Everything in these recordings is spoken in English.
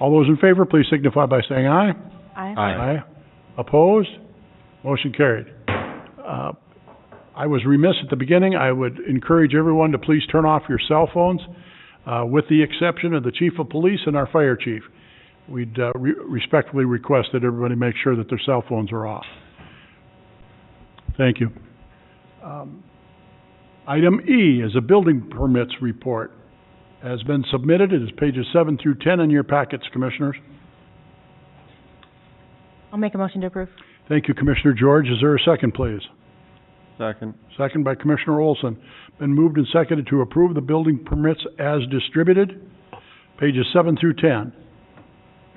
All those in favor, please signify by saying aye. Aye. Aye. Opposed? Motion carried. I was remiss at the beginning. I would encourage everyone to please turn off your cell phones, with the exception of the chief of police and our fire chief. We'd respectfully request that everybody make sure that their cell phones are off. Thank you. Item E is a building permits report. Has been submitted. It is pages 7 through 10 in your packets, Commissioners. I'll make a motion to approve. Thank you, Commissioner George. Is there a second, please? Second. Second by Commissioner Olson. Been moved and seconded to approve the building permits as distributed, pages 7 through 10.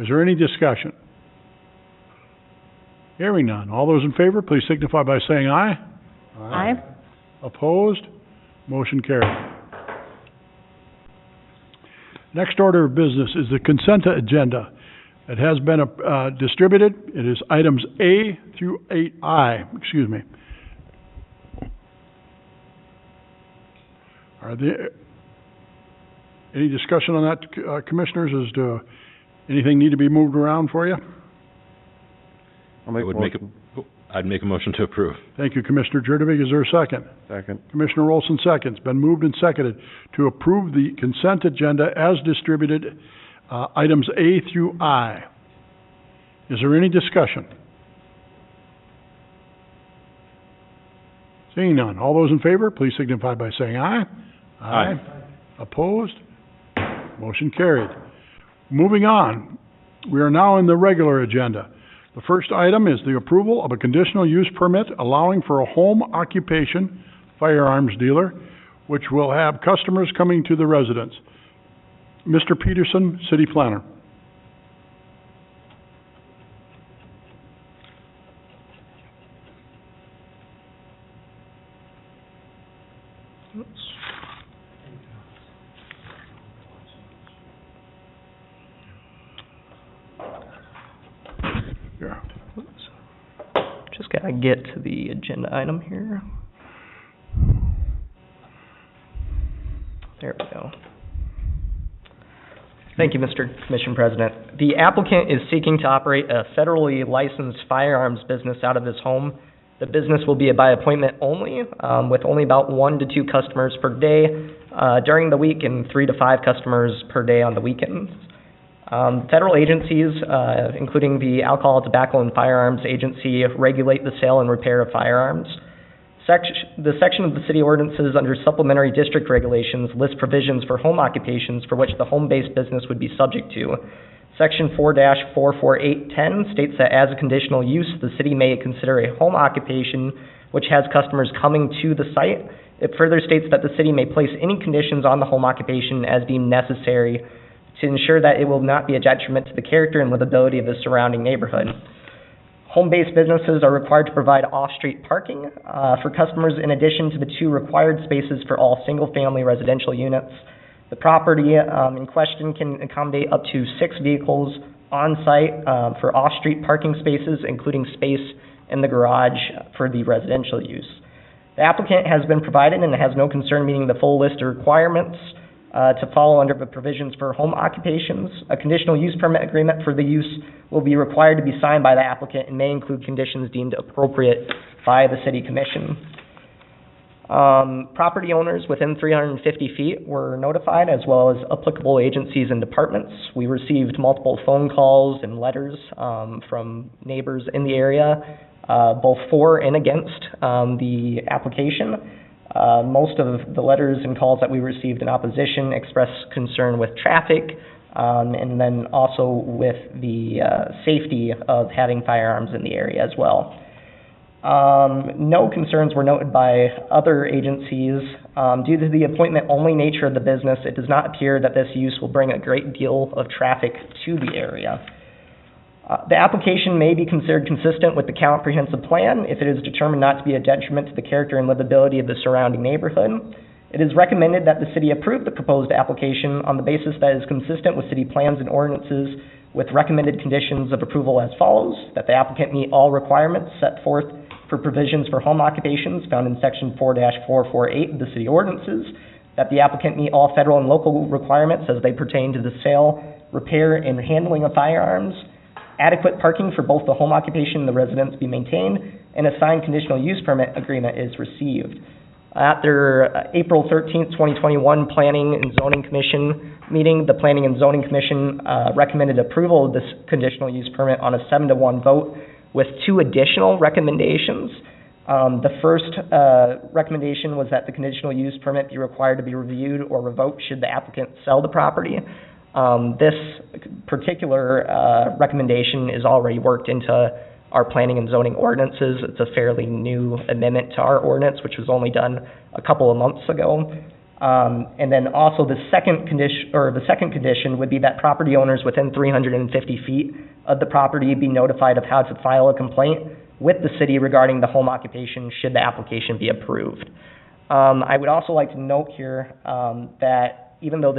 Is there any discussion? Hearing none. All those in favor, please signify by saying aye. Aye. Opposed? Motion carried. Next order of business is the consent agenda. It has been distributed. It is items A through 8I. Excuse me. Are there any discussion on that, Commissioners, as to anything need to be moved around for you? I'd make a motion to approve. Thank you, Commissioner Jurdevig. Is there a second? Second. Commissioner Olson seconds. Been moved and seconded to approve the consent agenda as distributed, items A through I. Is there any discussion? Seeing none. All those in favor, please signify by saying aye. Aye. Opposed? Motion carried. Moving on. We are now in the regular agenda. The first item is the approval of a conditional use permit allowing for a home occupation firearms dealer, which will have customers coming to the residence. Mr. Peterson, City Planner. Yeah. Just gotta get to the agenda item here. There we go. Thank you, Mr. Commission President. The applicant is seeking to operate a federally licensed firearms business out of his home. The business will be by appointment only, with only about 1 to 2 customers per day during the week and 3 to 5 customers per day on the weekends. Federal agencies, including the Alcohol, Tobacco, and Firearms Agency, regulate the sale and repair of firearms. The section of the city ordinances under supplementary district regulations lists provisions for home occupations for which the home-based business would be subject to. Section 4-44810 states that as a conditional use, the city may consider a home occupation which has customers coming to the site. It further states that the city may place any conditions on the home occupation as deemed necessary to ensure that it will not be a detriment to the character and livability of the surrounding neighborhood. Home-based businesses are required to provide off-street parking for customers in addition to the 2 required spaces for all single-family residential units. The property in question can accommodate up to 6 vehicles on-site for off-street parking spaces, including space in the garage for the residential use. The applicant has been provided and has no concern meeting the full list of requirements to follow under the provisions for home occupations. A conditional use permit agreement for the use will be required to be signed by the applicant and may include conditions deemed appropriate by the City Commission. Property owners within 350 feet were notified, as well as applicable agencies and departments. We received multiple phone calls and letters from neighbors in the area, both for and against the application. Most of the letters and calls that we received in opposition expressed concern with traffic, and then also with the safety of having firearms in the area as well. No concerns were noted by other agencies. Due to the appointment-only nature of the business, it does not appear that this use will bring a great deal of traffic to the area. The application may be considered consistent with the comprehensive plan if it is determined not to be a detriment to the character and livability of the surrounding neighborhood. It is recommended that the city approve the proposed application on the basis that it is consistent with city plans and ordinances, with recommended conditions of approval as follows: that the applicant meet all requirements set forth for provisions for home occupations found in section 4-448 of the city ordinances, that the applicant meet all federal and local requirements as they pertain to the sale repair, and handling of firearms, adequate parking for both the home occupation and the residence be maintained, and a signed conditional use permit agreement is received. At their April 13th, 2021 Planning and Zoning Commission meeting, the Planning and Zoning Commission recommended approval of this conditional use permit on a 7-to-1 vote with 2 additional recommendations. The first recommendation was that the conditional use permit be required to be reviewed or revoked should the applicant sell the property. This particular recommendation is already worked into our planning and zoning ordinances. It's a fairly new amendment to our ordinance, which was only done a couple of months ago. And then also the second condition would be that property owners within 350 feet of the property be notified of how to file a complaint with the city regarding the home occupation should the application be approved. I would also like to note here that even though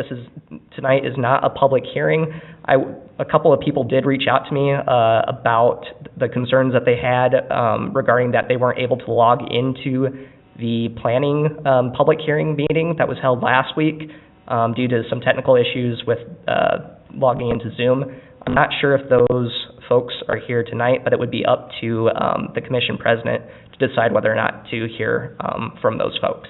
tonight is not a public hearing, a couple of people did reach out to me about the concerns that they had regarding that they weren't able to log into the planning public hearing meeting that was held last week due to some technical issues with logging into Zoom. I'm not sure if those folks are here tonight, but it would be up to the commission president to decide whether or not to hear from those folks.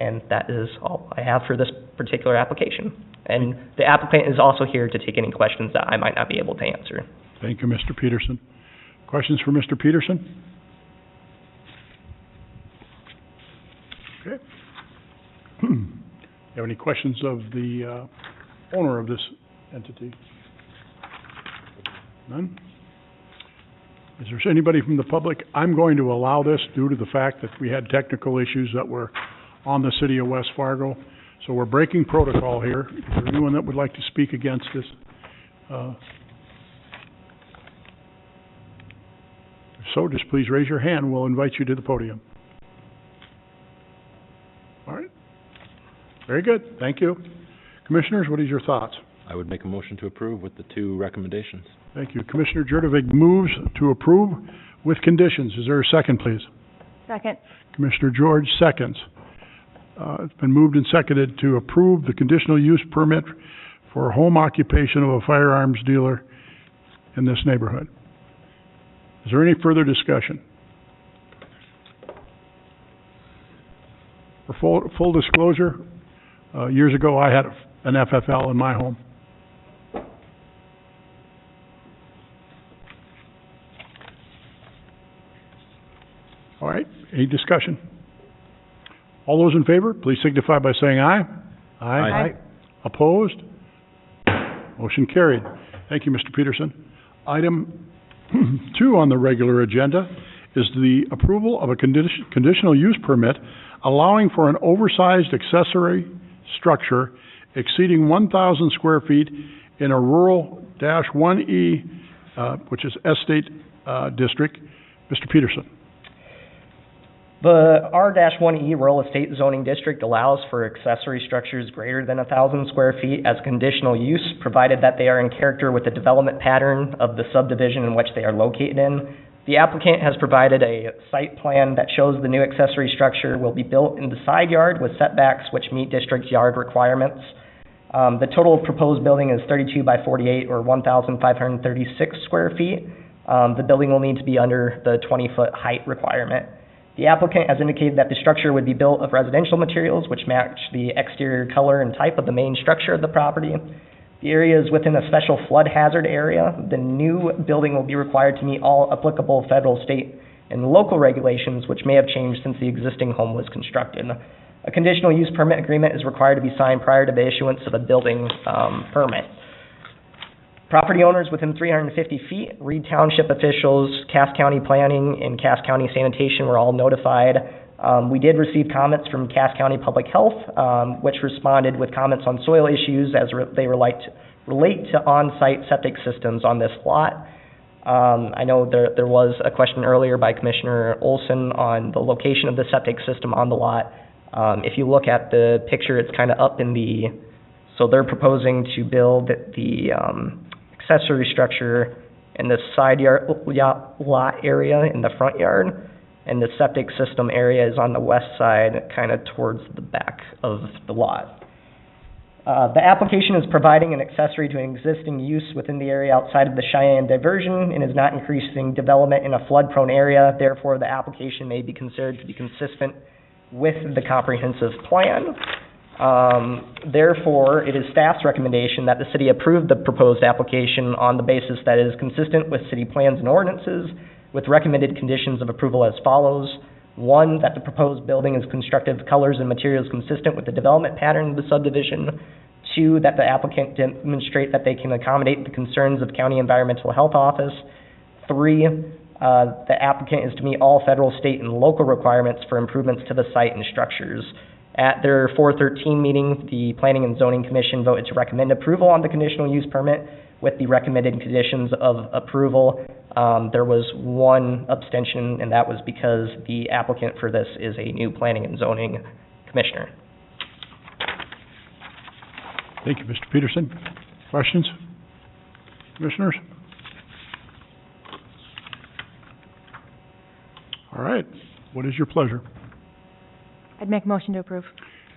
And that is all I have for this particular application. And the applicant is also here to take any questions that I might not be able to answer. Thank you, Mr. Peterson. Questions for Mr. Peterson? Okay. You have any questions of the owner of this entity? None? Is there anybody from the public? I'm going to allow this due to the fact that we had technical issues that were on the city of West Fargo. So we're breaking protocol here. Is there anyone that would like to speak against this? If so, just please raise your hand. We'll invite you to the podium. All right. Very good. Thank you. Commissioners, what is your thoughts? I would make a motion to approve with the 2 recommendations. Thank you. Commissioner Jurdovig moves to approve with conditions. Is there a second, please? Second. Commissioner George seconds. It's been moved and seconded to approve the conditional use permit for home occupation of a firearms dealer in this neighborhood. Is there any further discussion? For full disclosure, years ago I had an FFL in my home. All right, any discussion? All those in favor, please signify by saying aye. Aye. Opposed? Motion carried. Thank you, Mr. Peterson. Item 2 on the regular agenda is the approval of a conditional use permit allowing for an oversized accessory structure exceeding 1,000 square feet in a rural -1E, which is estate district. Mr. Peterson. The R-1E Rural Estate Zoning District allows for accessory structures greater than 1,000 square feet as conditional use, provided that they are in character with the development pattern of the subdivision in which they are located in. The applicant has provided a site plan that shows the new accessory structure will be built in the side yard with setbacks which meet district yard requirements. The total proposed building is 32 by 48 or 1,536 square feet. The building will need to be under the 20-foot height requirement. The applicant has indicated that the structure would be built of residential materials which match the exterior color and type of the main structure of the property. The area is within a special flood hazard area. The new building will be required to meet all applicable federal, state, and local regulations which may have changed since the existing home was constructed. A conditional use permit agreement is required to be signed prior to the issuance of a building permit. Property owners within 350 feet, Reed Township officials, Cass County Planning, and Cass County Sanitation were all notified. We did receive comments from Cass County Public Health, which responded with comments on soil issues as they relate to on-site septic systems on this lot. I know there was a question earlier by Commissioner Olson on the location of the septic system on the lot. If you look at the picture, it's kind of up in the, so they're proposing to build the accessory structure in the side yard lot area in the front yard, and the septic system area is on the west side, kind of towards the back of the lot. The application is providing an accessory to an existing use within the area outside of the Cheyenne diversion and is not increasing development in a flood-prone area. Therefore, the application may be considered to be consistent with the comprehensive plan. Therefore, it is staff's recommendation that the city approve the proposed application on the basis that it is consistent with city plans and ordinances, with recommended conditions of approval as follows. 1, that the proposed building is constructed of colors and materials consistent with the development pattern of the subdivision. 2, that the applicant demonstrate that they can accommodate the concerns of County Environmental Health Office. 3, the applicant is to meet all federal, state, and local requirements for improvements to the site and structures. At their 4/13 meeting, the Planning and Zoning Commission voted to recommend approval on the conditional use permit with the recommended conditions of approval. There was 1 abstention, and that was because the applicant for this is a new Planning and Zoning Commissioner. Thank you, Mr. Peterson. Questions? Commissioners? All right. What is your pleasure? I'd make a motion to approve.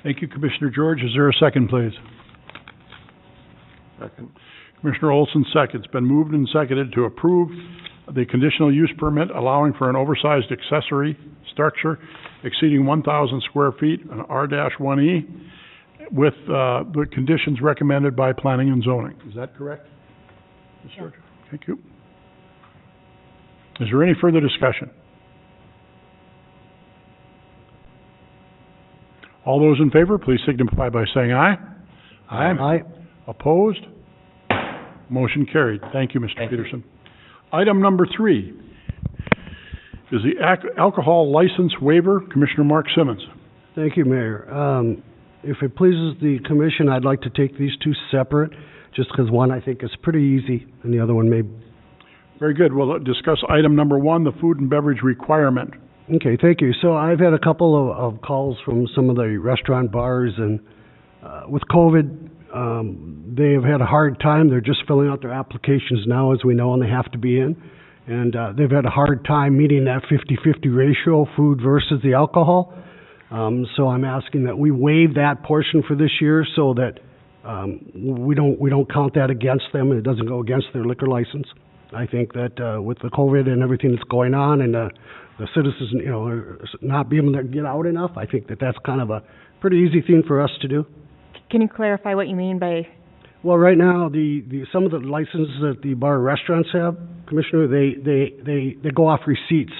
Thank you, Commissioner George. Is there a second, please? Second. Commissioner Olson seconds. Been moved and seconded to approve the conditional use permit allowing for an oversized accessory structure exceeding 1,000 square feet, an R-1E, with the conditions recommended by Planning and Zoning. Is that correct? Ms. George? Thank you. Is there any further discussion? All those in favor, please signify by saying aye. Aye. Opposed? Motion carried. Thank you, Mr. Peterson. Item number 3 is the alcohol license waiver. Commissioner Mark Simmons. Thank you, Mayor. If it pleases the commission, I'd like to take these 2 separate, just because one I think is pretty easy and the other one may... Very good. We'll discuss item number 1, the food and beverage requirement. Okay, thank you. So I've had a couple of calls from some of the restaurant bars, and with COVID, they have had a hard time. They're just filling out their applications now, as we know, and they have to be in. And they've had a hard time meeting that 50-50 ratio, food versus the alcohol. So I'm asking that we waive that portion for this year so that we don't count that against them and it doesn't go against their liquor license. I think that with the COVID and everything that's going on and the citizens, are not being able to get out enough, I think that that's kind of a pretty easy thing for us to do. Can you clarify what you mean by... Well, right now, some of the licenses that the bar restaurants have, Commissioner, they go off receipts.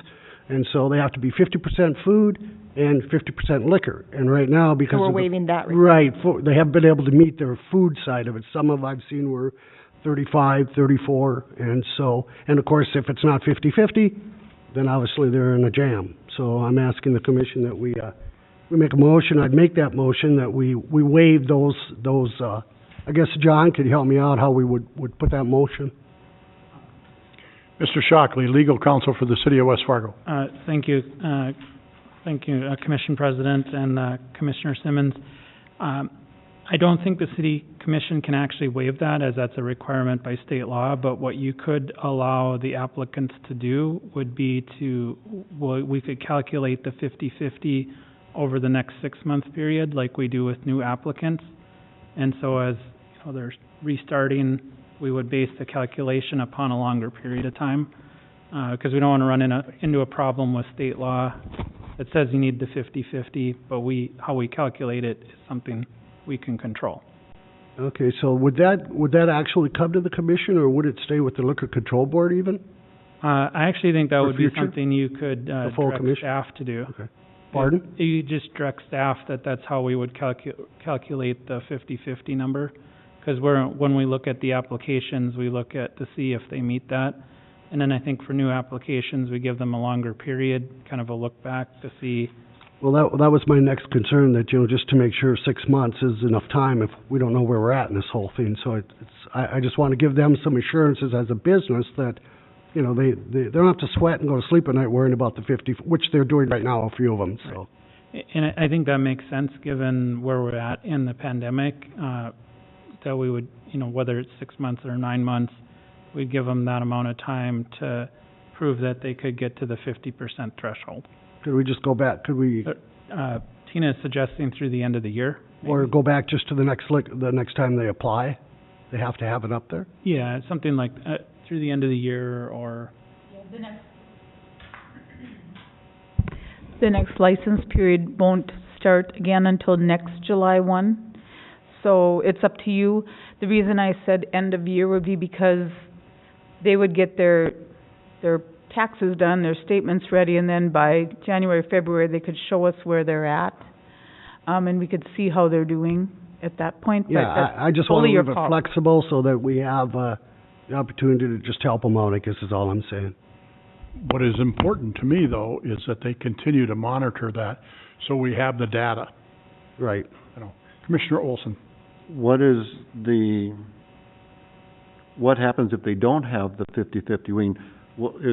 And so they have to be 50% food and 50% liquor. And right now, because... So we're waiving that. Right. They haven't been able to meet their food side of it. Some of I've seen were 35, 34. And of course, if it's not 50-50, then obviously they're in a jam. So I'm asking the commission that we make a motion. I'd make that motion that we waive those. I guess, John, could you help me out how we would put that motion? Mr. Shockley, legal counsel for the city of West Fargo. Thank you. Thank you, Commission President and Commissioner Simmons. I don't think the City Commission can actually waive that, as that's a requirement by state law, but what you could allow the applicants to do would be we could calculate the 50-50 over the next 6-month period like we do with new applicants. And so as they're restarting, we would base the calculation upon a longer period of time, because we don't want to run into a problem with state law that says you need the 50-50, but how we calculate it is something we can control. Okay, so would that actually come to the commission, or would it stay with the Liquor Control Board even? I actually think that would be something you could direct commission? staff to do. Okay. Pardon? You just direct staff that's how we would calculate the 50-50 number, because when we look at the applications, we look to see if they meet that. And then I think for new applications, we give them a longer period, kind of a look back to see. Well, that was my next concern, that, just to make sure 6 months is enough time if we don't know where we're at in this whole thing. So I just want to give them some assurances as a business that, they don't have to sweat and go to sleep at night worrying about the 50, which they're doing right now, a few of them. So. Right. And I think that makes sense given where we're at in the pandemic, that we would, whether it's 6 months or 9 months, we'd give them that amount of time to prove that they could get to the 50% threshold. Could we just go back? Could we? Tina is suggesting through the end of the year. Or go back just to the next time they apply? They have to have it up there? Yeah, something like, through the end of the year or, The next license period won't start again until next July 1. So it's up to you. The reason I said end of year would be because they would get their taxes done, their statements ready, and then by January, February, they could show us where they're at. And we could see how they're doing at that point. But Yeah, that's I just want totally to your leave it call. flexible so that we have, the opportunity to just help them out, I guess is all I'm saying. What is important to me, though, is that they continue to monitor that, so we have the data. Right. Commissioner Olson? What happens if they don't have the 50/50? I mean,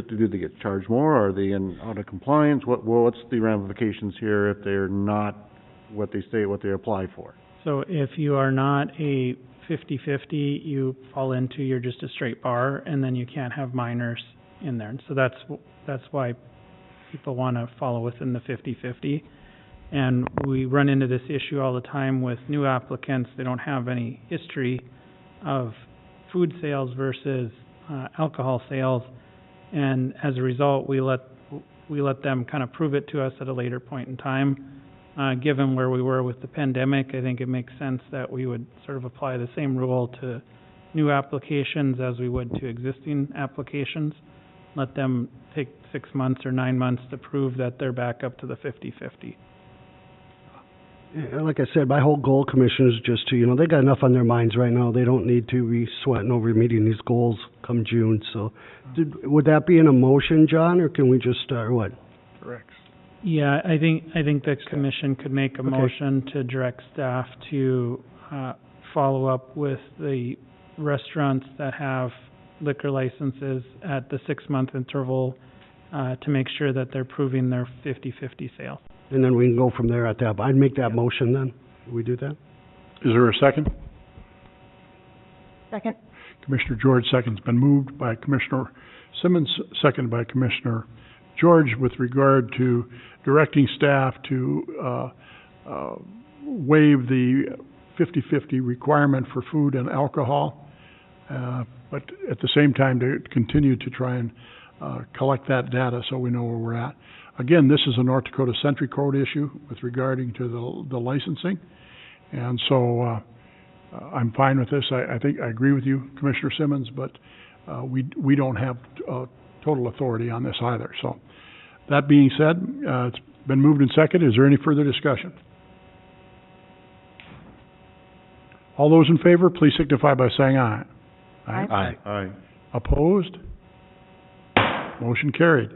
do they get charged more? Are they out of compliance? What's the ramifications here if they're not what they apply for? so if you are not a 50/50, you fall into, you're just a straight bar, and then you can't have minors in there. And so that's why people want to follow within the 50/50. And we run into this issue all the time with new applicants. They don't have any history of food sales versus alcohol sales, and as a result, we let them kind of prove it to us at a later point in time. Given where we were with the pandemic, I think it makes sense that we would sort of apply the same rule to new applications as we would to existing applications. Let them take 6 months or 9 months to prove that they're back up to the 50/50. And like I said, my whole goal, Commissioner, is just to, they got enough on their minds right now. They don't need to be sweating over meeting these goals come June. So would that be in a motion, John, or can we just, or what? Correct. Yeah, I think the commission could make a Okay. motion to direct staff to follow up with the restaurants that have liquor licenses at the 6-month interval to make sure that they're proving their 50/50 sales. And then we can go from there at that. I'd make that motion then. Will we do that? Is there a second? Second? Commissioner George seconds. Been moved by Commissioner Simmons, seconded by Commissioner George, with regard to directing staff to waive the 50/50 requirement for food and alcohol, but at the same time to continue to try and collect that data so we know where we're at. Again, this is a North Dakota Century Code issue with regarding to the licensing, and so I'm fine with this. I think I agree with you, Commissioner Simmons, but we don't have total authority on this either. So that being said, it's been moved and seconded. Is there any further discussion? All those in favor, please signify by saying aye. Aye. Aye. Opposed? Motion carried.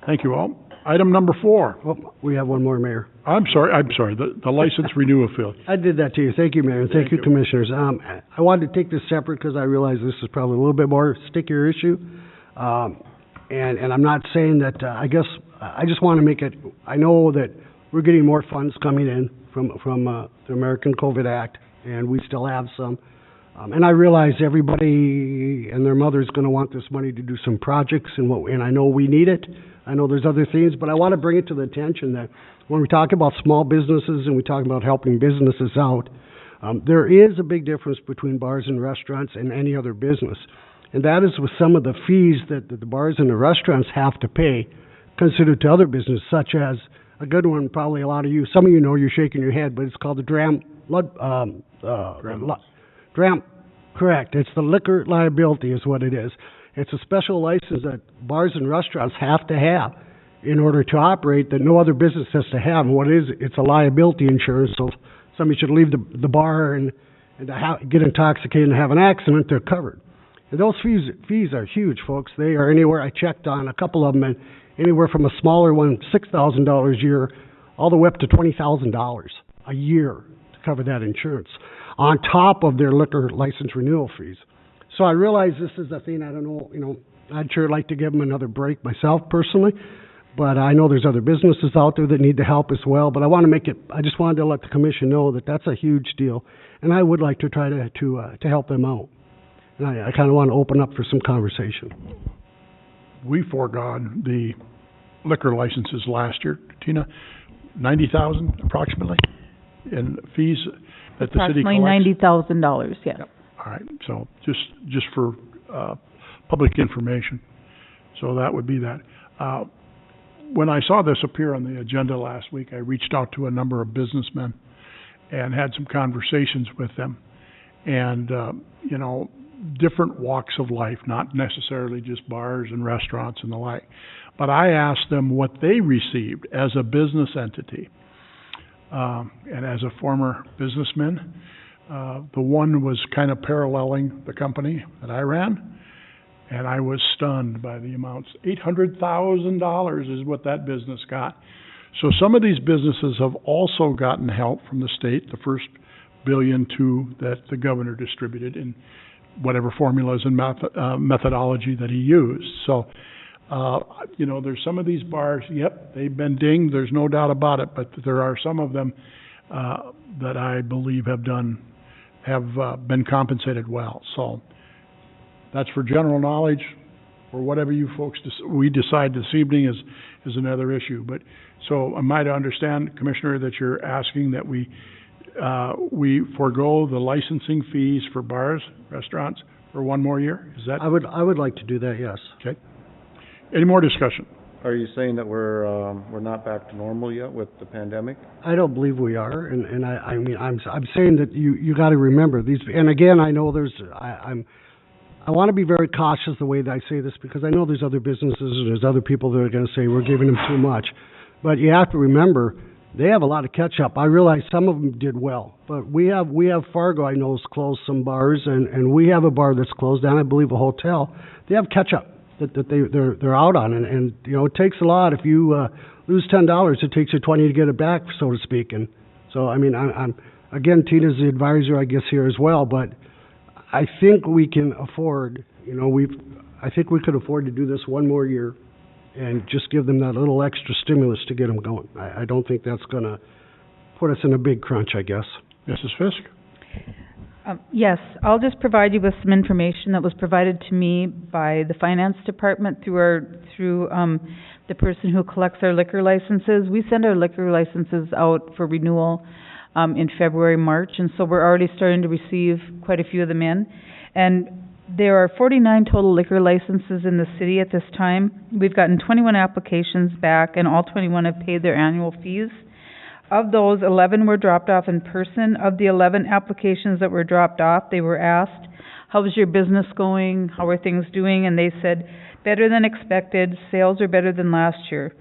Thank you all. Item number 4. Oh, we have one more, Mayor. I'm sorry, the license renewal field. I did that to you. Thank you, Mayor, and thank you, you. Commissioners. I wanted to take this separate because I realize this is probably a little bit more stickier issue. And I'm not saying that, I guess, I just want to make it, I know that we're getting more funds coming in from the American COVID Act, and we still have some. And I realize everybody and their mother's going to want this money to do some projects, and I know we need it. I know there's other things, but I want to bring it to the attention that when we talk about small businesses and we talk about helping businesses out, there is a big difference between bars and restaurants and any other business. And that is with some of the fees that the bars and the restaurants have to pay considered to other businesses, such as a good one, probably a lot of you, some of you know, you're shaking your head, but it's called the correct. It's the liquor liability is what it is. It's a special license that bars and restaurants have to have in order to operate that no other business has to have. And what it is, it's a liability insurance. So if somebody should leave the bar and get intoxicated and have an accident, they're covered. And those fees are huge, folks. They are anywhere, I checked on a couple of them, and anywhere from a smaller one, $6,000 a year, all the way up to $20,000 a year to cover that insurance, on top of their liquor license renewal fees. So I realize this is a thing, I don't know, I'd sure like to give them another break myself personally, but I know there's other businesses out there that need the help as well, but I just wanted to let the commission know that that's a huge deal, and I would like to try to help them out. And I kind of want to open up for some conversation. We foregone the liquor licenses last year, Tina, 90,000 approximately? in fees that the city collects? Approximately $90,000, yes. Yep. All right, so just for, public information. So that would be that. When I saw this appear on the agenda last week, I reached out to a number of businessmen and had some conversations with them. And, you know, different walks of life, not necessarily just bars and restaurants and the like. But I asked them what they received as a business entity. And as a former businessman, the one was kind of paralleling the company that I ran, and I was stunned by the amounts. $800,000 is what that business got. So some of these businesses have also gotten help from the state, the first $1.2 billion that the governor distributed in whatever formulas and methodology that he used. So, you know, there's some of these bars, yep, they've been dinged, there's no doubt about it, but there are some of them that I believe have been compensated well. So that's for general knowledge, or whatever you folks we decide this evening is another issue. But so am I to understand, Commissioner, that you're asking that we forego the licensing fees for bars, restaurants for one more year? Is that? I would like to do that, yes. Okay. Any more discussion? Are you saying that we're not back to normal yet with the pandemic? I don't believe we are, and I mean, I'm saying that you gotta remember these, and again, I know I want to be very cautious the way that I say this, because I know there's other businesses and there's other people that are going to say we're giving them too much. But you have to remember, they have a lot of catch up. I realize some of them did well, but we have Fargo, I know, has closed some bars, and we have a bar that's closed down, I believe a hotel. They have catch up that they're out on, and you know, it takes a lot. If you lose $10, it takes you 20 to get it back, so to speak. And so, I mean, I'm again, Tina's the advisor, I guess, here as well, but I think we can afford, you know, I think we could afford to do this one more year and just give them that little extra stimulus to get them going. I don't think that's going to put us in a big crunch, I guess. Mrs. Fisk? Yes, I'll just provide you with some information that was provided to me by the finance department through the person who collects our liquor licenses. We send our liquor licenses out for renewal in February, March, and so we're already starting to receive quite a few of them in. And there are 49 total liquor licenses in the city at this time. We've gotten 21 applications back, and all 21 have paid their annual fees. Of those, 11 were dropped off in person. Of the 11 applications that were dropped off, they were asked, "How's your business going? How are things doing?" And they said, "Better than expected. Sales are better than last year."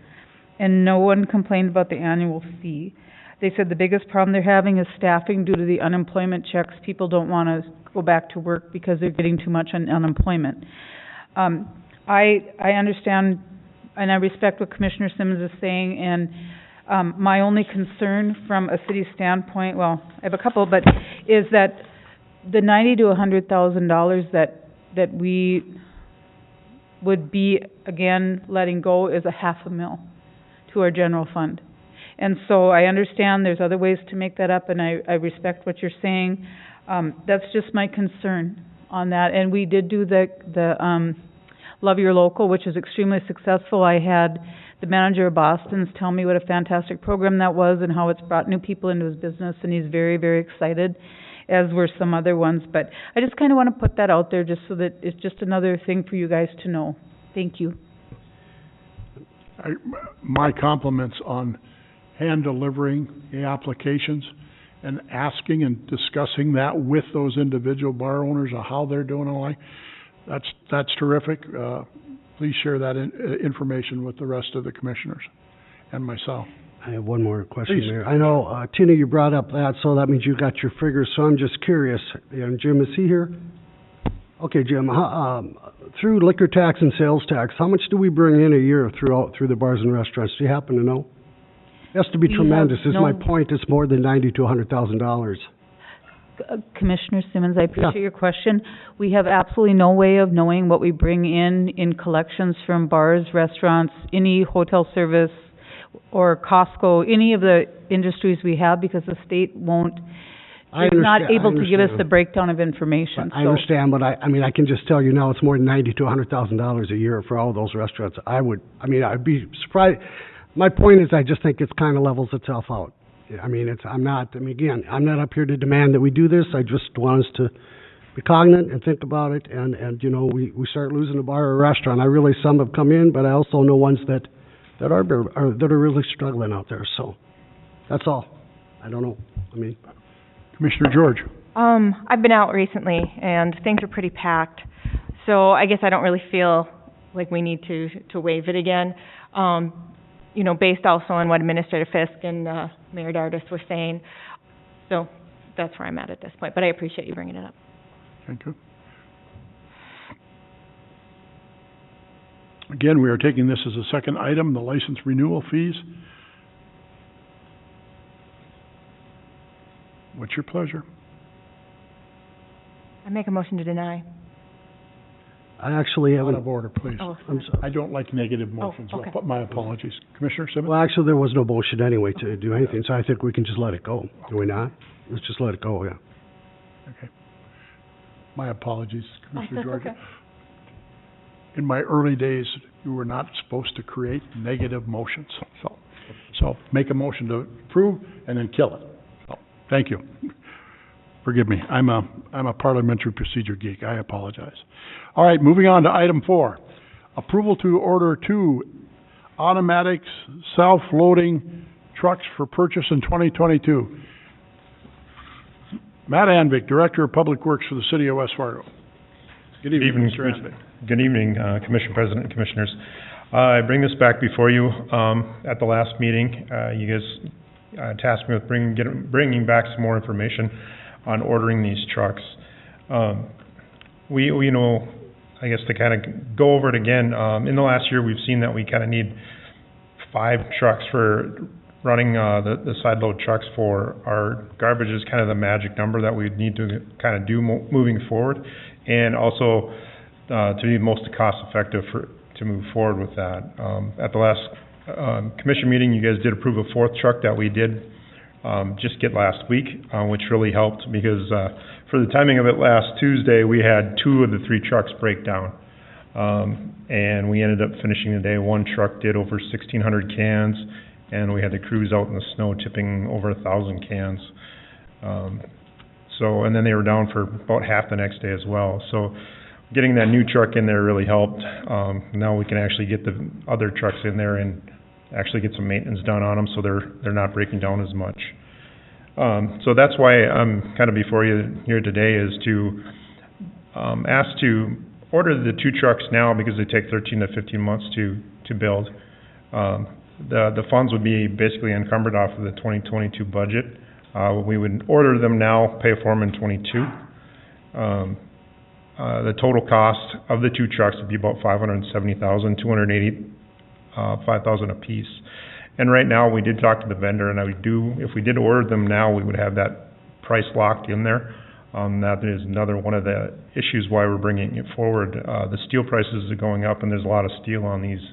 And no one complained about the annual fee. They said the biggest problem they're having is staffing due to the unemployment checks. People don't want to go back to work because they're getting too much on unemployment. I understand and I respect what Commissioner Simmons is saying, and my only concern from a city standpoint, well, I have a couple, but is that the $90,000 to $100,000 that we would be, again, letting go is $500,000 to our general fund. And so I understand there's other ways to make that up, and I respect what you're saying. That's just my concern on that. And we did do the Love Your Local, which is extremely successful. I had the manager of Boston's tell me what a fantastic program that was and how it's brought new people into his business, and he's very, very excited, as were some other ones. But I just kind of want to put that out there just so that it's just another thing for you guys to know. Thank you. My compliments on hand-delivering the applications and asking and discussing that with those individual bar owners of how they're doing and all that. That's terrific. Please share that information with the rest of the commissioners and myself. I have one more question, Please. Mayor. I know, Tina, you brought up that, so that means you got your figures, so I'm just curious. And Jim, is he here? Okay, Jim, through liquor tax and sales tax, how much do we bring in a year through the bars and restaurants? Do you happen to know? It has to be tremendous. Is my point, it's more than $90,000 to $100,000. Commissioner Simmons, I appreciate your question. We have absolutely no way of knowing what we bring in collections from bars, restaurants, any hotel service, or Costco, any of the industries we have, because the state is not able to give us the breakdown of information. I understand, but I mean, I can just tell you now it's more than $90,000 to $100,000 a year for all those restaurants. I'd be surprised. My point is, I just think it kind of levels itself out. I mean, I'm not up here to demand that we do this. I just want us to be cognizant and think about it, and, you know, we start losing a bar or a restaurant. Some have come in, but I also know ones that are really struggling out there, so, that's all. I don't know, Commissioner George? I've been out recently, and things are pretty packed, so I guess I don't really feel like we need to waive it again. You know, based also on what Administrator Fisk and, Mayor Dardis were saying, so that's where I'm at this point, but I appreciate you bringing it up. Thank you. Again, we are taking this as a second item, the license renewal fees. What's your pleasure? I make a motion to deny. I actually Out haven't, of order, please. Oh, I'm sorry. I don't like negative motions. okay. My apologies. Commissioner Simmons? Well, actually, there was no motion anyway to do anything, so I think we can just let it go. Do we not? Let's just let it go, yeah. Okay. My apologies, Commissioner That's George. okay. In my early days, you were not supposed to create negative motions. So make a motion to approve and then kill it. So, thank you. Forgive me. I'm a parliamentary procedure geek. I apologize. All right, moving on to item 4. Approval to order 2 automatic self-loading trucks for purchase in 2022. Matt Anvik, Director of Public Works for the City of West Fargo. Good evening, Mr. Anvik. Good evening, Commissioner President and Commissioners. I bring this back before you. At the last meeting, you guys tasked me with bringing back some more information on ordering these trucks. We know, I guess to kind of go over it again, in the last year, we've seen that we kind of need 5 trucks for running the side load trucks for our garbage is kind of the magic number that we need to kind of do moving forward, and also to be most cost effective to move forward with that. At the last commission meeting, you guys did approve a 4th truck that we did just get last week, which really helped because for the timing of it last Tuesday, we had 2 of the 3 trucks break down. And we ended up finishing the day. 1 truck did over 1,600 cans, and we had the crews out in the snow tipping over 1,000 cans. And then they were down for about half the next day as well. So getting that new truck in there really helped. Now we can actually get the other trucks in there and actually get some maintenance done on them so they're not breaking down as much. So that's why I'm kind of before you here today is to ask to order the 2 trucks now because they take 13 to 15 months to build. The funds would be basically encumbered off of the 2022 budget. We would order them now, pay for them in 22. The total cost of the 2 trucks would be about $570,000, $285,000 a piece. And right now, we did talk to the vendor, and if we did order them now, we would have that price locked in there. That is another one of the issues why we're bringing it forward. The steel prices are going up, and there's a lot of steel on these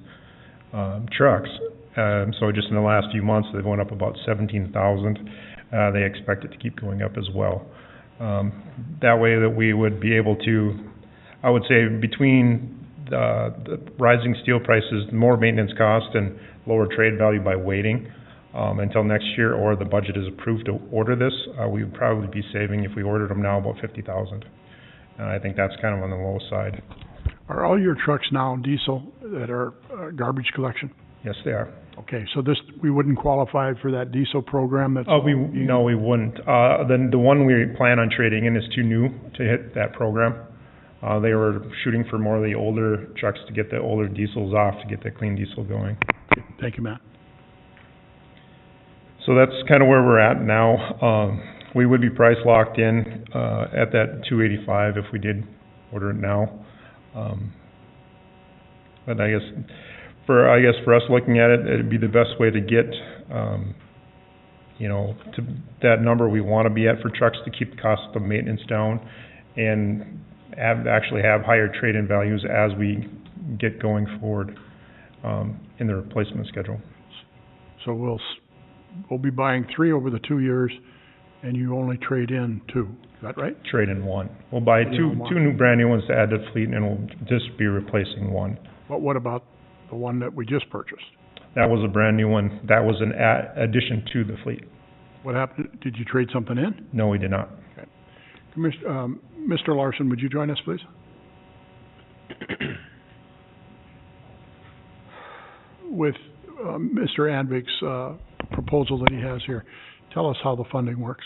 trucks. So just in the last few months, they've went up about $17,000. They expect it to keep going up as well. That way that we would be able to, I would say, between the rising steel prices, more maintenance cost, and lower trade value by waiting until next year, or the budget is approved to order this, we would probably be saving, if we ordered them now, about $50,000. And I think that's kind of on the low side. Are all your trucks now diesel that are garbage collection? Yes, they are. Okay, so we wouldn't qualify for that diesel program that's... Oh, no, we wouldn't. Then the one we plan on trading in is too new to hit that program. They were shooting for more of the older trucks to get the older diesels off to get the clean diesel going. Okay, thank you, Matt. So that's kind of where we're at now. We would be price locked in at that $285 if we did order it now. But I guess for us looking at it, it'd be the best way to get, to that number we want to be at for trucks to keep the cost of maintenance down and actually have higher trade-in values as we get going forward in the replacement schedule. So we'll be buying 3 over the 2 years, and you only trade in 2. Is that right? Trade in 1. We'll buy two new brand new ones to add to the fleet, and we'll just be replacing 1. But what about the one that we just purchased? That was a brand new one. That was an addition to the fleet. What happened? Did you trade something in? No, we did not. Mr. Larson, would you join us, please? With Mr. Anvik's proposal that he has here, tell us how the funding works.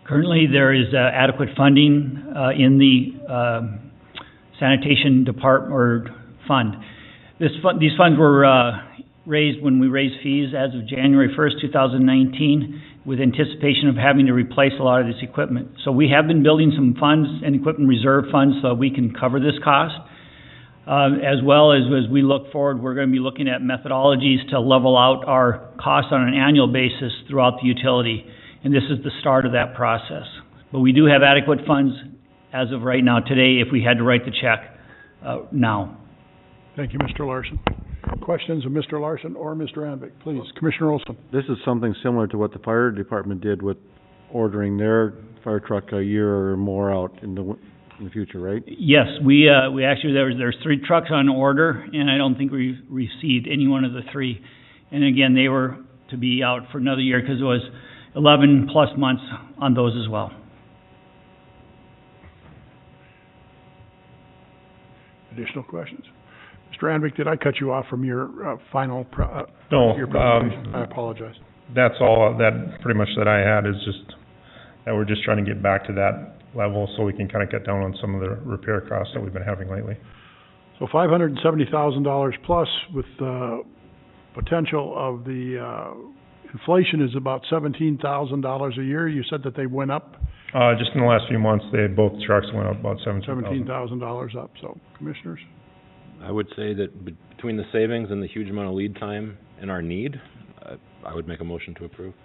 Currently, there is adequate funding in the sanitation department or fund. These funds were raised when we raised fees as of January 1st, 2019, with anticipation of having to replace a lot of this equipment. So we have been building some funds and equipment reserve funds so that we can cover this cost. As well as we look forward, we're going to be looking at methodologies to level out our costs on an annual basis throughout the utility. And this is the start of that process. But we do have adequate funds as of right now, today, if we had to write the check now. Thank you, Mr. Larson. Questions of Mr. Larson or Mr. Anvik, please. Commissioner Olson. This is something similar to what the fire department did with ordering their fire truck a year or more out in the future, right? Yes, we actually, there's 3 trucks on order, and I don't think we received any one of the 3. And again, they were to be out for another year because it was 11 plus months on those as well. Additional questions? Mr. Anvik, did I cut you off from your final No, your presentation? I apologize. That's all that pretty much that I had, is just that we're just trying to get back to that level so we can kind of cut down on some of the repair costs that we've been having lately. So $570,000 plus, with potential of the inflation is about $17,000 a year. You said that they went up? Just in the last few months, both trucks went up about $17,000 up. So, commissioners? I would say that between the savings and the huge amount of lead time and our need, I would make a motion to approve.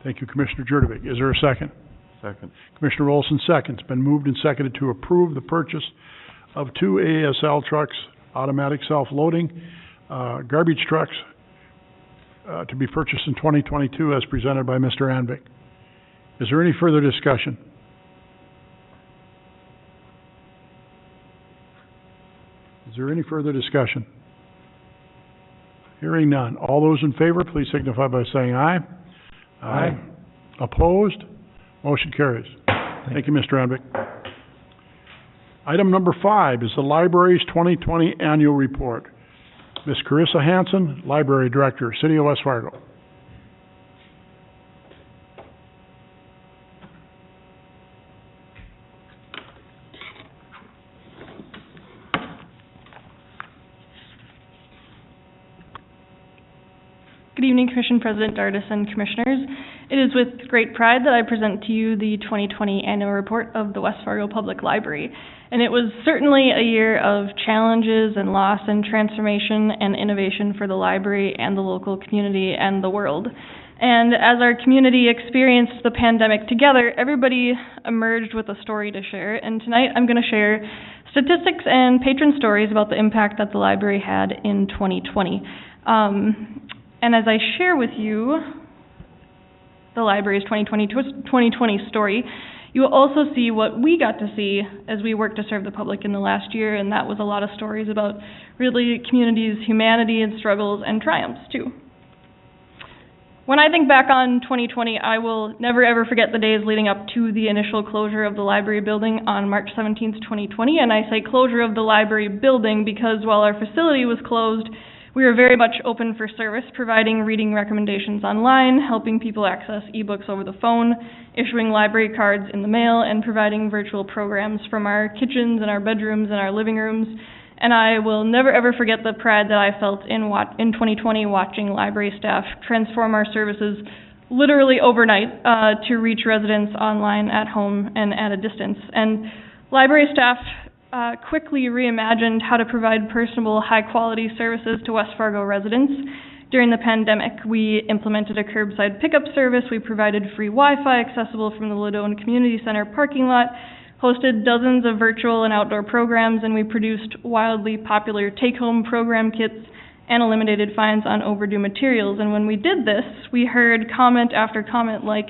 Thank you, Commissioner Jurdovic. Is there a second? Second. Commissioner Olson seconds. Been moved and seconded to approve the purchase of 2 ASL trucks, automatic self-loading, garbage trucks, to be purchased in 2022 as presented by Mr. Anvik. Is there any further discussion? Is there any further discussion? Hearing none. All those in favor, please signify by saying aye. Aye. Opposed? Motion carries. Thank you, Mr. Anvik. Item number 5 is the library's 2020 annual report. Ms. Carissa Hansen, Library Director, City of West Fargo. Good evening, Commission President Dardis and Commissioners. It is with great pride that I present to you the 2020 annual report of the West Fargo Public Library. And it was certainly a year of challenges and loss and transformation and innovation for the library and the local community and the world. And as our community experienced the pandemic together, everybody emerged with a story to share. And tonight I'm going to share statistics and patron stories about the impact that the library had in 2020. And as I share with you the library's 2020 story, you will also see what we got to see as we worked to serve the public in the last year, and that was a lot of stories about really community's humanity and struggles and triumphs too. When I think back on 2020, I will never ever forget the days leading up to the initial closure of the library building on March 17th, 2020, and I say closure of the library building because while our facility was closed, we were very much open for service, providing reading recommendations online, helping people access ebooks over the phone, issuing library cards in the mail, and providing virtual programs from our kitchens and our bedrooms and our living rooms. And I will never ever forget the pride that I felt in 2020 watching library staff transform our services literally overnight to reach residents online, at home, and at a distance. And library staff quickly reimagined how to provide personable, high-quality services to West Fargo residents. During the pandemic, we implemented a curbside pickup service, we provided free Wi-Fi accessible from the Ladone Community Center parking lot, hosted dozens of virtual and outdoor programs, and we produced wildly popular take-home program kits and eliminated fines on overdue materials. And when we did this, we heard comment after comment like,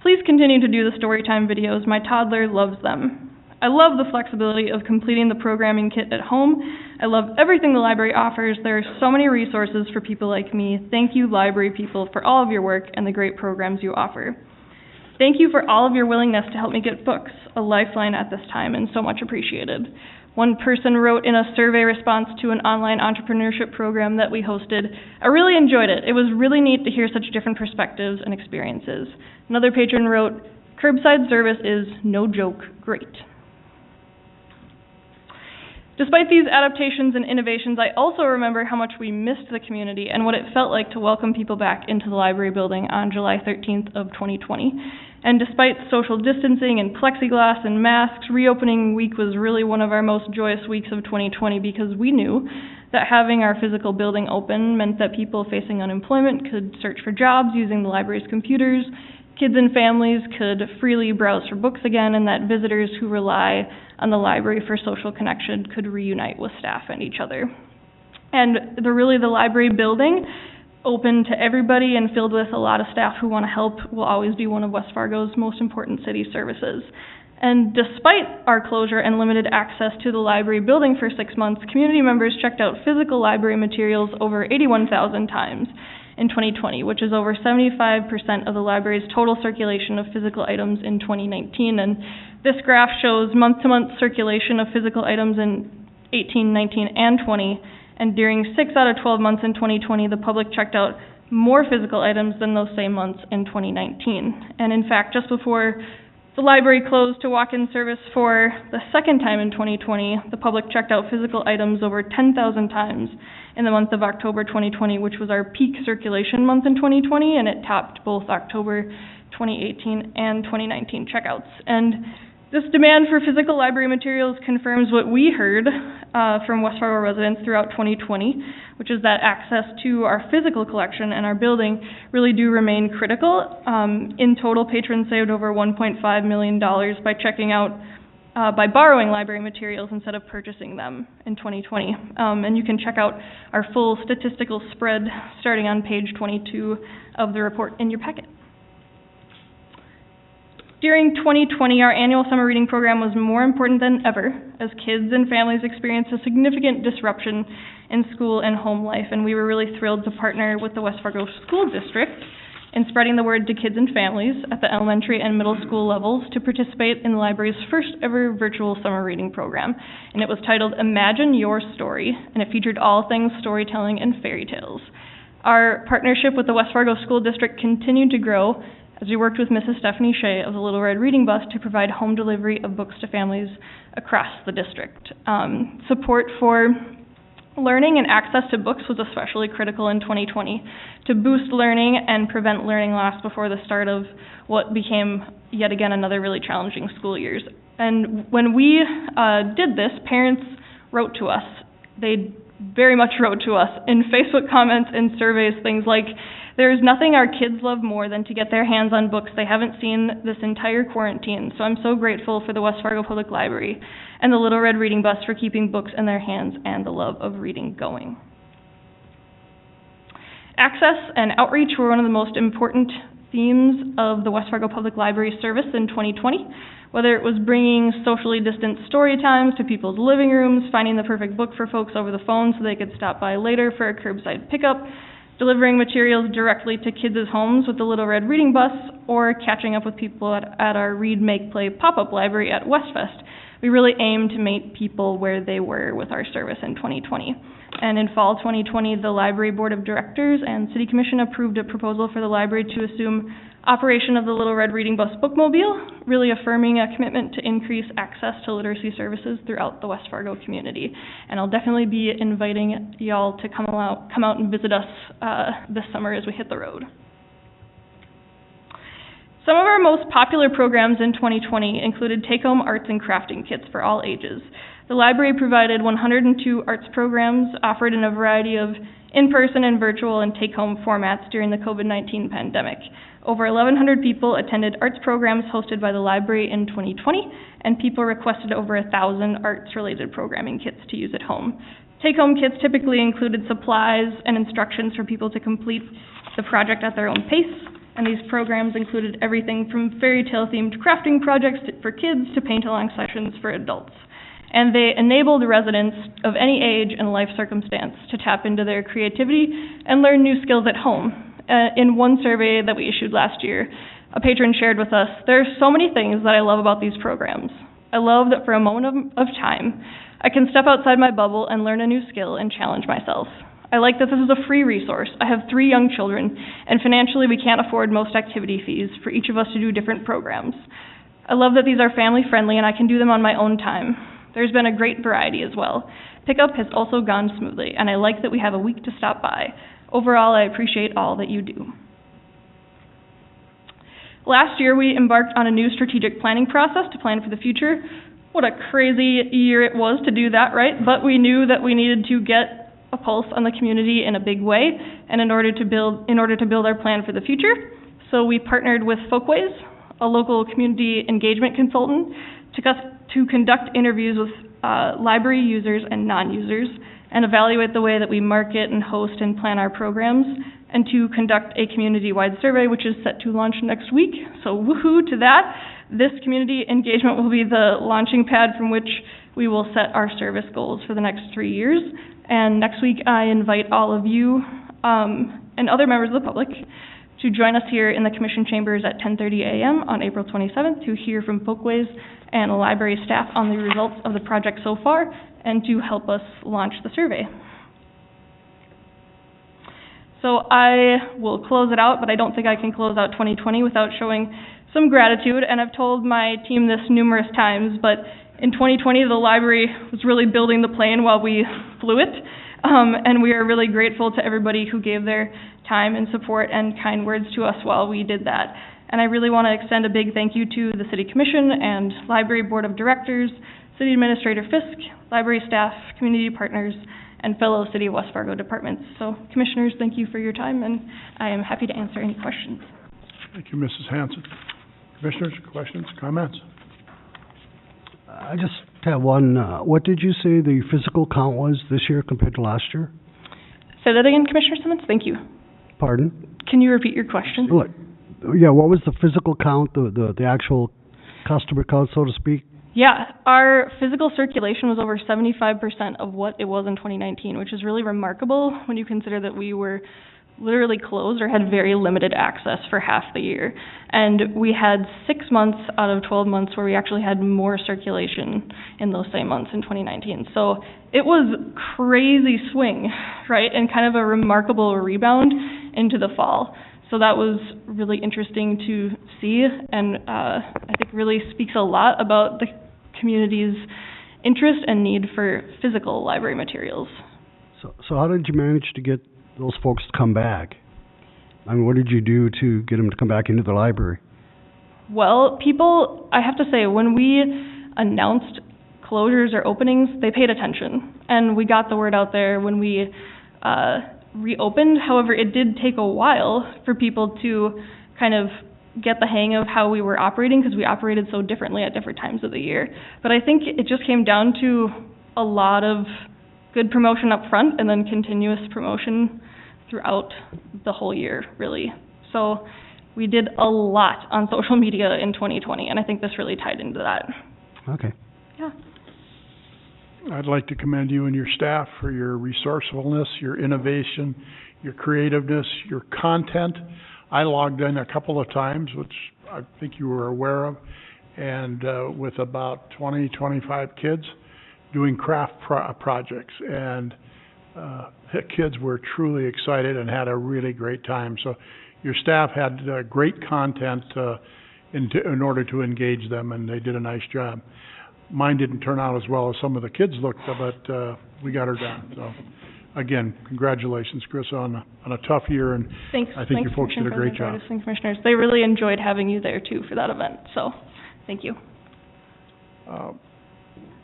"Please continue to do the storytime videos, my toddler loves them." I love the flexibility of completing the programming kit at home, I love everything the library offers. There are so many resources for people like me. Thank you, library people, for all of your work and the great programs you offer. Thank you for all of your willingness to help me get books, a lifeline at this time, and so much appreciated. One person wrote in a survey response to an online entrepreneurship program that we hosted, I really enjoyed it. It was really neat to hear such different perspectives and experiences. Another patron wrote, curbside service is, no joke, great. Despite these adaptations and innovations, I also remember how much we missed the community and what it felt like to welcome people back into the library building on July 13th of 2020. And despite social distancing and plexiglass and masks, reopening week was really one of our most joyous weeks of 2020 because we knew that having our physical building open meant that people facing unemployment could search for jobs using the library's computers, kids and families could freely browse for books again, and that visitors who rely on the library for social connection could reunite with staff and each other. And the library building, open to everybody and filled with a lot of staff who want to help, will always be one of West Fargo's most important city services. And despite our closure and limited access to the library building for 6 months, community members checked out physical library materials over 81,000 times in 2020, which is over 75% of the library's total circulation of physical items in 2019. And this graph shows month-to-month circulation of physical items in 18, 19, and 20. And during 6 out of 12 months in 2020, the public checked out more physical items than those same months in 2019. And in fact, just before the library closed to walk-in service for the second time in 2020, the public checked out physical items over 10,000 times in the month of October 2020, which was our peak circulation month in 2020, and it topped both October 2018 and 2019 checkouts. And this demand for physical library materials confirms what we heard from West Fargo residents throughout 2020, which is that access to our physical collection and our building really do remain critical. In total, patrons saved over $1.5 million by borrowing library materials instead of purchasing them in 2020. And you can check out our full statistical spread starting on page 22 of the report in your packet. During 2020, our annual summer reading program was more important than ever as kids and families experienced a significant disruption in school and home life, and we were really thrilled to partner with the West Fargo School District in spreading the word to kids and families at the elementary and middle school levels to participate in the library's first ever virtual summer reading program. And it was titled Imagine Your Story, and it featured all things storytelling and fairy tales. Our partnership with the West Fargo School District continued to grow as we worked with Mrs. Stephanie Shea of the Little Red Reading Bus to provide home delivery of books to families across the district. Support for learning and access to books was especially critical in 2020 to boost learning and prevent learning loss before the start of what became yet again another really challenging school years. And when we did this, parents wrote to us. They very much wrote to us in Facebook comments and surveys, things like, "There's nothing our kids love more than to get their hands on books they haven't seen this entire quarantine, so I'm so grateful for the West Fargo Public Library and the Little Red Reading Bus for keeping books in their hands and the love of reading going." Access and outreach were one of the most important themes of the West Fargo Public Library service in 2020. Whether it was bringing socially distanced story times to people's living rooms, finding the perfect book for folks over the phone so they could stop by later for a curbside pickup, delivering materials directly to kids' homes with the Little Red Reading Bus, or catching up with people at our Read, Make, Play pop-up library at Westfest, we really aimed to meet people where they were with our service in 2020. And in fall 2020, the Library Board of Directors and City Commission approved a proposal for the library to assume operation of the Little Red Reading Bus bookmobile, really affirming a commitment to increase access to literacy services throughout the West Fargo community. And I'll definitely be inviting y'all to come out and visit us this summer as we hit the road. Some of our most popular programs in 2020 included take-home arts and crafting kits for all ages. The library provided 102 arts programs offered in a variety of in-person and virtual and take-home formats during the COVID-19 pandemic. Over 1,100 people attended arts programs hosted by the library in 2020, and people requested over 1,000 arts-related programming kits to use at home. Take-home kits typically included supplies and instructions for people to complete the project at their own pace, and these programs included everything from fairy tale-themed crafting projects for kids to paint-along sessions for adults. and they enable the residents of any age and life circumstance to tap into their creativity and learn new skills at home. In one survey that we issued last year, a patron shared with us, "There are so many things that I love about these programs. I love that for a moment of time, I can step outside my bubble and learn a new skill and challenge myself. I like that this is a free resource. I have 3 young children, and financially we can't afford most activity fees for each of us to do different programs. I love that these are family friendly and I can do them on my own time. There's been a great variety as well. Pickup has also gone smoothly, and I like that we have a week to stop by. Overall, I appreciate all that you do." Last year, we embarked on a new strategic planning process to plan for the future. What a crazy year it was to do that, right? But we knew that we needed to get a pulse on the community in a big way, and in order to build our plan for the future. So we partnered with Folkways, a local community engagement consultant, to conduct interviews with library users and non-users, and evaluate the way that we market and host and plan our programs, and to conduct a community-wide survey, which is set to launch next week. So woohoo to that. This community engagement will be the launching pad from which we will set our service goals for the next 3 years. And next week, I invite all of you and other members of the public to join us here in the Commission Chambers at 10:30 a.m. on April 27th to hear from Folkways and library staff on the results of the project so far and to help us launch the survey. So I will close it out, but I don't think I can close out 2020 without showing some gratitude, and I've told my team this numerous times, but in 2020, the library was really building the plane while we flew it, and we are really grateful to everybody who gave their time and support and kind words to us while we did that. And I really want to extend a big thank you to the City Commission and Library Board of Directors, City Administrator Fisk, library staff, community partners, and fellow City of West Fargo departments. So, Commissioners, thank you for your time, and I am happy to answer any questions. Thank you, Mrs. Hanson. Commissioners, questions, comments? I just have one. What did you say the physical count was this year compared to last year? Say that again, Commissioner Simmons? Thank you. Pardon? Can you repeat your question? Look, yeah, what was the physical count, the actual customer count, so to speak? Yeah, our physical circulation was over 75% of what it was in 2019, which is really remarkable when you consider that we were literally closed or had very limited access for half the year. And we had 6 months out of 12 months where we actually had more circulation in those same months in 2019. So it was crazy swing, right? And kind of a remarkable rebound into the fall. So that was really interesting to see, and I think really speaks a lot about the community's interest and need for physical library materials. So how did you manage to get those folks to come back? I mean, what did you do to get them to come back into the library? Well, people, I have to say, when we announced closures or openings, they paid attention, and we got the word out there when we reopened. However, it did take a while for people to kind of get the hang of how we were operating, because we operated so differently at different times of the year. But I think it just came down to a lot of good promotion up front and then continuous promotion throughout the whole year, really. So we did a lot on social media in 2020, and I think this really tied into that. Okay. Yeah. I'd like to commend you and your staff for your resourcefulness, your innovation, your creativeness, your content. I logged in a couple of times, which I think you were aware of, and with about 20, 25 kids doing craft projects. And the kids were truly excited and had a really great time. So your staff had great content in order to engage them, and they did a nice job. Mine didn't turn out as well as some of the kids looked, but we got her done. So, again, congratulations, Chris, on a tough year, and Thanks. I think you folks did a great job. Thanks, Commissioners. They really enjoyed having you there, too, for that event. So, thank you.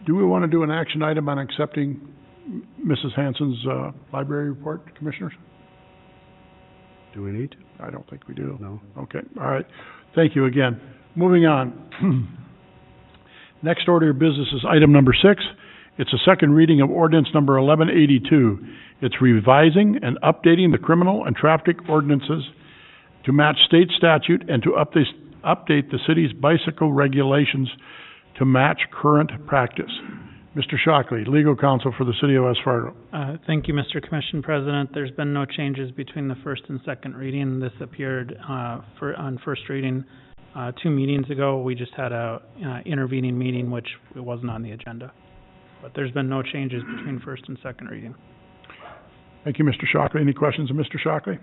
Do we want to do an action item on accepting Mrs. Hanson's library report, Commissioners? Do we need to? I don't think we do. No. Okay, all right. Thank you again. Moving on. Next order of business is item number 6. It's a second reading of ordinance number 1182. It's revising and updating the criminal and traffic ordinances to match state statute and to update the city's bicycle regulations to match current practice. Mr. Shockley, Legal Counsel for the City of West Fargo. Thank you, Mr. Commission President. There's been no changes between the first and second reading. This appeared, on first reading, 2 meetings ago. We just had a, intervening meeting, which it wasn't on the agenda. But there's been no changes between first and second reading. Thank you, Mr. Shockley. Any questions of Mr. Shockley?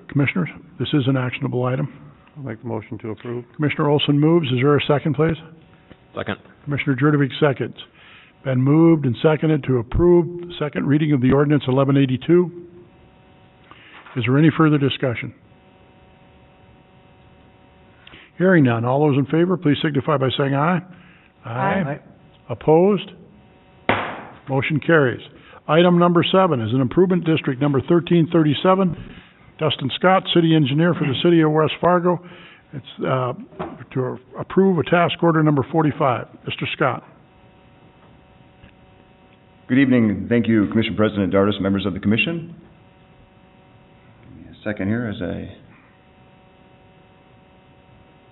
Commissioners, this is an actionable item. I'll make the motion to approve. Commissioner Olson moves. Is there a second, please? Second. Commissioner Jurdovic seconds. Been moved and seconded to approve the second reading of the ordinance 1182. Is there any further discussion? Hearing none. All those in favor, please signify by saying aye. Aye. Opposed? Motion carries. Item number 7 is an improvement district number 1337. Dustin Scott, City Engineer for the City of West Fargo. It's to approve a task order number 45. Mr. Scott. Good evening. Thank you, Commission President Dartis, members of the Commission. Give me a second here as I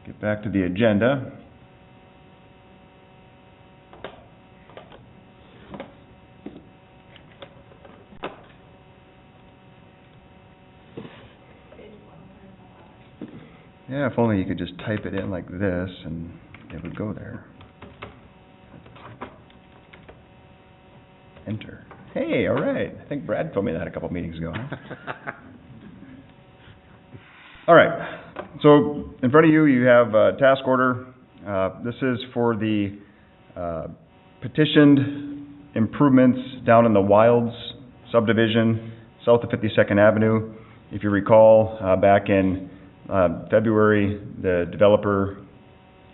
get back to the agenda. Yeah, if only you could just type it in like this and it would go there. Enter. Hey, all right. I think Brad told me that a couple meetings ago. Huh? All right. So in front of you, you have a task order. This is for the petitioned improvements down in the Wilds subdivision, south of 52nd Avenue. If you recall, back in February, the developer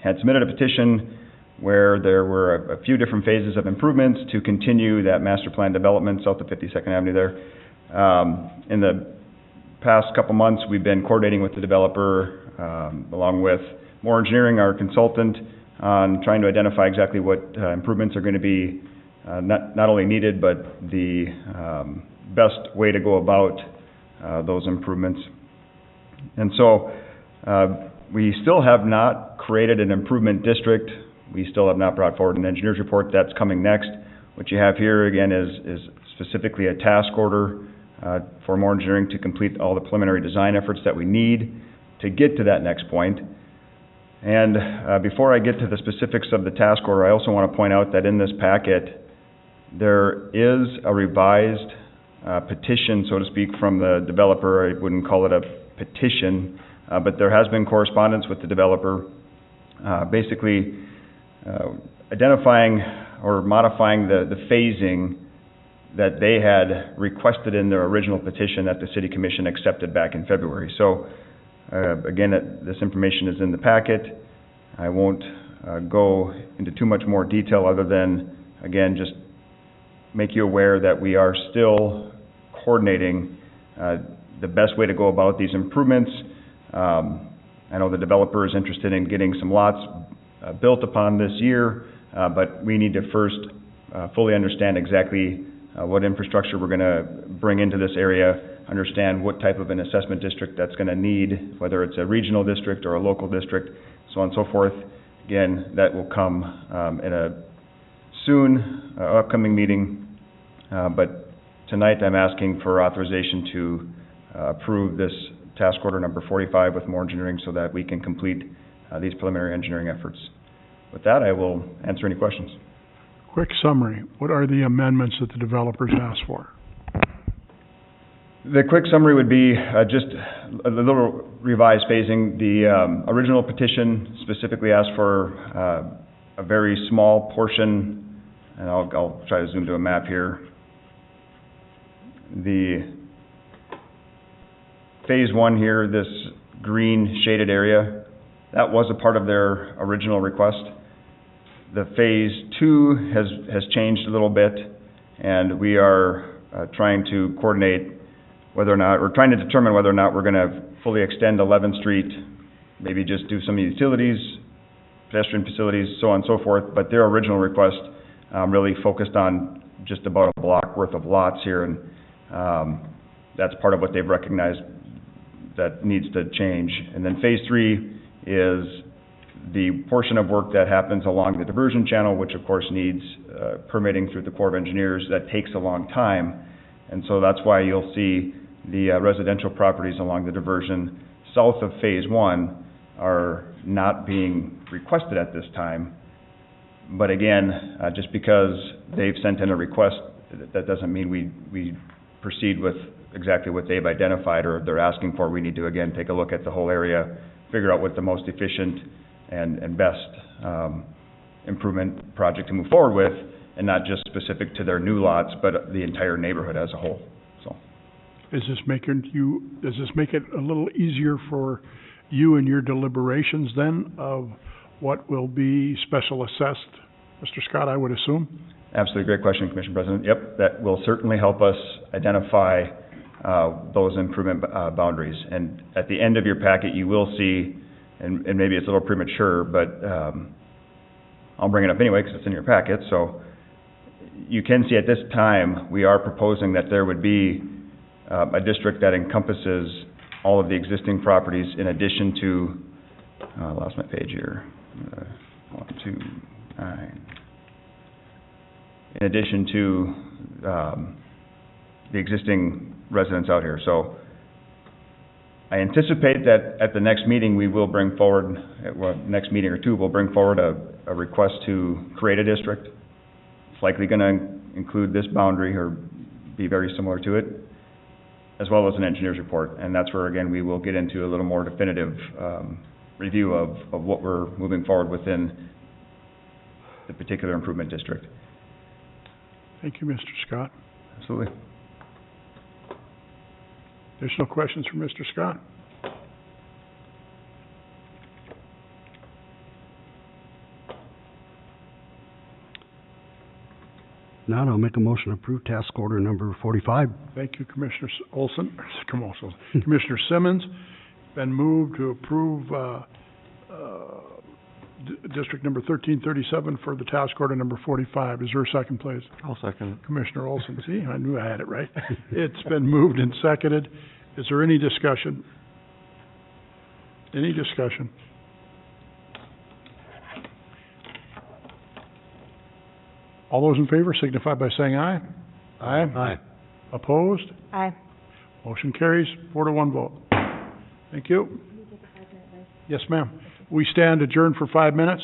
had submitted a petition where there were a few different phases of improvements to continue that master plan development south of 52nd Avenue there. In the past couple months, we've been coordinating with the developer, along with More Engineering, our consultant, on trying to identify exactly what improvements are going to be not only needed, but the best way to go about those improvements. And so we still have not created an improvement district. We still have not brought forward an engineer's report. That's coming next. What you have here, again, is specifically a task order for More Engineering to complete all the preliminary design efforts that we need to get to that next point. And before I get to the specifics of the task order, I also want to point out that in this packet, there is a revised petition, so to speak, from the developer. I wouldn't call it a petition, but there has been correspondence with the developer, basically identifying or modifying the phasing that they had requested in their original petition that the City Commission accepted back in February. So, again, this information is in the packet. I won't go into too much more detail other than, again, just make you aware that we are still coordinating the best way to go about these improvements. I know the developer is interested in getting some lots built upon this year, but we need to first fully understand exactly what infrastructure we're going to bring into this area, understand what type of an assessment district that's going to need, whether it's a regional district or a local district, so on and so forth. Again, that will come in a soon upcoming meeting, but tonight I'm asking for authorization to approve this task order number 45 with More Engineering so that we can complete these preliminary engineering efforts. With that, I will answer any questions. Quick summary. What are the amendments that the developers asked for? The quick summary would be just a little revised phasing. The original petition specifically asked for a very small portion, and I'll try to zoom to a map here. The phase 1 here, this green shaded area, that was a part of their original request. The phase 2 has changed a little bit, and we are trying to coordinate whether or not, we're trying to determine whether or not we're going to fully extend 11th Street, maybe just do some utilities, pedestrian facilities, so on and so forth. But their original request really focused on just about a block worth of lots here, and that's part of what they've recognized that needs to change. And then phase 3 is The portion of work that happens along the diversion channel, which of course needs permitting through the Corps of Engineers, that takes a long time. And so that's why you'll see the residential properties along the diversion south of Phase 1 are not being requested at this time. But again, just because they've sent in a request, that doesn't mean we proceed with exactly what they've identified or they're asking for. We need to, again, take a look at the whole area, figure out what the most efficient and best improvement project to move forward with, and not just specific to their new lots, but the entire neighborhood as a whole, so. Does this make it a little easier for you and your deliberations then of what will be special assessed? Mr. Scott, I would assume? Absolutely, great question, Commissioner President. Yep, that will certainly help us identify those improvement boundaries. And at the end of your packet, you will see, and maybe it's a little premature, but I'll bring it up anyway because it's in your packet. So you can see at this time, we are proposing that there would be a district that encompasses all of the existing properties in addition to, I lost my page here, 1, 2, 9. In addition to the existing residents out here. So I anticipate that at the next meeting we will bring forward, next meeting or two, we'll bring forward a request to create a district. It's likely going to include this boundary or be very similar to it, as well as an engineer's report. And that's where, again, we will get into a little more definitive review of what we're moving forward within the particular improvement district. Thank you, Mr. Scott. Absolutely. Additional questions for Mr. Scott? Now I'll make a motion to approve task order number 45. Thank you, Commissioner Olson. Commissioner Simmons. Been moved to approve District number 1337 for the task order number 45. Is there a second, please? I'll second it. Commissioner Olson, see, I knew I had it right. It's been moved and seconded. Is there any discussion? Any discussion? All those in favor signify by saying aye. Aye. Aye. Opposed? Aye. Motion carries 4-1 vote. Thank you. Yes, ma'am. We stand adjourned for 5 minutes.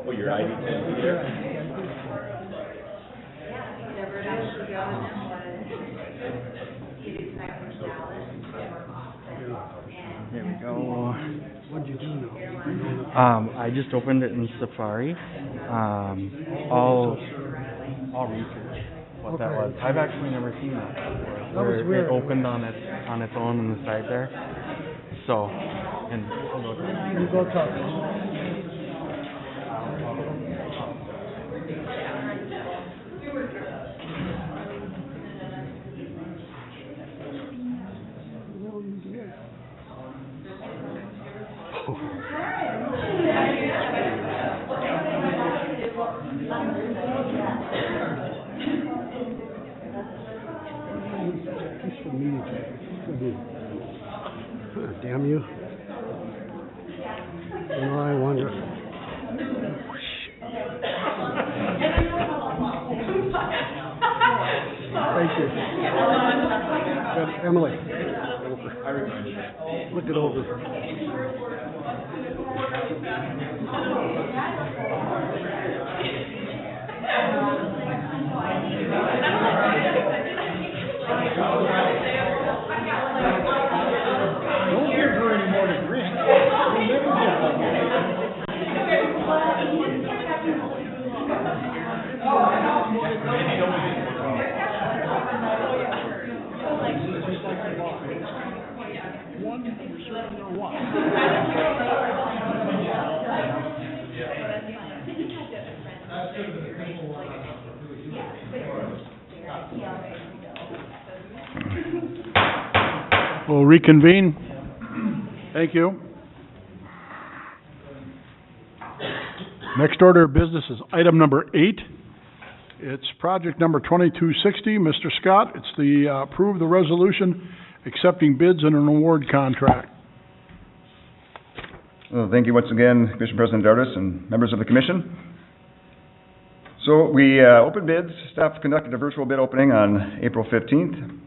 Oh, your ID tends to be there? There we go. What'd you do now? I just opened it in Safari. I'll research what that was. I've actually never seen that before. That was Where weird. It opened on its own on the side there. So, and You go talk. Damn you. Well, I wonder. Thank you. Good. Emily. Look it over. Don't give her any more to drink. You'll never One, you're serving her one. We'll reconvene. Thank you. Next order of business is item number 8. It's project number 2260. Mr. Scott, it's the approve the resolution accepting bids and an award contract. Well, thank you once again, Commission President Dartis and members of the Commission. So we opened bids. Staff conducted a virtual bid opening on April 15th.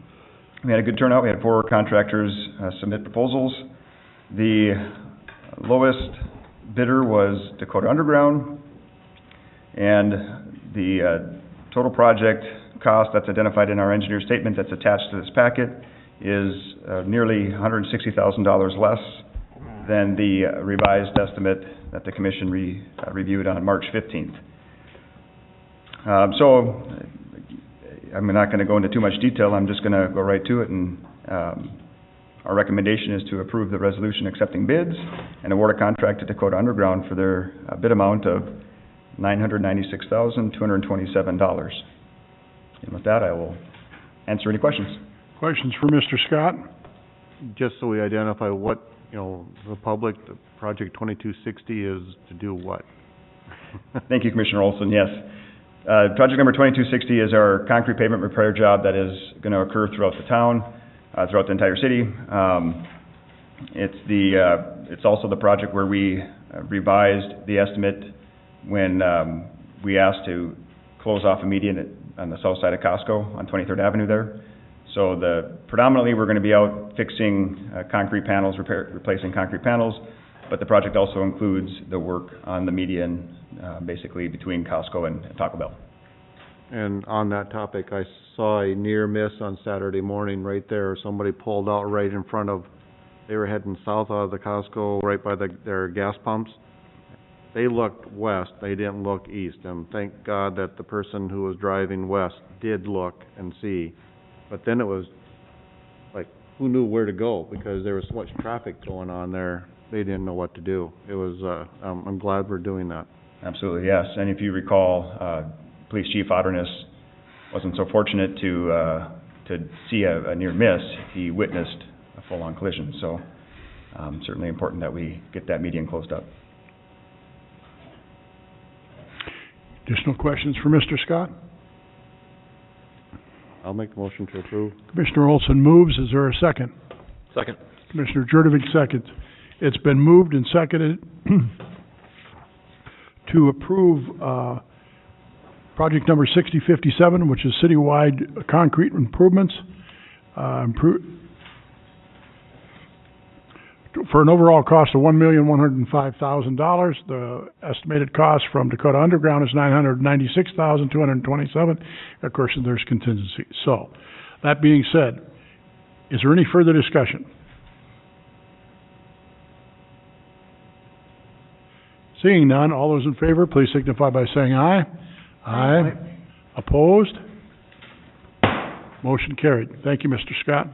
We had a good turnout. We had 4 contractors submit proposals. The lowest bidder was Dakota Underground, and the total project cost that's identified in our engineer statement that's attached to this packet is nearly $160,000 less than the revised estimate that the Commission reviewed on March 15th. So I'm not going to go into too much detail. I'm just going to go right to it, and our recommendation is to approve the resolution accepting bids and award a contract to Dakota Underground for their bid amount of $996,227. And with that, I will answer any questions. Questions for Mr. Scott? Just so we identify what, the public, the project 2260 is to do what? Thank you, Commissioner Olson. Yes. Project number 2260 is our concrete pavement repair job that is going to occur throughout the town, throughout the entire city. It's also the project where we revised the estimate when we asked to close off a median on the south side of Costco on 23rd Avenue there. So predominantly we're going to be out fixing concrete panels, replacing concrete panels, but the project also includes the work on the median, basically between Costco and Taco Bell. And on that topic, I saw a near miss on Saturday morning right there. Somebody pulled out right in front of, they were heading south out of the Costco, right by their gas pumps. They looked west, they didn't look east, and thank God that the person who was driving west did look and see. But then it was like, who knew where to go, because there was so much traffic going on there, they didn't know what to do. It was, I'm glad we're doing that. Absolutely, yes. And if you recall, Police Chief Ordinance wasn't so fortunate to see a near miss. He witnessed a full-on collision, so certainly important that we get that median closed up. Additional questions for Mr. Scott? I'll make the motion to approve. Commissioner Olson moves. Is there a second? Second. Commissioner Jurdovic seconds. It's been moved and seconded to approve project number 6057, which is citywide concrete improvements, for an overall cost of $1,105,000. The estimated cost from Dakota Underground is $996,227. Of course, there's contingency. So, that being said, is there any further discussion? Seeing none, all those in favor, please signify by saying aye. Aye. Opposed? Motion carried. Thank you, Mr. Scott.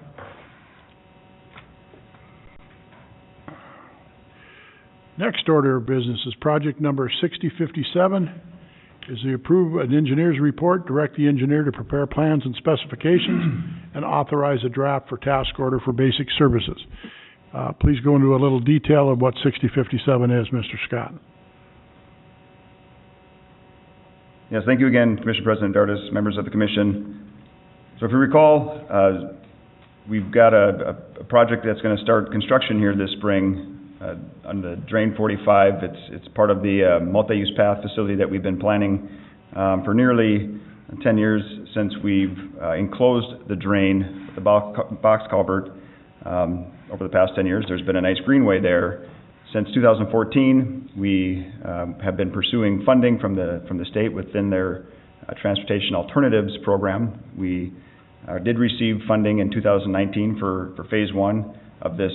Next order of business is project number 6057, is the approve an engineer's report, direct the engineer to prepare plans and specifications, and authorize a draft for task order for basic services. Please go into a little detail of what 6057 is, Mr. Scott. Yes, thank you again, Commissioner President Dartis, members of the Commission. So if you recall, we've got a project that's going to start construction here this spring on the Drain 45. It's part of the multi-use path facility that we've been planning for nearly 10 years since we've enclosed the drain with the box culvert. Over the past 10 years, there's been a nice greenway there. Since 2014, we have been pursuing funding from the state within their Transportation Alternatives program. We did receive funding in 2019 for phase 1 of this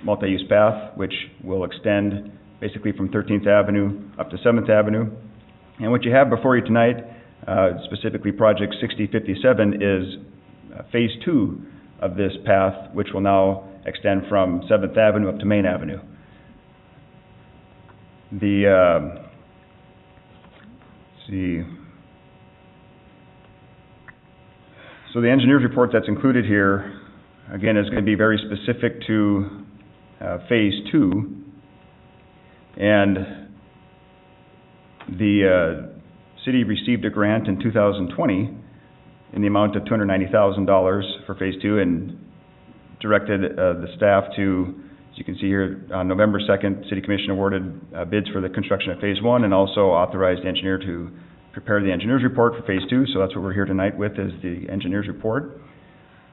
multi-use path, which will extend basically from 13th Avenue up to 7th Avenue. And what you have before you tonight, specifically project 6057, is phase 2 of this path, which will now extend from 7th Avenue up to Main Avenue. So the engineer's report that's included here, again, is going to be very specific to phase 2, and the city received a grant in 2020 in the amount of $290,000 for phase 2, and directed the staff to, as you can see here, on November 2nd, City Commission awarded bids for the construction of phase 1, and also authorized the engineer to prepare the engineer's report for phase 2. So that's what we're here tonight with, is the engineer's report.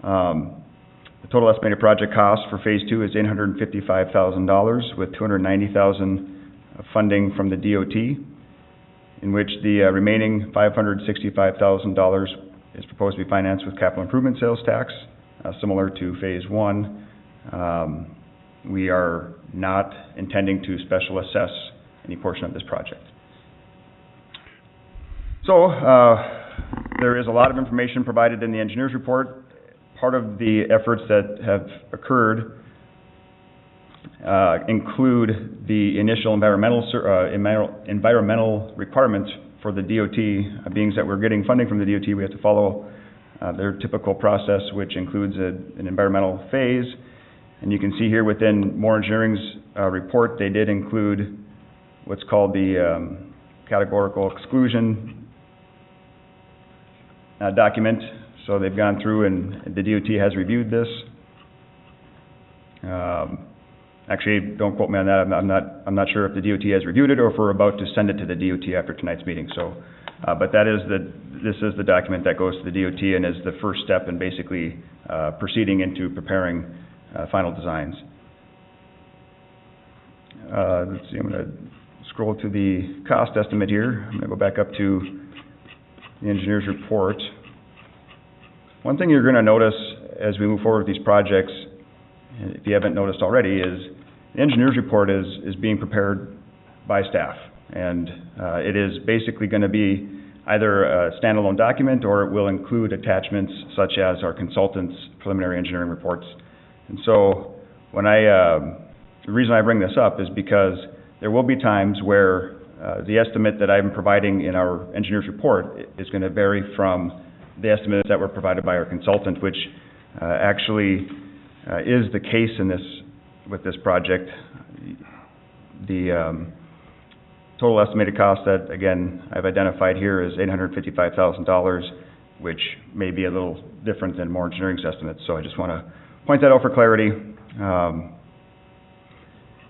The total estimated project cost for phase 2 is $855,000, with $290,000 funding from the DOT, in which the remaining $565,000 is proposed to be financed with capital improvement sales tax, similar to phase 1. We are not intending to special assess any portion of this project. So, there is a lot of information provided in the engineer's report. Part of the efforts that have occurred include the initial environmental requirements for the DOT. Being that we're getting funding from the DOT, we have to follow their typical process, which includes an environmental phase. And you can see here within Moore Engineering's report, they did include what's called the categorical exclusion document. So they've gone through, and the DOT has reviewed this. Actually, don't quote me on that. I'm not sure if the DOT has reviewed it or if we're about to send it to the DOT after tonight's meeting. So, but this is the document that goes to the DOT and is the first step in basically proceeding into preparing final designs. Let's see. I'm going to scroll to the cost estimate here. I'm going to go back up to the engineer's report. One thing you're going to notice as we move forward with these projects, if you haven't noticed already, is the engineer's report is being prepared by staff. And it is basically going to be either a standalone document, or it will include attachments such as our consultants' preliminary engineering reports. And so when the reason I bring this up is because there will be times where the estimate that I'm providing in our engineer's report is going to vary from the estimates that were provided by our consultant, which actually is the case in with this project. The total estimated cost that, again, I've identified here is $855,000, which may be a little different than more engineering's estimates. So I just want to point that out for clarity.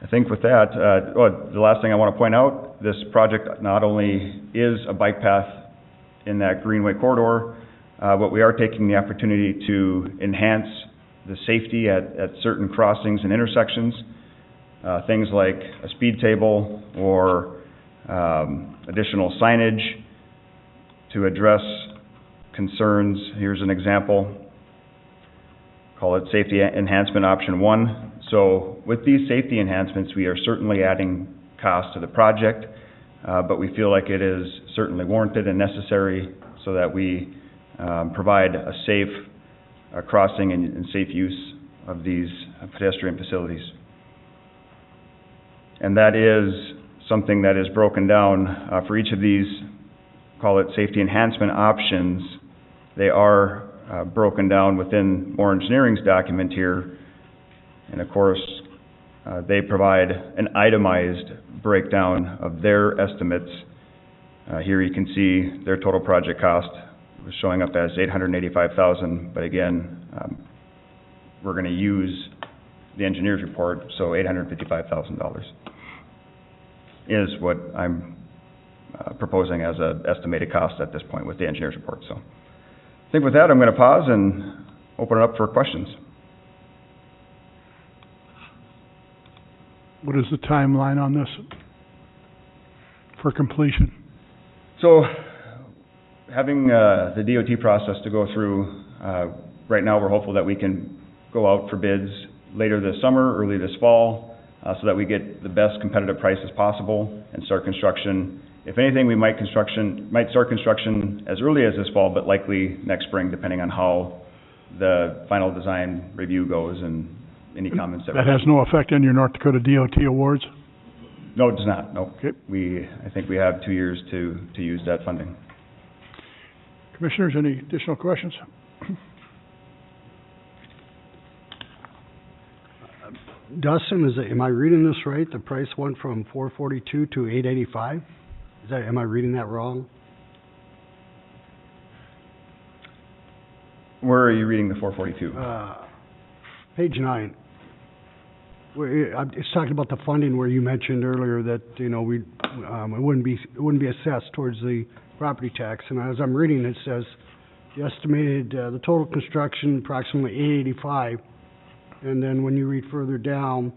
I think with that, the last thing I want to point out, this project not only is a bike path in that Greenway corridor, but we are taking the opportunity to enhance the safety at certain crossings and intersections, things like a speed table or additional signage to address concerns. Here's an example. Call it safety enhancement option 1. So with these safety enhancements, we are certainly adding cost to the project, but we feel like it is certainly warranted and necessary so that we provide a safe crossing and safe use of these pedestrian facilities. And that is something that is broken down for each of these, call it safety enhancement options. They are broken down within more engineering's document here. And of course, they provide an itemized breakdown of their estimates. Here you can see their total project cost was showing up as $885,000, but again, we're going to use the engineer's report, so $855,000 is what I'm proposing as an estimated cost at this point with the engineer's report. So I think with that, I'm going to pause and open it up for questions. What is the timeline on this for completion? So, having the DOT process to go through, right now we're hopeful that we can go out for bids later this summer, early this fall, so that we get the best competitive prices possible and start construction. If anything, we might start construction as early as this fall, but likely next spring, depending on how the final design review goes and any comments that has no effect on your North Dakota DOT awards? No, it does not, no. Okay. I think we have 2 years to use that funding. Commissioners, any additional questions? Dustin, am I reading this right? The price went from $442 to $885? Am I reading that wrong? Where are you reading the 442? Page 9. It's talking about the funding where you mentioned earlier that, it wouldn't be assessed towards the property tax. And as I'm reading, it says the estimated, the total construction approximately $885. And then when you read further down,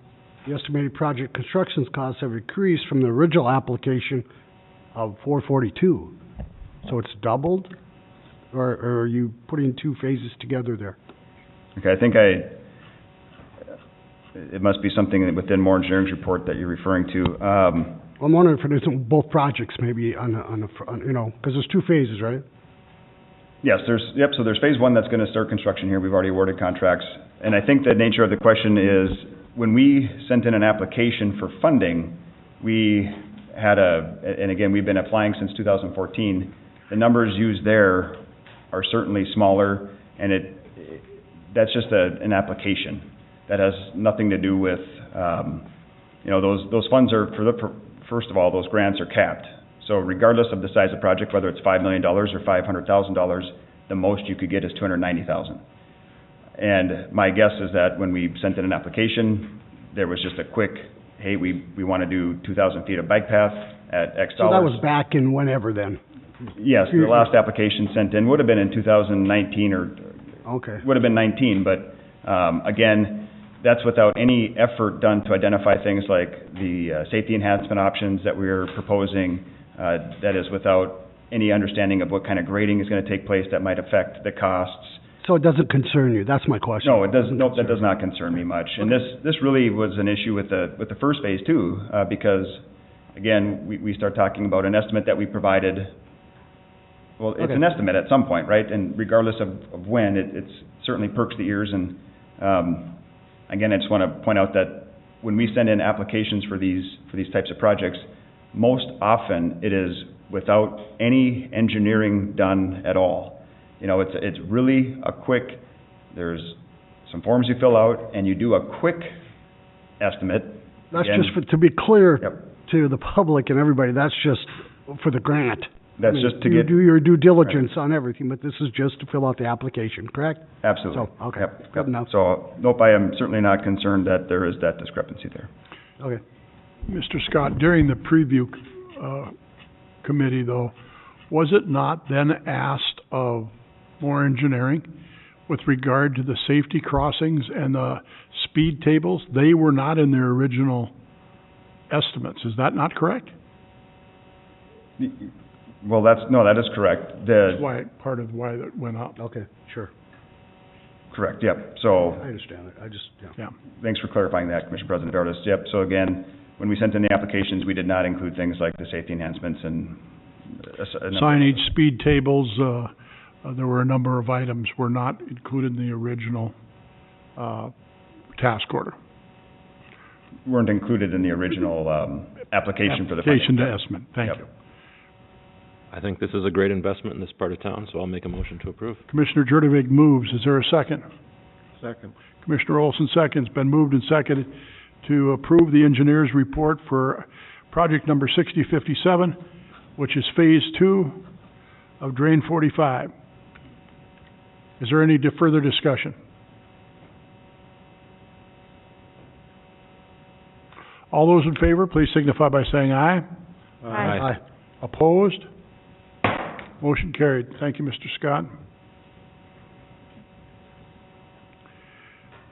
the estimated project construction costs have increased from the original application of $442. So it's doubled? Or are you putting two phases together there? Okay, I think it must be something within more engineering's report that you're referring to. I'm wondering if it isn't both projects maybe because there's two phases, right? Yes, so there's phase 1 that's going to start construction here. We've already awarded contracts. And I think the nature of the question is when we sent in an application for funding, we had and again, we've been applying since 2014. The numbers used there are certainly smaller, and that's just an application. That has nothing to do with, those funds are, first of all, those grants are capped. So regardless of the size of the project, whether it's $5 million or $500,000, the most you could get is $290,000. And my guess is that when we sent in an application, there was just a quick, hey, we want to do 2,000 feet of bike path at X dollars. So that was back in whenever then? Yes, the last application sent in would have been in 2019 would have been 19, but again, that's without any effort done to identify things like the safety enhancement options that we're proposing. That is without any understanding of what kind of grading is going to take place that might affect the costs. So it doesn't concern you? That's my question. No, it doesn't. Nope, that does not concern me much. Okay. And this really was an issue with the first phase too, because again, we start talking about an estimate that we provided. Well, it's an estimate at some point, right? And regardless of when, it's certainly perks the ears. And again, I just want to point out that when we send in applications for these types of projects, most often it is without any engineering done at all. You know, it's really a quick, there's some forms you fill out, and you do a quick estimate. That's Again, just to be clear Yep. to the public and everybody, that's just for the grant. That's I mean, just to you get, do your due diligence on everything, but this is just to fill out the application, correct? absolutely. So, okay, Yep, good yep. enough. So, nope, I am certainly not concerned that there is that discrepancy there. Okay. Mr. Scott, during the preview, committee though, was it not then asked of more engineering with regard to the safety crossings and the speed tables? They were not in their original estimates, is that not correct? Well, that is correct. That's why, part of why that went up. Okay, sure. Correct, yep. So, I understand it. I just, yeah. Yeah. thanks for clarifying that, Commissioner President Brewtus. Yep, so again, when we sent in the applications, we did not include things like the safety enhancements and Signage, speed tables, there were a number of items were not included in the original, task order. weren't included in the original, application for the funding. Application to estimate, thank Yep. you. I think this is a great investment in this part of town, so I'll make a motion to approve. Commissioner Jurdevig moves, is there a second? Second. Commissioner Olson seconds, been moved and seconded to approve the engineer's report for project number 6057, which is Phase 2 of Drain 45. Is there any further discussion? All those in favor, please signify by saying aye. Aye. Opposed? Motion carried. Thank you, Mr. Scott.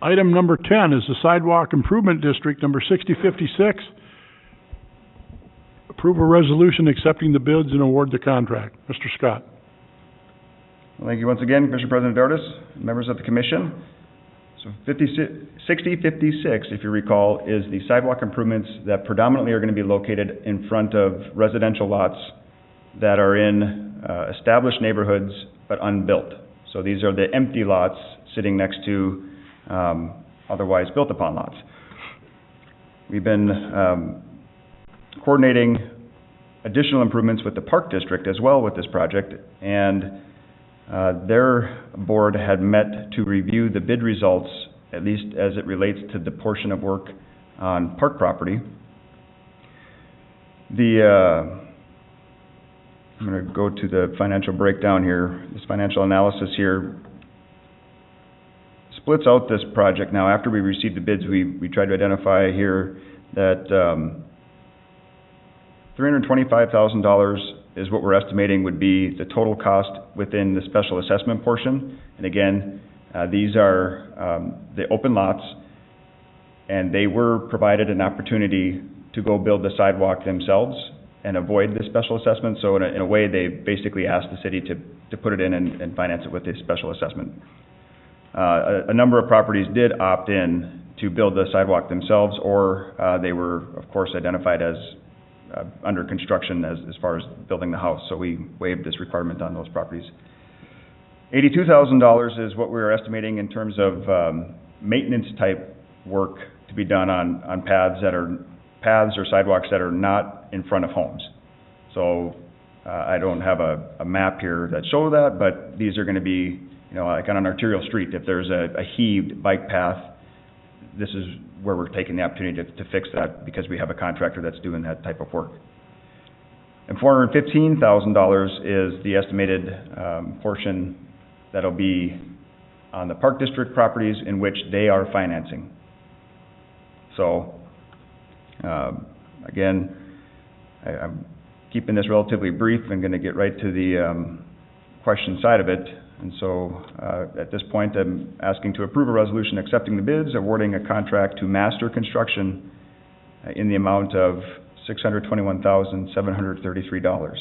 Item number 10 is the Sidewalk Improvement District, number 6056. Approve a resolution accepting the bids and award the contract. Mr. Scott. Well, thank you once again, Commissioner President Brewtus, members of the commission. So 6056, if you recall, is the sidewalk improvements that predominantly are going to be located in front of residential lots that are in established neighborhoods but unbuilt. So these are the empty lots sitting next to otherwise built upon lots. We've been coordinating additional improvements with the Park District as well with this project, and their board had met to review the bid results, at least as it relates to the portion of work on park property. I'm going to go to the financial breakdown here. This financial analysis here splits out this project. Now, after we received the bids, we tried to identify here that $325,000 is what we're estimating would be the total cost within the special assessment portion. And again, these are the open lots, and they were provided an opportunity to go build the sidewalk themselves and avoid the special assessment. So in a way, they basically asked the city to put it in and finance it with a special assessment. A number of properties did opt in to build the sidewalk themselves, or they were, of course, identified as under construction as far as building the house, so we waived this requirement on those properties. $82,000 is what we're estimating in terms of maintenance type work to be done on paths or sidewalks that are not in front of homes. So I don't have a map here that shows that, but these are going to be, like on an arterial street, if there's a heaved bike path, this is where we're taking the opportunity to fix that because we have a contractor that's doing that type of work. And $415,000 is the estimated portion that'll be on the Park District properties in which they are financing. So, again, I'm keeping this relatively brief. I'm going to get right to the question side of it. And so, at this point, I'm asking to approve a resolution accepting the bids, awarding a contract to Master Construction in the amount of $621,733.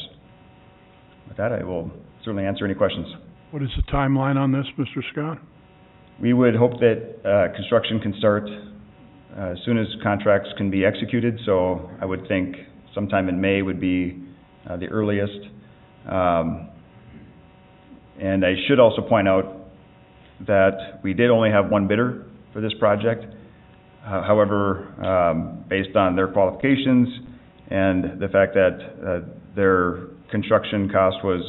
With that, I will certainly answer any questions. What is the timeline on this, Mr. Scott? We would hope that construction can start as soon as contracts can be executed. So I would think sometime in May would be the earliest. And I should also point out that we did only have one bidder for this project. However, based on their qualifications and the fact that their construction cost was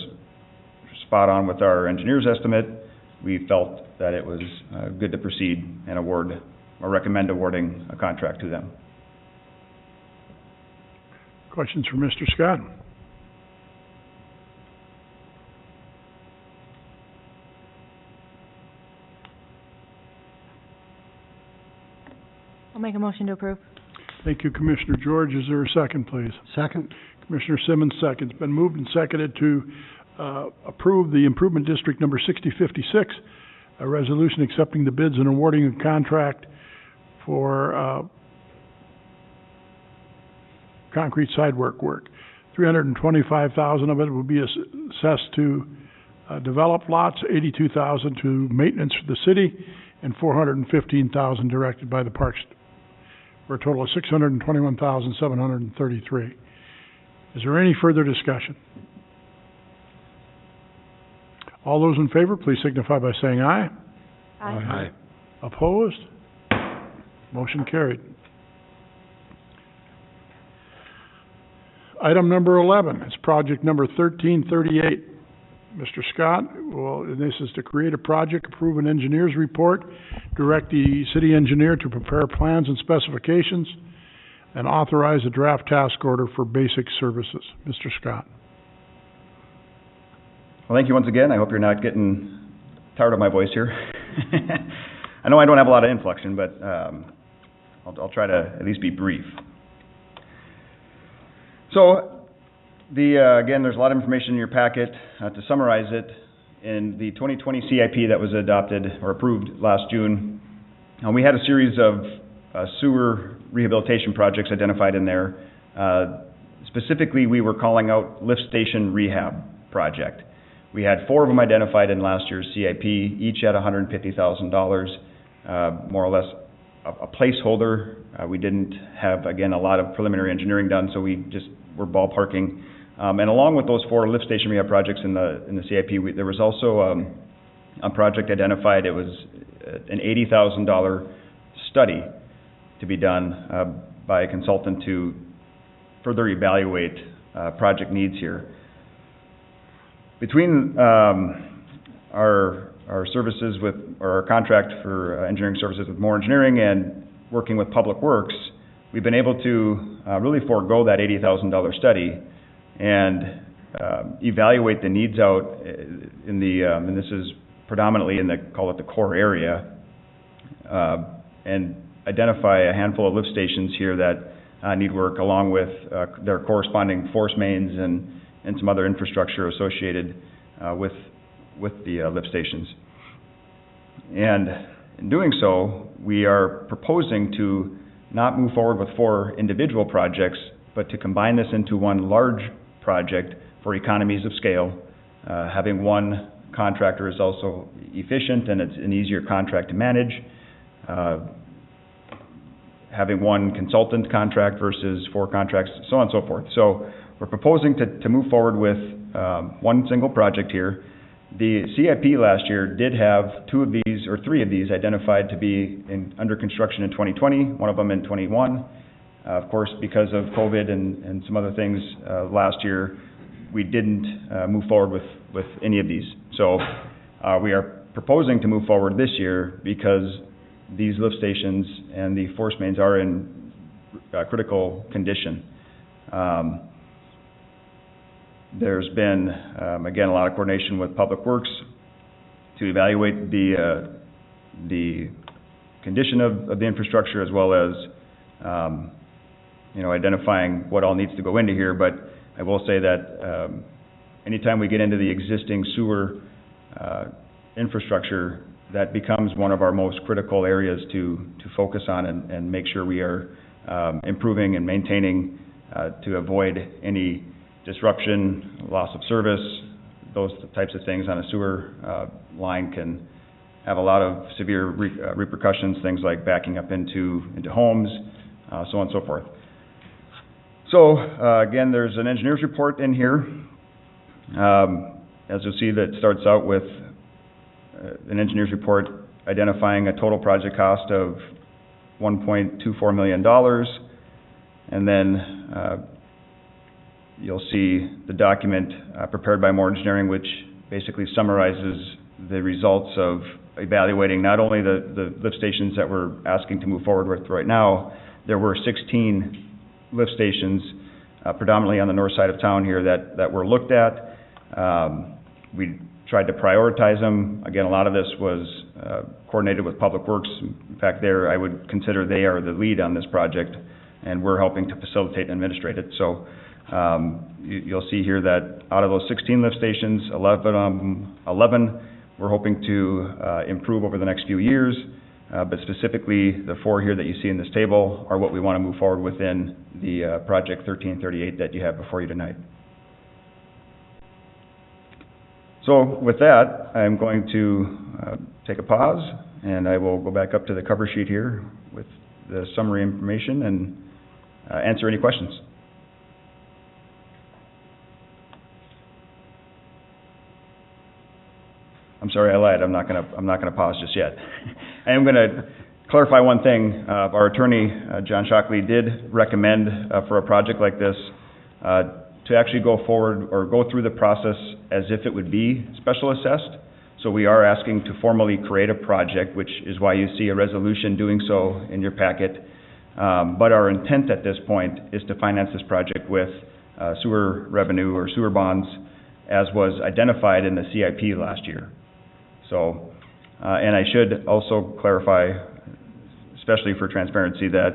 spot on with our engineer's estimate, we felt that it was good to proceed and award or recommend awarding a contract to them. Questions for Mr. Scott? I'll make a motion to approve. Thank you, Commissioner George. Is there a second, please? Second? Commissioner Simmons seconds. Been moved and seconded to approve the Improvement District Number 6056, a resolution accepting the bids and awarding a contract for concrete sidewalk work. $325,000 of it will be assessed to developed lots, $82,000 to maintenance for the city, and $415,000 directed by the Parks, for a total of $621,733. Is there any further discussion? All those in favor, please signify by saying aye. Aye. Opposed? Motion carried. Item number 11 is project number 1338. Mr. Scott, well, this is to create a project, approve an engineer's report, direct the city engineer to prepare plans and specifications, and authorize a draft task order for basic services. Mr. Scott. Well, thank you once again. I hope you're not getting tired of my voice here. I know I don't have a lot of inflection, but I'll try to at least be brief. So, again, there's a lot of information in your packet. To summarize it, in the 2020 CIP that was adopted or approved last June, we had a series of sewer rehabilitation projects identified in there. Specifically, we were calling out lift station rehab project. We had 4 of them identified in last year's CIP, each at $150,000, more or less a placeholder. We didn't have, again, a lot of preliminary engineering done, so we just were ballparking. And along with those 4 lift station rehab projects in the CIP, there was also a project identified. It was an $80,000 study to be done by a consultant to further evaluate project needs here. Between our services with, or our contract for engineering services with More Engineering and working with Public Works, we've been able to really forego that $80,000 study and evaluate the needs out in the, and this is predominantly in the, call it the core area, and identify a handful of lift stations here that need work, along with their corresponding force mains and some other infrastructure associated with the lift stations. And in doing so, we are proposing to not move forward with 4 individual projects, but to combine this into one large project for economies of scale. Having one contractor is also efficient, and it's an easier contract to manage. Having one consultant contract versus 4 contracts, so on and so forth. So we're proposing to move forward with one single project here. The CIP last year did have 2 of these, or 3 of these, identified to be under construction in 2020, one of them in 21. Of course, because of COVID and some other things last year, we didn't move forward with any of these. So we are proposing to move forward this year because these lift stations and the force mains are in critical condition. There's been, again, a lot of coordination with Public Works to evaluate the condition of the infrastructure, as well as identifying what all needs to go into here. But I will say that anytime we get into the existing sewer infrastructure, that becomes one of our most critical areas to focus on and make sure we are improving and maintaining to avoid any disruption, loss of service. Those types of things on a sewer line can have a lot of severe repercussions, things like backing up into homes, so on and so forth. So, again, there's an engineer's report in here. As you'll see, that starts out with an engineer's report identifying a total project cost of $1.24 million, and then you'll see the document prepared by Moore Engineering, which basically summarizes the results of evaluating not only the lift stations that we're asking to move forward with right now. There were 16 lift stations, predominantly on the north side of town here, that were looked at. We tried to prioritize them. Again, a lot of this was coordinated with Public Works. In fact, I would consider they are the lead on this project, and we're helping to facilitate and administrate it. So you'll see here that out of those 16 lift stations, 11 we're hoping to improve over the next few years, but specifically the 4 here that you see in this table are what we want to move forward within the Project 1338 that you have before you tonight. So with that, I'm going to take a pause, and I will go back up to the cover sheet here with the summary information and answer any questions. I'm sorry, I lied. I'm not gonna pause just yet. I am gonna clarify one thing. Our attorney, John Shockley, did recommend for a project like this to actually go forward or go through the process as if it would be special assessed. So we are asking to formally create a project, which is why you see a resolution doing so in your packet. But our intent at this point is to finance this project with sewer revenue or sewer bonds, as was identified in the CIP last year. So, and I should also clarify, especially for transparency, that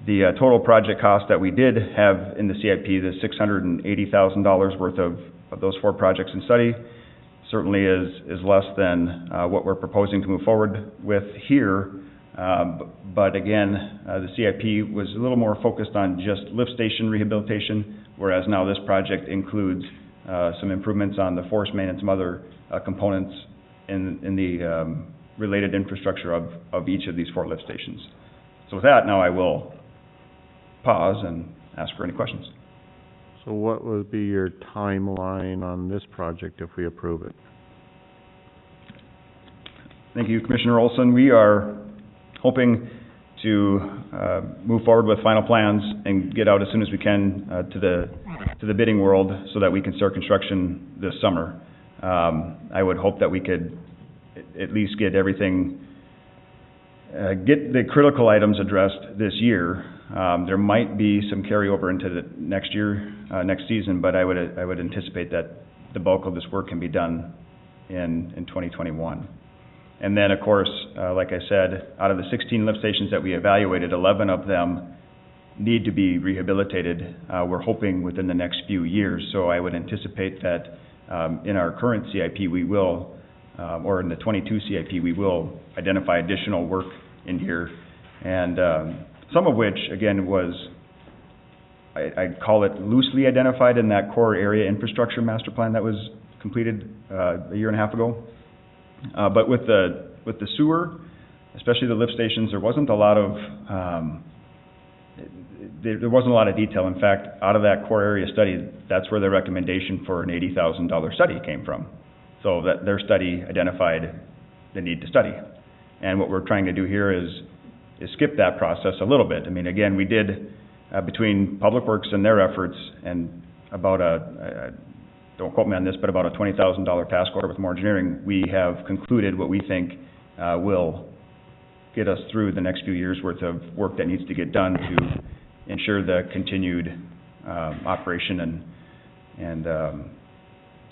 the total project cost that we did have in the CIP, the $680,000 worth of those 4 projects in study, certainly is less than what we're proposing to move forward with here. But again, the CIP was a little more focused on just lift station rehabilitation, whereas now this project includes some improvements on the force main and some other components in the related infrastructure of each of these 4 lift stations. So with that, now I will pause and ask for any questions. So what would be your timeline on this project if we approve it? Thank you, Commissioner Olson. We are hoping to move forward with final plans and get out as soon as we can to the bidding world so that we can start construction this summer. I would hope that we could at least get everything, get the critical items addressed this year. There might be some carryover into the next year, next season, but I would anticipate that the bulk of this work can be done in 2021. And then, of course, like I said, out of the 16 lift stations that we evaluated, 11 of them need to be rehabilitated. We're hoping within the next few years. So I would anticipate that in our current CIP we will, or in the 22 CIP, we will identify additional work in here. And some of which, again, was, I'd call it loosely identified in that core area infrastructure master plan that was completed a year and a half ago. But with the sewer, especially the lift stations, there wasn't a lot of there wasn't a lot of detail. In fact, out of that core area study, that's where the recommendation for an $80,000 study came from. So that their study identified the need to study. And what we're trying to do here is skip that process a little bit. I mean, again, we did between Public Works and their efforts, and about don't quote me on this, but about a $20,000 task order with Moore Engineering, we have concluded what we think will get us through the next few years worth of work that needs to get done to ensure the continued operation and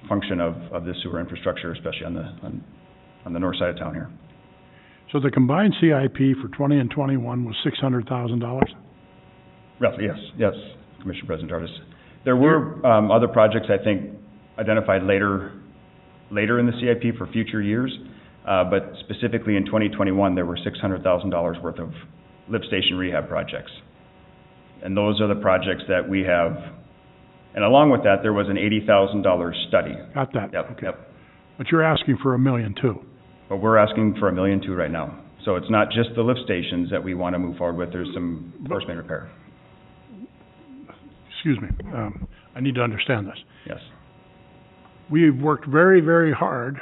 function of this sewer infrastructure, especially on the north side of town here. So the combined CIP for 20 and 21 was $600,000? Roughly, yes, Commissioner President Dartis. There were other projects, I think, identified later in the CIP for future years, but specifically in 2021, there were $600,000 worth of lift station rehab projects. And those are the projects that we have, and along with that, there was an $80,000 study. Got that. Yep, okay. yep. But you're asking for $1 million too? But we're asking for $1.2 million right now. So it's not just the lift stations that we want to move forward with, there's some force main repair. Excuse me, I need to understand this. Yes. We've worked very, very hard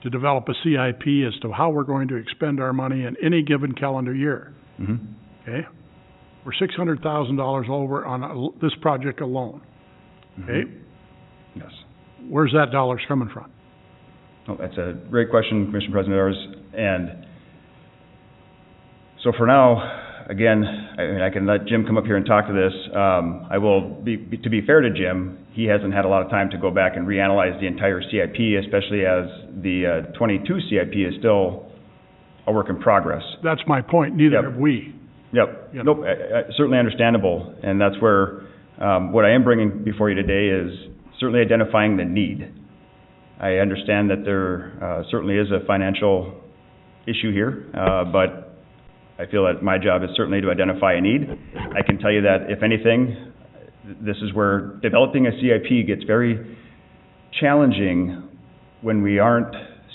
to develop a CIP as to how we're going to expend our money in any given calendar year. Mm-hmm. Okay? We're $600,000 over on this project alone. Okay? Yes. Where's that dollars coming from? Oh, that's a great question, Commissioner President Ours. And so for now, again, I mean, I can let Jim come up here and talk to this. I will to be fair to Jim, he hasn't had a lot of time to go back and reanalyze the entire CIP, especially as the 22 CIP is still a work in progress. That's my point, neither Yep. have we. Yep. Yep. Nope, certainly understandable, and that's where, what I am bringing before you today is certainly identifying the need. I understand that there, certainly is a financial issue here, but I feel that my job is certainly to identify a need. I can tell you that, if anything, this is where developing a CIP gets very challenging when we aren't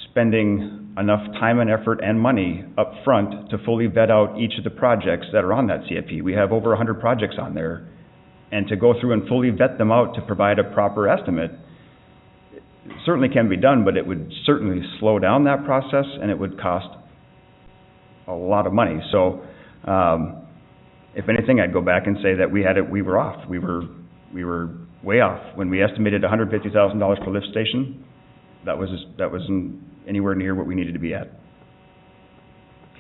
spending enough time and effort and money up front to fully vet out each of the projects that are on that CIP. We have over 100 projects on there, and to go through and fully vet them out to provide a proper estimate certainly can be done, but it would certainly slow down that process, and it would cost a lot of money. So, if anything, I'd go back and say that we were off. We were way off. When we estimated $150,000 per lift station, that wasn't anywhere near what we needed to be at.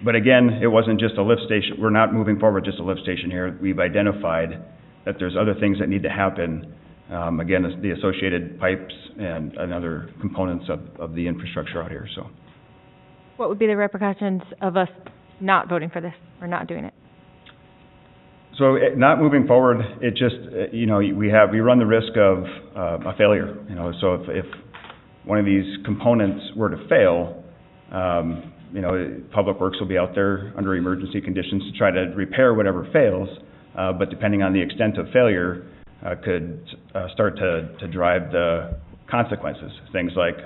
But again, it wasn't just a lift station. We're not moving forward with just a lift station here. We've identified that there's other things that need to happen. Again, it's the associated pipes and other components of the infrastructure out here, so. What would be the repercussions of us not voting for this or not doing it? So not moving forward, it just, we run the risk of a failure, so if one of these components were to fail, Public Works will be out there under emergency conditions to try to repair whatever fails, but depending on the extent of failure, could start to drive the consequences. Things like,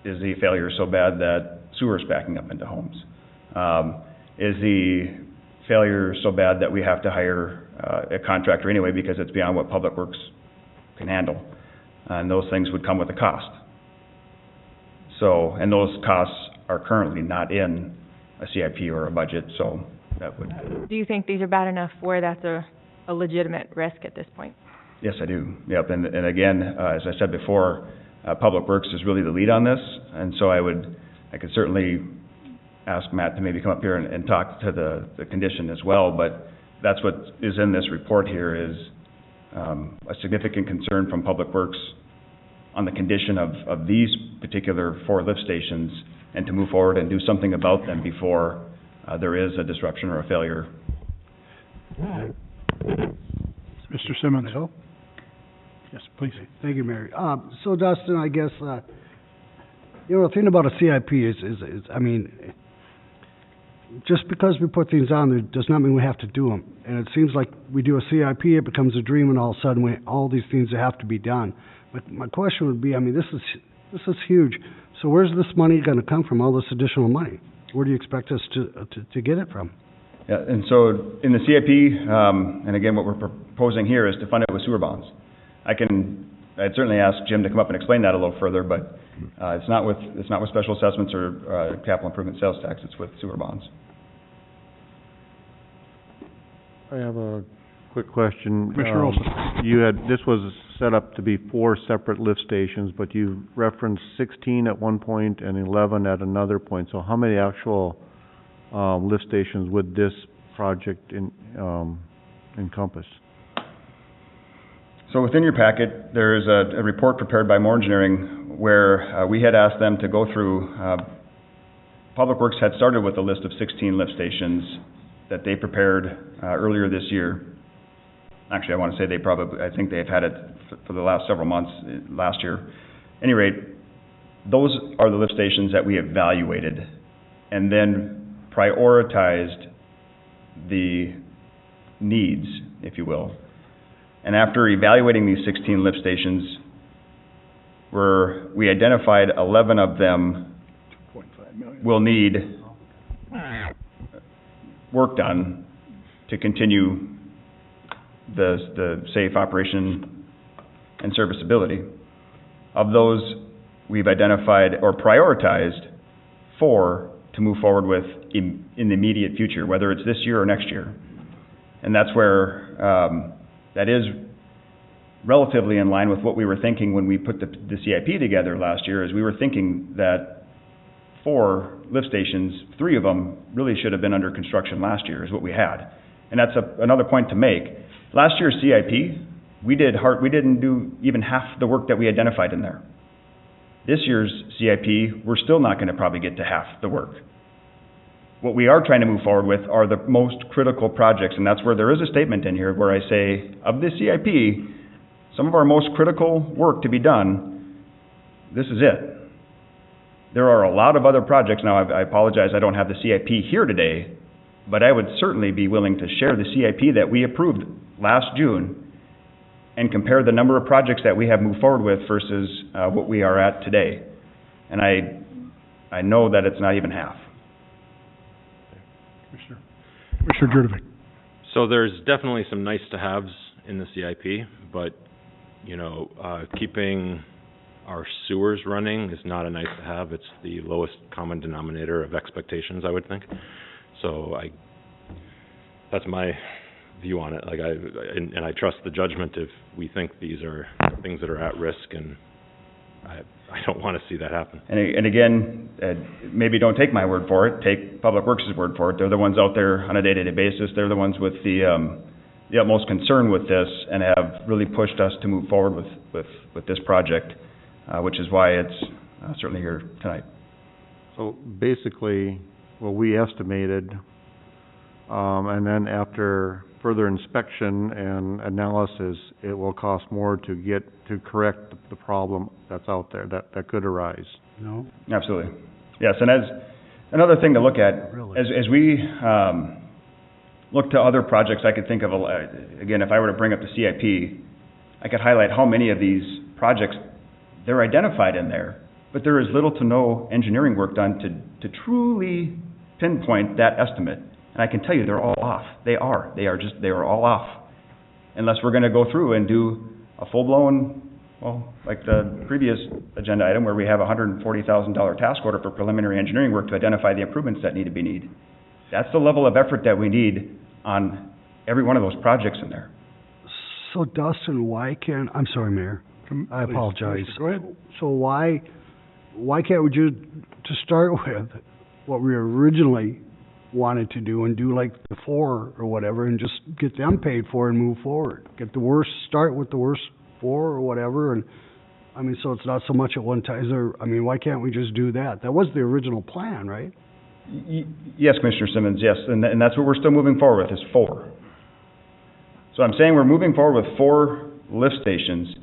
is the failure so bad that sewer's backing up into homes? Is the failure so bad that we have to hire a contractor anyway because it's beyond what Public Works can handle? And those things would come with a cost. So, and those costs are currently not in a CIP or a budget, so that would... Do you think these are bad enough where that's a legitimate risk at this point? Yes, I do. Yep, and again, as I said before, Public Works is really the lead on this, and so I could certainly ask Matt to maybe come up here and talk to the condition as well, but that's what is in this report here is a significant concern from Public Works on the condition of these particular 4 lift stations, and to move forward and do something about them before there is a disruption or a failure. Mr. Simmons? Yes, please. Thank you, Mary. So Dustin, I guess, the thing about a CIP is, I mean, just because we put things on there does not mean we have to do them. And it seems like we do a CIP, it becomes a dream, and all of a sudden all these things have to be done. But my question would be, I mean, this is huge. So where's this money going to come from, all this additional money? Where do you expect us to get it from? Yeah, and so in the CIP, and again, what we're proposing here is to fund it with sewer bonds. I'd certainly ask Jim to come up and explain that a little further, but it's not with special assessments or capital improvement sales tax. It's with sewer bonds. I have a quick question. Commissioner Olson. This was set up to be 4 separate lift stations, but you referenced 16 at one point and 11 at another point. So how many actual lift stations would this project encompass? So within your packet, there is a report prepared by Moore Engineering where we had asked them to go through, Public Works had started with a list of 16 lift stations that they prepared earlier this year. Actually, I want to say I think they've had it for the last several months, last year. At any rate, those are the lift stations that we evaluated and then prioritized the needs, if you will. And after evaluating these 16 lift stations, we identified 11 of them will need work done to continue the safe operation and serviceability. Of those, we've identified or prioritized 4 to move forward with in the immediate future, whether it's this year or next year. And that's where that is relatively in line with what we were thinking when we put the CIP together last year, is we were thinking that 4 lift stations, 3 of them really should have been under construction last year, is what we had. And that's another point to make. Last year's CIP, we didn't do even half the work that we identified in there. This year's CIP, we're still not going to probably get to half the work. What we are trying to move forward with are the most critical projects, and that's where there is a statement in here where I say, of this CIP, some of our most critical work to be done, this is it. There are a lot of other projects. Now, I apologize, I don't have the CIP here today, but I would certainly be willing to share the CIP that we approved last June and compare the number of projects that we have moved forward with versus what we are at today. And I know that it's not even half. Commissioner Jurdovic. So there's definitely some nice to haves in the CIP, but, keeping our sewers running is not a nice to have. It's the lowest common denominator of expectations, I would think. So that's my view on it. And I trust the judgment if we think these are things that are at risk, and I don't want to see that happen. And again, maybe don't take my word for it. Take Public Works' word for it. They're the ones out there on a day-to-day basis. They're the ones with the utmost concern with this, and have really pushed us to move forward with this project, which is why it's certainly here tonight. So basically, what we estimated, and then after further inspection and analysis, it will cost more to correct the problem that's out there, that could arise. No? Absolutely. Yes, and as another thing to look at, as we look to other projects, I could think of, again, if I were to bring up the CIP, I could highlight how many of these projects, they're identified in there, but there is little to no engineering work done to truly pinpoint that estimate. And I can tell you they're all off. They are all off. Unless we're going to go through and do a full-blown, like the previous agenda item where we have a $140,000 task order for preliminary engineering work to identify the improvements that need to be needed. That's the level of effort that we need on every one of those projects in there. So Dustin, I'm sorry, Mayor, I apologize. Go ahead. So why can't we to start with what we originally wanted to do and do like the 4 or whatever and just get them paid for and move forward? Start with the worst 4 or whatever, and so it's not so much at one time. Why can't we just do that? That was the original plan, right? Yes, Commissioner Simmons, yes, and that's what we're still moving forward with, is 4. So I'm saying we're moving forward with 4 lift stations.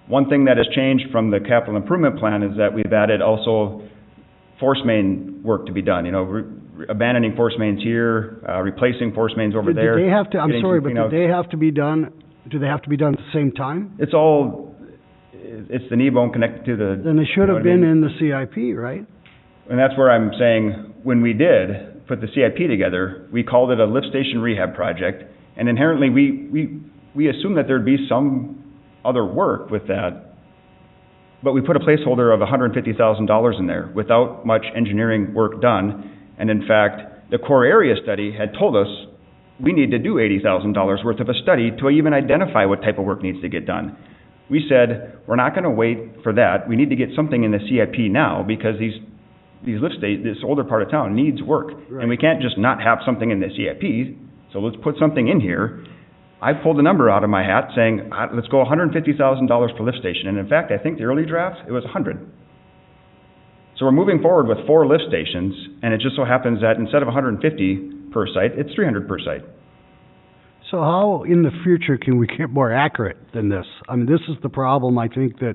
One thing that has changed from the capital improvement plan is that we've added also force main work to be done, abandoning force mains here, replacing force mains over there. Do they have to, I'm sorry, but do they have to be done at the same time? It's the knee bone connected to the... Then they should have been in the CIP, right? And that's where I'm saying, when we did put the CIP together, we called it a lift station rehab project, and inherently we assumed that there'd be some other work with that, but we put a placeholder of $150,000 in there without much engineering work done, and in fact, the core area study had told us we need to do $80,000 worth of a study to even identify what type of work needs to get done. We said, we're not going to wait for that. We need to get something in the CIP now, because this older part of town needs work. Right. And we can't just not have something in the CIP, so let's put something in here. I pulled a number out of my hat saying, let's go $150,000 per lift station. And in fact, I think the early draft, it was 100. So we're moving forward with 4 lift stations, and it just so happens that instead of 150 per site, it's 300 per site. So how, in the future, can we get more accurate than this? This is the problem I think that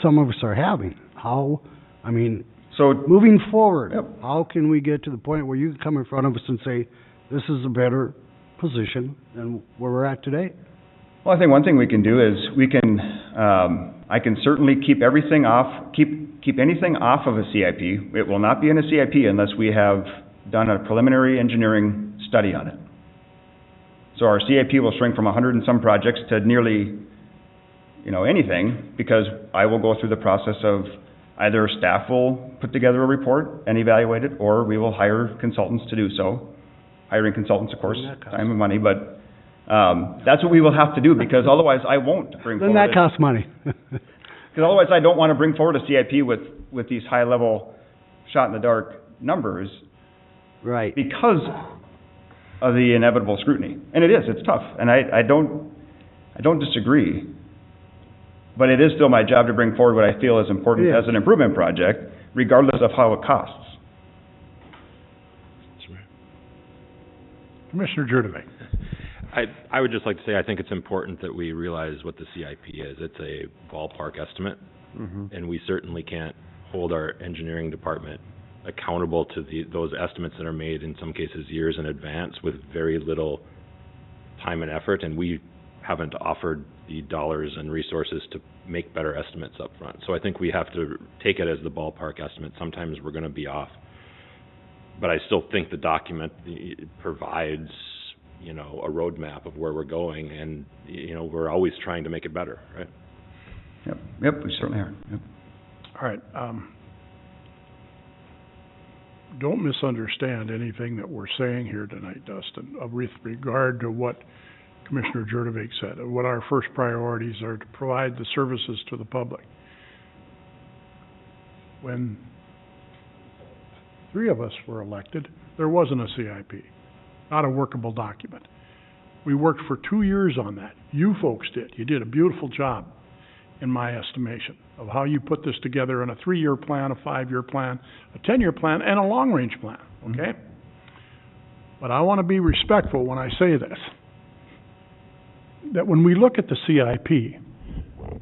some of us are having. So moving forward, how can we get to the point where you can come in front of us and say, this is a better position than where we're at today? Well, I think one thing we can do is I can certainly keep everything off, keep anything off of a CIP. It will not be in a CIP unless we have done a preliminary engineering study on it. So our CIP will shrink from 100 and some projects to nearly, anything, because I will go through the process of either staff will put together a report and evaluate it, or we will hire consultants to do so. Hiring consultants, of course, time and money, but That's what we will have to do, because otherwise I won't bring Then forward that costs money. because otherwise I don't want to bring forward a CIP with these high-level, shot-in-the-dark numbers Right. because of the inevitable scrutiny. And it is, it's tough, and I don't disagree. But it is still my job to bring forward what I feel is important It is. as an improvement project, regardless of how it costs. Commissioner Jurdevik. I would just like to say, I think it's important that we realize what the CIP is. It's a ballpark estimate, and we certainly can't hold our engineering department accountable to those estimates that are made, in some cases, years in advance with very little time and effort, and we haven't offered the dollars and resources to make better estimates up front. So I think we have to take it as the ballpark estimate. Sometimes we're going to be off. But I still think the document provides, you know, a roadmap of where we're going, and, you know, we're always trying to make it better, right? Yep, we certainly are. Yep. All right, don't misunderstand anything that we're saying here tonight, Dustin, with regard to what Commissioner Jurdevik said, what our first priorities are to provide the services to the public. When three of us were elected, there wasn't a CIP, not a workable document. We worked for 2 years on that. You folks did. You did a beautiful job, in my estimation, of how you put this together in a 3-year plan, a 5-year plan, a 10-year plan, and a long-range plan, okay? But I want to be respectful when I say this, that when we look at the CIP,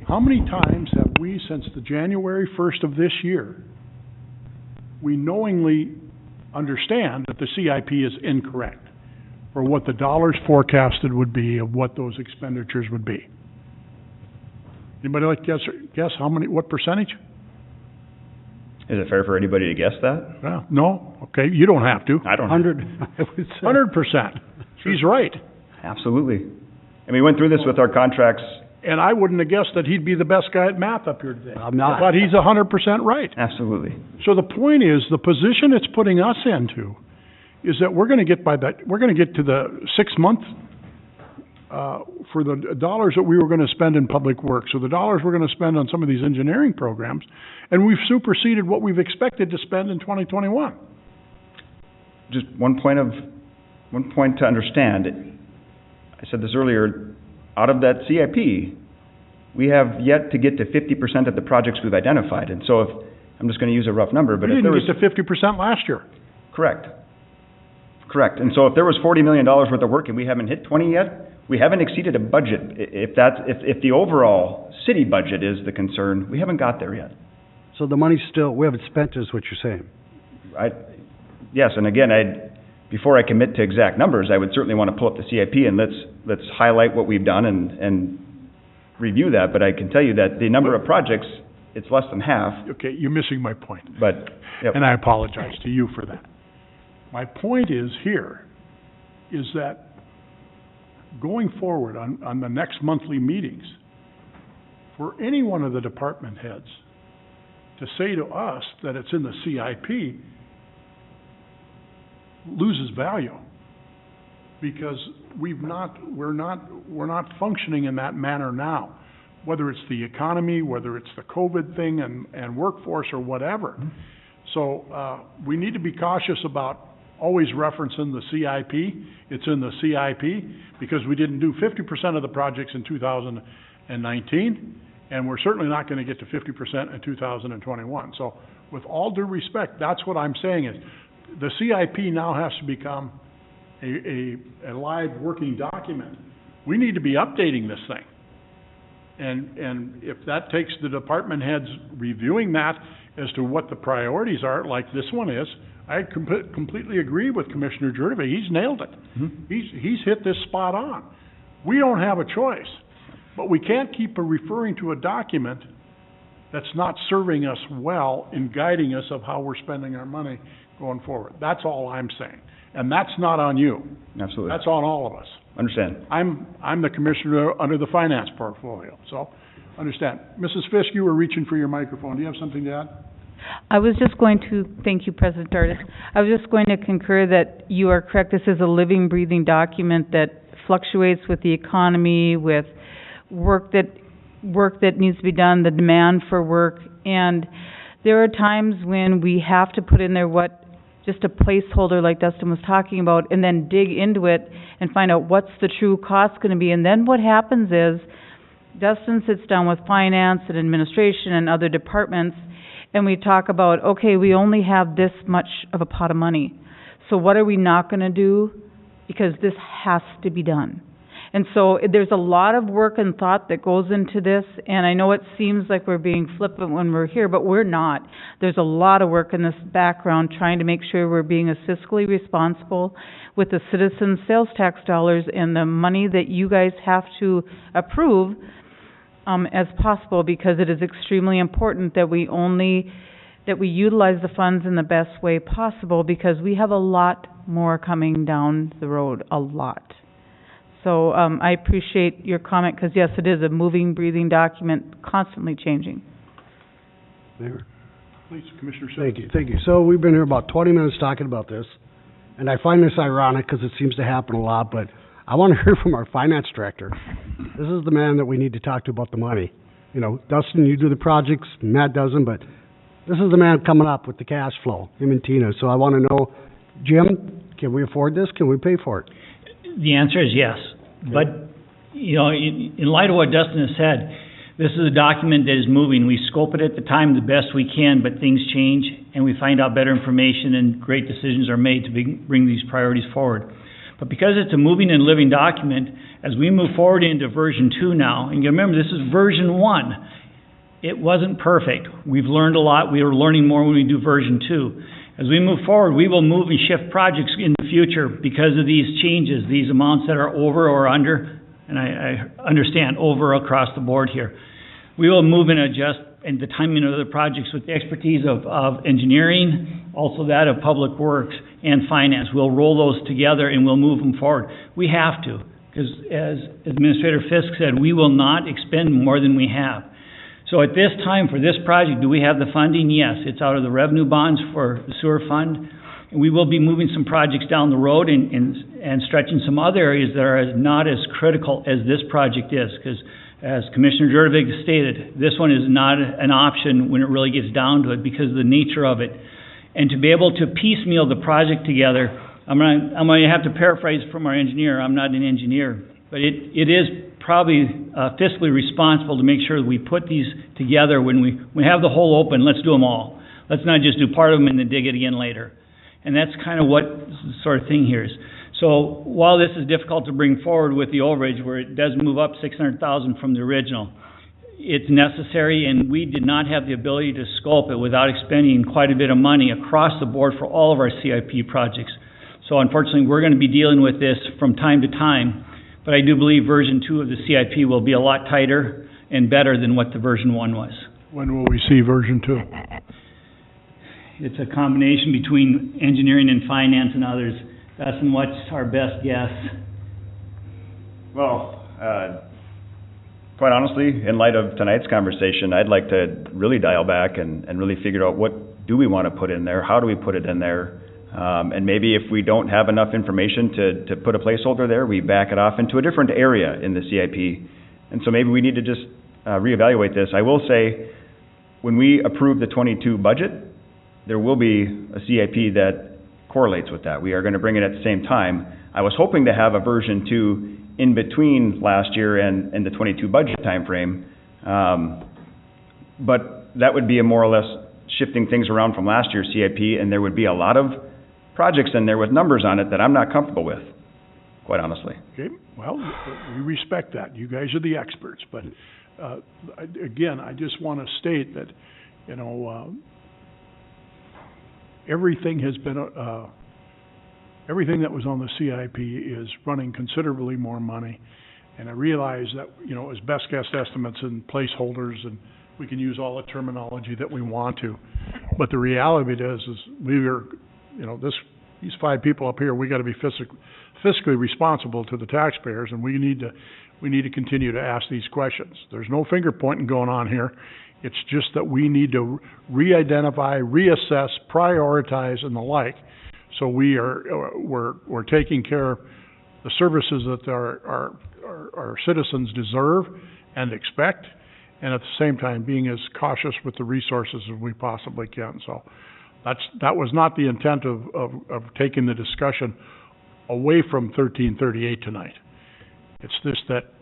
how many times have we, since the January 1st of this year, we knowingly understand that the CIP is incorrect for what the dollars forecasted would be of what those expenditures would be? Anybody like to guess how many, what percentage? Is it fair for anybody to guess that? Well, no, okay, you don't have to. I don't. 100, I would say. 100%. He's right. Absolutely. And we went through this with our contracts. And I wouldn't have guessed that he'd be the best guy at math up here today. I'm not. But he's 100% right. Absolutely. So the point is, the position it's putting us into is that we're gonna get to the 6 month, for the dollars that we were gonna spend in public works, or the dollars we're gonna spend on some of these engineering programs, and we've superseded what we've expected to spend in 2021. Just one point to understand. I said this earlier, out of that CIP, we have yet to get to 50% of the projects we've identified. And so if, I'm just going to use a rough number, but We if there was... didn't get to 50% last year. Correct. And so if there was $40 million worth of work and we haven't hit 20 yet, we haven't exceeded a budget. If the overall city budget is the concern, we haven't got there yet. So the money's still, we haven't spent, is what you're saying? Yes, and again, before I commit to exact numbers, I would certainly want to pull up the CIP and let's highlight what we've done and review that. But I can tell you that the number of projects, it's less than half. Okay, you're missing my point. But, yep. And I apologize to you for that. My point is that going forward on the next monthly meetings, for any one of the department heads to say to us that it's in the CIP loses value, because we're not functioning in that manner now, whether it's the economy, whether it's the COVID thing and workforce or whatever. So we need to be cautious about always referencing the CIP. It's in the CIP because we didn't do 50% of the projects in 2019, and we're certainly not going to get to 50% in 2021. So with all due respect, that's what I'm saying is, the CIP now has to become a live working document. We need to be updating this thing. And if that takes the department heads reviewing that as to what the priorities are, like this one is, I completely agree with Commissioner Jurdevik. He's nailed it. He's hit this spot on. We don't have a choice, but we can't keep referring to a document that's not serving us well in guiding us of how we're spending our money going forward. That's all I'm saying. And that's not on you. Absolutely. That's on all of us. Understand. I'm the commissioner under the finance portfolio, so understand. Mrs. Fisk, you were reaching for your microphone. Do you have something to add? I was just going to, thank you, President Dartis. I was just going to concur that you are correct. This is a living, breathing document that fluctuates with the economy, with work that needs to be done, the demand for work, and there are times when we have to put in there just a placeholder like Dustin was talking about, and then dig into it and find out what's the true cost gonna be. And then what happens is, Dustin sits down with finance and administration and other departments, and we talk about, okay, we only have this much of a pot of money. So what are we not gonna do? Because this has to be done. And so there's a lot of work and thought that goes into this, and I know it seems like we're being flippant when we're here, but we're not. There's a lot of work in this background trying to make sure we're being as fiscally responsible with the citizens' sales tax dollars and the money that you guys have to approve as possible, because it is extremely important that we utilize the funds in the best way possible, because we have a lot more coming down the road, a lot. So, I appreciate your comment, because yes, it is a moving, breathing document, constantly changing. Mayor? Please, Commissioner Simmons. Thank you. So we've been here about 20 minutes talking about this, and I find this ironic because it seems to happen a lot, but I want to hear from our finance director. This is the man that we need to talk to about the money. You know, Dustin, you do the projects, Matt doesn't, but this is the man coming up with the cash flow, him and Tina. So I want to know, Jim, can we afford this? Can we pay for it? The answer is yes. But, you know, in light of what Dustin has said, this is a document that is moving. We scope it at the time the best we can, but things change, and we find out better information, and great decisions are made to bring these priorities forward. But because it's a moving and living document, as we move forward into version 2 now, and you remember this is version 1, it wasn't perfect. We've learned a lot. We are learning more when we do version 2. As we move forward, we will move and shift projects in the future because of these changes, these amounts that are over or under, and I understand over across the board here. We will move and adjust and the timing of the projects with the expertise of engineering, also that of public works and finance. We'll roll those together and we'll move them forward. We have to, because as Administrator Fisk said, we will not expend more than we have. So at this time, for this project, do we have the funding? Yes, it's out of the revenue bonds for the sewer fund. And we will be moving some projects down the road and stretching some other areas that are not as critical as this project is. Because as Commissioner Jurdovic stated, this one is not an option when it really gets down to it because of the nature of it. And to be able to piecemeal the project together, I'm going to have to paraphrase from our engineer. I'm not an engineer, but it is probably fiscally responsible to make sure that we put these together when we have the hole open. Let's do them all. Let's not just do part of them and then dig it again later. And that's kind of what the sort of thing here is. So while this is difficult to bring forward with the overage, where it does move up $600,000 from the original, it's necessary, and we did not have the ability to scope it without expending quite a bit of money across the board for all of our CIP projects. So unfortunately, we're going to be dealing with this from time to time, but I do believe version 2 of the CIP will be a lot tighter and better than what the version 1 was. When will we see version 2? It's a combination between engineering and finance and others. Dustin, what's our best guess? Well, quite honestly, in light of tonight's conversation, I'd like to really dial back and really figure out what do we want to put in there, how do we put it in there, and maybe if we don't have enough information to put a placeholder there, we back it off into a different area in the CIP. And so maybe we need to just reevaluate this. I will say, when we approve the 22 budget, there will be a CIP that correlates with that. We are going to bring it at the same time. I was hoping to have a version 2 in between last year and the 22 budget timeframe, but that would be a more or less shifting things around from last year's CIP, and there would be a lot of projects in there with numbers on it that I'm not comfortable with, quite honestly. Okay, well, we respect that. You guys are the experts, but again, I just want to state that, you know, everything has been, everything that was on the CIP is running considerably more money. And I realize that, you know, as best guess estimates and placeholders, and we can use all the terminology that we want to. But the reality is we are, you know, these 5 people up here, we got to be fiscally responsible to the taxpayers, and we need to continue to ask these questions. There's no finger pointing going on here. It's just that we need to re-identify, reassess, prioritize, and the like. So we're taking care the services that our citizens deserve and expect, and at the same time being as cautious with the resources as we possibly can. So that was not the intent of taking the discussion away from 1338 tonight. It's just that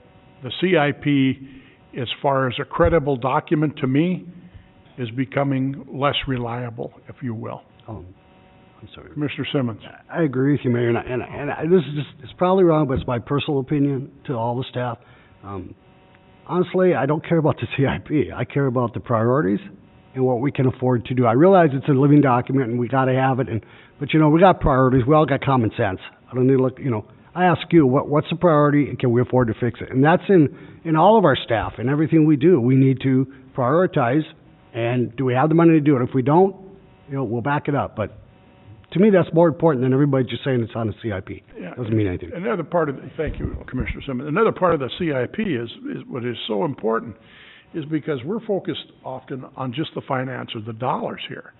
the CIP, as far as a credible document to me, is becoming less reliable, if you will. I'm sorry. Commissioner Simmons. I agree with you, Mayor, this is just, it's probably wrong, but it's my personal opinion to all the staff. Honestly, I don't care about the CIP. I care about the priorities and what we can afford to do. I realize it's a living document and we gotta have it, but you know, we got priorities, we all got common sense. I don't need to look, you know, I ask you, what's the priority and can we afford to fix it? And that's in all of our staff and everything we do. We need to prioritize, and do we have the money to do it? If we don't, you know, we'll back it up. But to me, that's more important than everybody just saying it's on the CIP. Yeah. Doesn't mean anything. Another part of, thank you, Commissioner Simmons. Another part of the CIP is what is so important is because we're focused often on just the finances, the dollars here.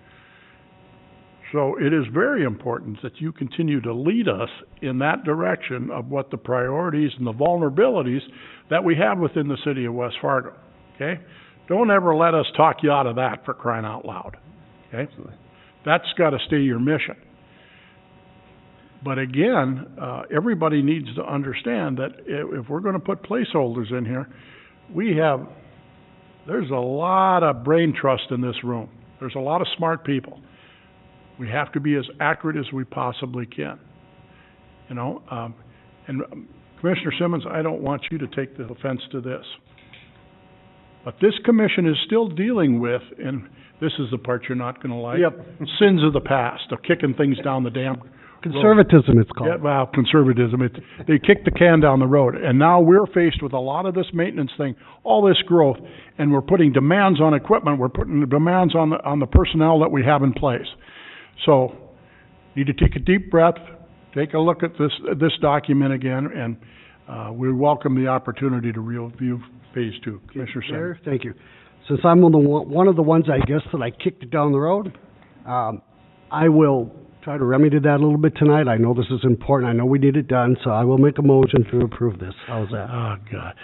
So it is very important that you continue to lead us in that direction of what the priorities and the vulnerabilities that we have within the city of West Fargo, okay? Don't ever let us talk you out of that, for crying out loud, okay? That's got to stay your mission. But again, everybody needs to understand that if we're going to put placeholders in here, there's a lot of brain trust in this room. There's a lot of smart people. We have to be as accurate as we possibly can, you know. And Commissioner Simmons, I don't want you to take the offense to this, but this commission is still dealing with, and this is the part you're not going to like, sins of the past, of kicking things down the damn Conservatism, it's called. Yeah, well, conservatism. They kicked the can down the road, and now we're faced with a lot of this maintenance thing, all this growth, and we're putting demands on equipment. We're putting demands on the personnel that we have in place. So, need to take a deep breath, take a look at this document again, and we welcome the opportunity to review Phase 2. Commissioner Simmons. Thank you. Since I'm one of the ones, I guess, that I kicked it down the road, I will try to remedy that a little bit tonight. I know this is important. I know we need it done, so I will make a motion to approve this. How's that? Oh, God.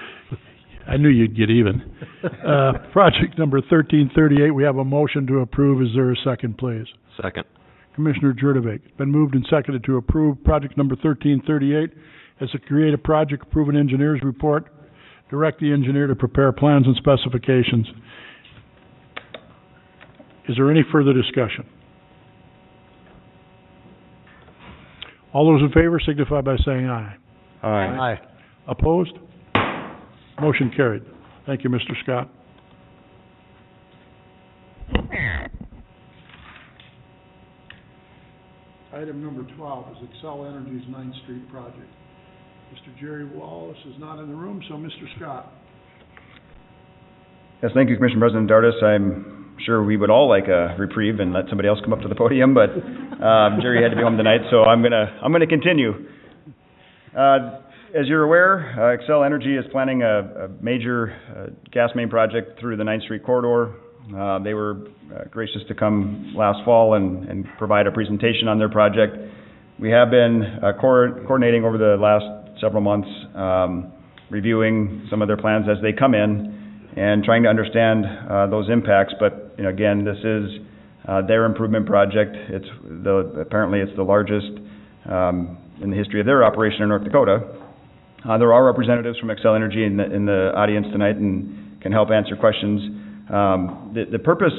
I knew you'd get even. Project number 1338, we have a motion to approve. Is there a second, please? Second. Commissioner Jurdovic. It's been moved and seconded to approve project number 1338 as to create a project, approve an engineer's report, direct the engineer to prepare plans and specifications. Is there any further discussion? All those in favor signify by saying aye. Aye. Aye. Opposed? Motion carried. Thank you, Mr. Scott. Item number 12 is Excel Energy's 9th Street project. Mr. Jerry Wallace is not in the room, so Mr. Scott. Yes, thank you, Commissioner President Dartis. I'm sure we would all like a reprieve and let somebody else come up to the podium, but Jerry had to be home tonight, so I'm gonna continue. As you're aware, Excel Energy is planning a major gas main project through the 9th Street corridor. They were gracious to come last fall and provide a presentation on their project. We have been coordinating over the last several months, reviewing some of their plans as they come in and trying to understand those impacts. But you know, again, this is their improvement project. Apparently it's the largest in the history of their operation in North Dakota. There are representatives from Excel Energy in the audience tonight and can help answer questions. The purpose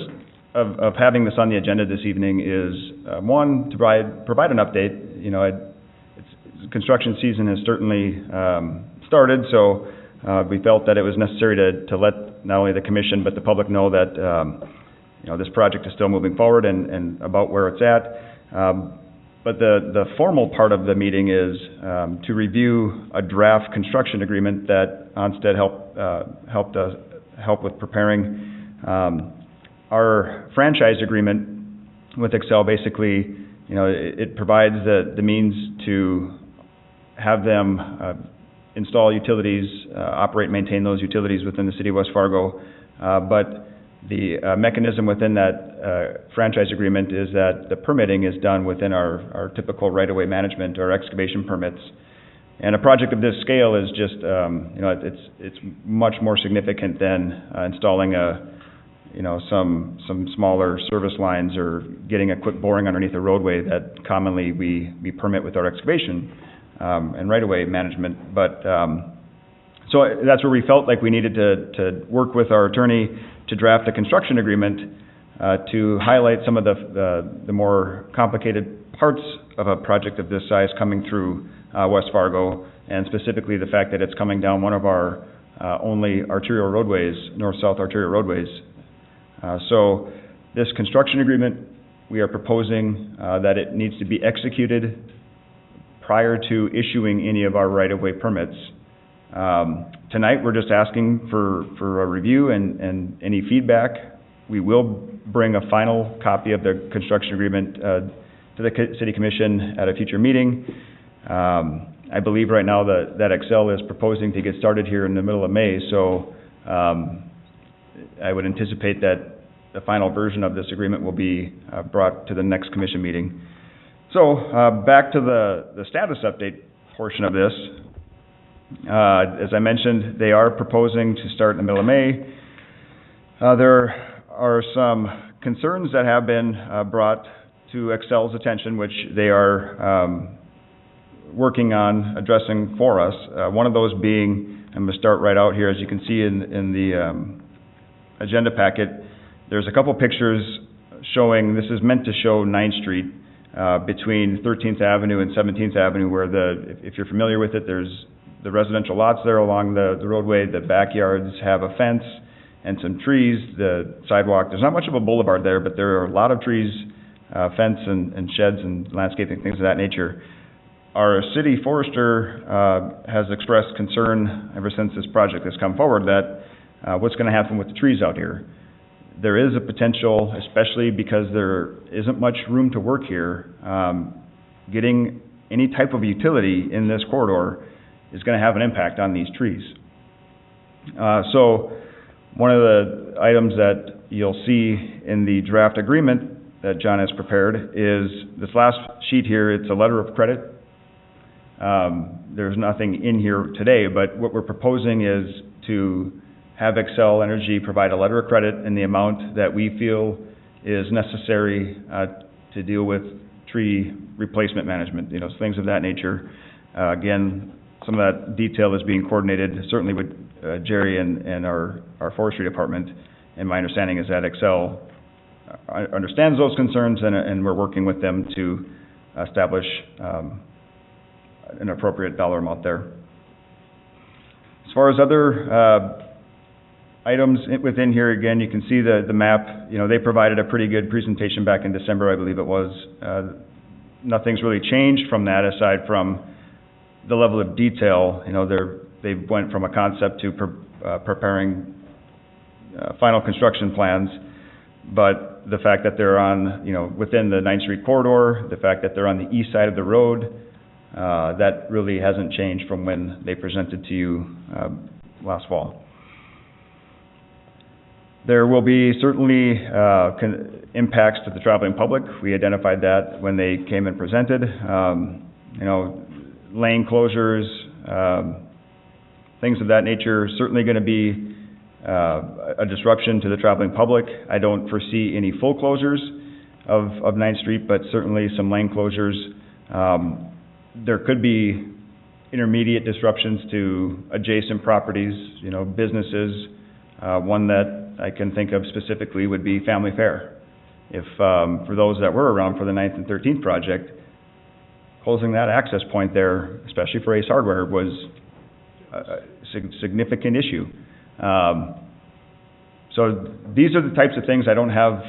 of having this on the agenda this evening is one, to provide an update. You know, construction season has certainly started, so we felt that it was necessary to let not only the commission but the public know that you know, this project is still moving forward and about where it's at. But the formal part of the meeting is to review a draft construction agreement that Onstead helped with preparing. Our franchise agreement with Excel basically, you know, it provides the means to have them install utilities, operate and maintain those utilities within the city of West Fargo. But the mechanism within that franchise agreement is that the permitting is done within our typical right-of-way management or excavation permits. And a project of this scale is just, you know, it's much more significant than installing some smaller service lines or getting a quick boring underneath a roadway that commonly we permit with our excavation and right-of-way management. But so that's where we felt like we needed to work with our attorney to draft a construction agreement to highlight some of the more complicated parts of a project of this size coming through West Fargo, and specifically the fact that it's coming down one of our only arterial roadways, north-south arterial roadways. So this construction agreement, we are proposing that it needs to be executed prior to issuing any of our right-of-way permits. Tonight, we're just asking for a review and any feedback. We will bring a final copy of the construction agreement to the City Commission at a future meeting. I believe right now that Excel is proposing to get started here in the middle of May, so I would anticipate that the final version of this agreement will be brought to the next commission meeting. So, back to the status update portion of this. As I mentioned, they are proposing to start in the middle of May. There are some concerns that have been brought to Excel's attention, which they are working on addressing for us. One of those being, I'm going to start right out here, as you can see in the agenda packet, there's a couple pictures showing, this is meant to show 9th Street between 13th Avenue and 17th Avenue, where if you're familiar with it, there's the residential lots there along the roadway. The backyards have a fence and some trees. The sidewalk, there's not much of a boulevard there, but there are a lot of trees, fence and sheds and landscaping, things of that nature. Our city forester has expressed concern ever since this project has come forward that what's going to happen with the trees out here. There is a potential, especially because there isn't much room to work here, getting any type of utility in this corridor is going to have an impact on these trees. So one of the items that you'll see in the draft agreement that John has prepared is this last sheet here. It's a letter of credit. There's nothing in here today, but what we're proposing is to have Xcel Energy provide a letter of credit in the amount that we feel is necessary to deal with tree replacement management, things of that nature. Again, some of that detail is being coordinated certainly with Jerry and our forestry department, and my understanding is that Xcel understands those concerns, and we're working with them to establish an appropriate dollar amount there. As far as other items within here, again, you can see the map. They provided a pretty good presentation back in December, I believe it was. Nothing's really changed from that aside from the level of detail. They went from a concept to preparing final construction plans, but the fact that they're on, within the 9th Street corridor, the fact that they're on the east side of the road, that really hasn't changed from when they presented to you last fall. There will be certainly impacts to the traveling public. We identified that when they came and presented. Lane closures, things of that nature, certainly going to be a disruption to the traveling public. I don't foresee any full closures of 9th Street, but certainly some lane closures. There could be intermediate disruptions to adjacent properties, businesses. One that I can think of specifically would be Family Fare. If, for those that were around for the 9th and 13th project, closing that access point there, especially for Ace Hardware, was a significant issue. So these are the types of things. I don't have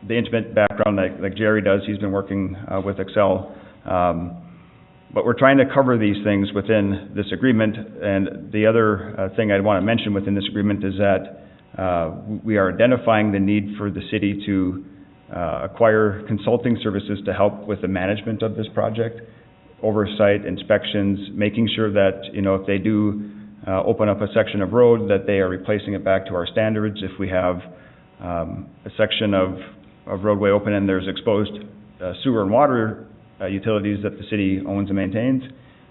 the intimate background like Jerry does. He's been working with Xcel. But we're trying to cover these things within this agreement. And the other thing I'd want to mention within this agreement is that we are identifying the need for the city to acquire consulting services to help with the management of this project, oversight, inspections, making sure that, if they do open up a section of road, that they are replacing it back to our standards. If we have a section of roadway open and there's exposed sewer and water utilities that the city owns and maintains,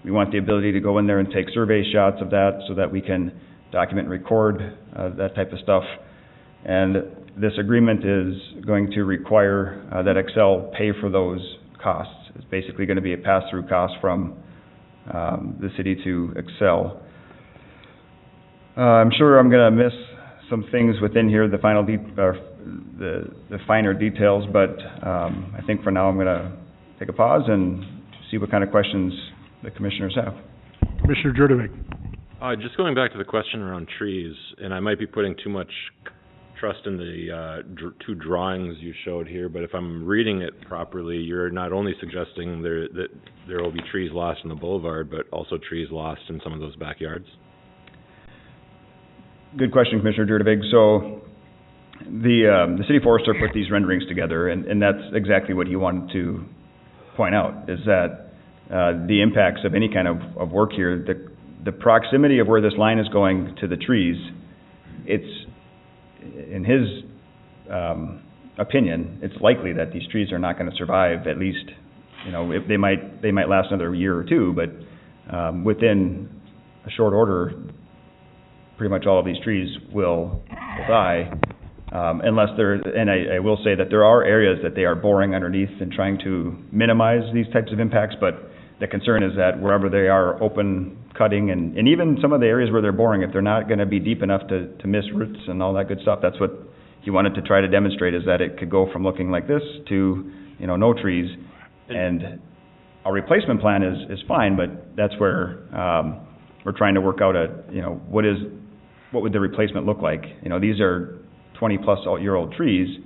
We want the ability to go in there and take survey shots of that so that we can document and record that type of stuff. And this agreement is going to require that Excel pay for those costs. It's basically going to be a pass-through cost from the city to Excel. I'm sure I'm going to miss some things within here, the final the finer details, but I think for now I'm going to take a pause and see what kind of questions the commissioners have. Commissioner Jurdevig. Just going back to the question around trees, and I might be putting too much trust in the two drawings you showed here, but if I'm reading it properly, you're not only suggesting that there will be trees lost in the boulevard, but also trees lost in some of those backyards? Good question, Commissioner Jurdevig. So the city forester put these renderings together, and that's exactly what he wanted to point out, is that the impacts of any kind of work here, the proximity of where this line is going to the trees, it's, in his opinion, it's likely that these trees are not going to survive, at least, if they might last another year or two, but within a short order, pretty much all of these trees will die, unless and I will say that there are areas that they are boring underneath and trying to minimize these types of impacts, but the concern is that wherever they are open cutting, and even some of the areas where they're boring, if they're not going to be deep enough to miss roots and all that good stuff, that's what he wanted to try to demonstrate, is that it could go from looking like this to, no trees. And our replacement plan is fine, but that's where we're trying to work out what would the replacement look like. These are 20-plus-year-old trees,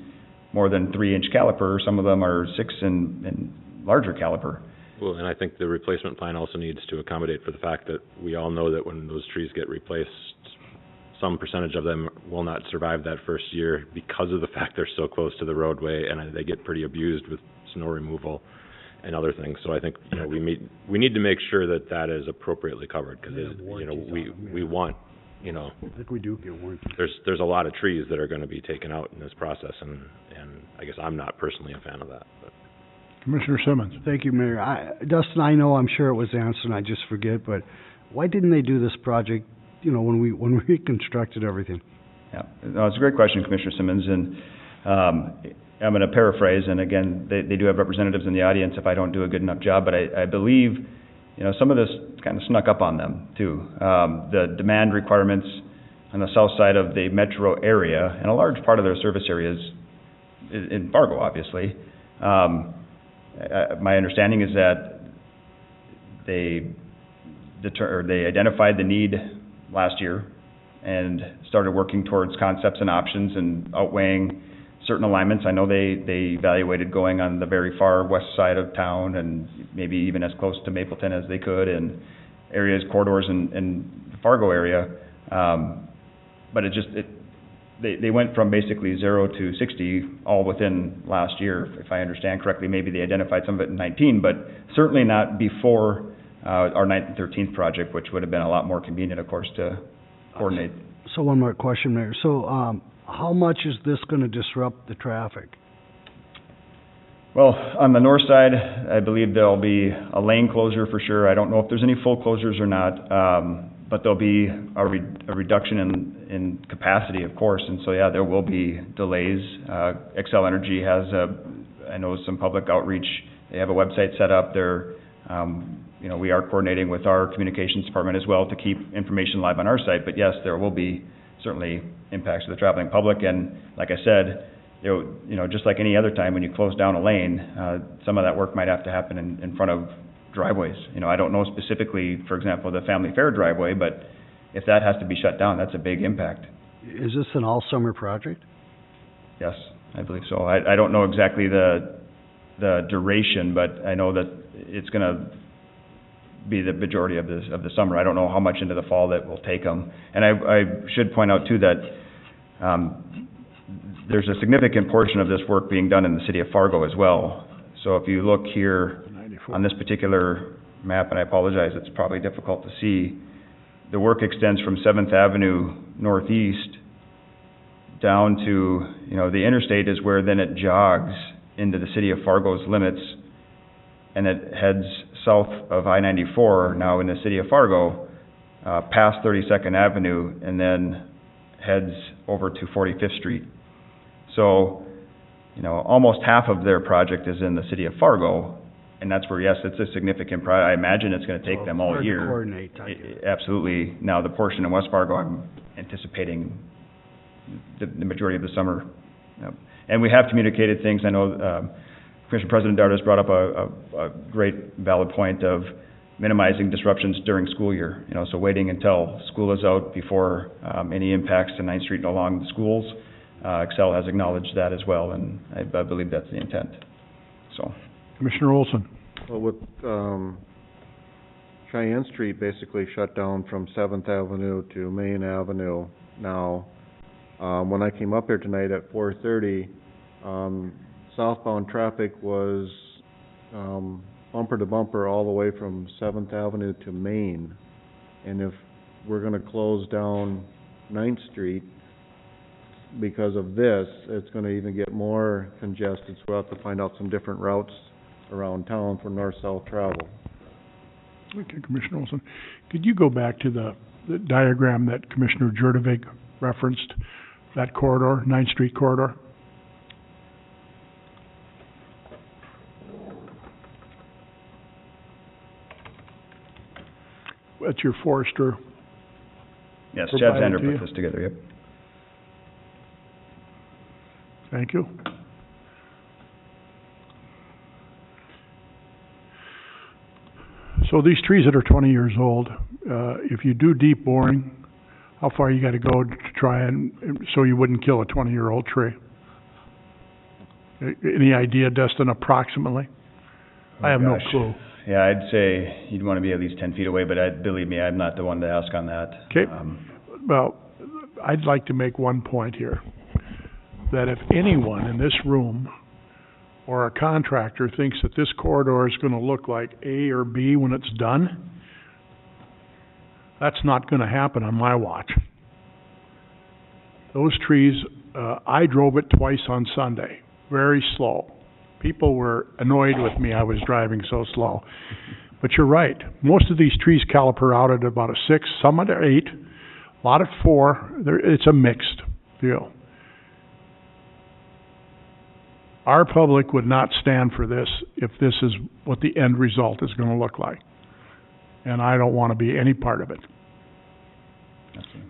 more than 3-inch caliper. Some of them are 6 and larger caliper. Well, and I think the replacement plan also needs to accommodate for the fact that we all know that when those trees get replaced, some percentage of them will not survive that first year because of the fact they're so close to the roadway, and they get pretty abused with snow removal and other things. So I think, we need to make sure that is appropriately covered, because, we want, I think we do get warranty. There's a lot of trees that are going to be taken out in this process, and I guess I'm not personally a fan of that. But. Commissioner Simmons. Thank you, Mayor. Dustin, I'm sure it was answered, and I just forget, but why didn't they do this project, when we constructed everything? Yeah, no, it's a great question, Commissioner Simmons, and I'm going to paraphrase, and again, they do have representatives in the audience if I don't do a good enough job, but I believe, some of this kind of snuck up on them, too. The demand requirements on the south side of the metro area, and a large part of their service area is in Fargo, obviously. My understanding is that they identified the need last year and started working towards concepts and options and outweighing certain alignments. I know they evaluated going on the very far west side of town and maybe even as close to Mapleton as they could, and corridors in the Fargo area. But they went from basically 0 to 60 all within last year, if I understand correctly. Maybe they identified some of it in 19, but certainly not before our 9th and 13th project, which would have been a lot more convenient, of course, to coordinate. So one more question, Mayor. So how much is this going to disrupt the traffic? Well, on the north side, I believe there'll be a lane closure for sure. I don't know if there's any full closures or not, but there'll be a reduction in capacity, of course, and so, there will be delays. Xcel Energy has I know some public outreach. They have a website set up. We are coordinating with our communications department as well to keep information live on our site, but yes, there will be certainly impacts to the traveling public, and like I said, just like any other time when you close down a lane, some of that work might have to happen in front of driveways. I don't know specifically, for example, the Family Fair driveway, but if that has to be shut down, that's a big impact. Is this an all-summer project? Yes, I believe so. I don't know exactly the duration, but I know that it's going to be the majority of the summer. I don't know how much into the fall that will take them. And I should point out, too, that there's a significant portion of this work being done in the city of Fargo as well. So if you look here on this particular map, and I apologize, it's probably difficult to see, the work extends from 7th Avenue northeast down to, the interstate is where then it jogs into the city of Fargo's limits, and it heads south of I-94, now in the city of Fargo, past 32nd Avenue, and then heads over to 45th Street. So, you know, almost half of their project is in the city of Fargo, and that's where, yes, it's a significant I imagine it's gonna take them all year. Hard to coordinate, Absolutely. Now, the portion in West Fargo, I'm anticipating the majority of the summer. Yep. And we have communicated things. I know, Commissioner President Dardas brought up a great valid point of minimizing disruptions during school year. You know, so waiting until school is out before, any impacts to 9th Street and along the schools. Excel has acknowledged that as well, and I believe that's the intent, so. Commissioner Olson? Well, with, Cheyenne Street basically shut down from 7th Avenue to Main Avenue now. When I came up here tonight at 4:30, southbound traffic was, bumper to bumper all the way from 7th Avenue to Main. And if we're gonna close down 9th Street because of this, it's gonna even get more congested, so we'll have to find out some different routes around town for north-south travel. Okay, Commissioner Olson, could you go back to the diagram that Commissioner Jurdovic referenced, that corridor, 9th Street corridor? That's your forester. Yes, Chad Provided Zander to you. put this together, yep. Thank you. So these trees that are 20 years old, if you do deep boring, how far you gotta go to try and, so you wouldn't kill a 20-year-old tree? Any idea, Dustin, approximately? I have no gosh. clue. Yeah, I'd say you'd wanna be at least 10 feet away, but believe me, I'm not the one to ask on that. Okay. Well, I'd like to make one point here, that if anyone in this room or a contractor thinks that this corridor is gonna look like A or B when it's done, that's not gonna happen on my watch. Those trees, I drove it twice on Sunday, very slow. People were annoyed with me, I was driving so slow. But you're right, most of these trees caliper out at about a 6, some at 8, a lot at 4, it's a mixed deal. Our public would not stand for this if this is what the end result is gonna look like. And I don't wanna be any part of it.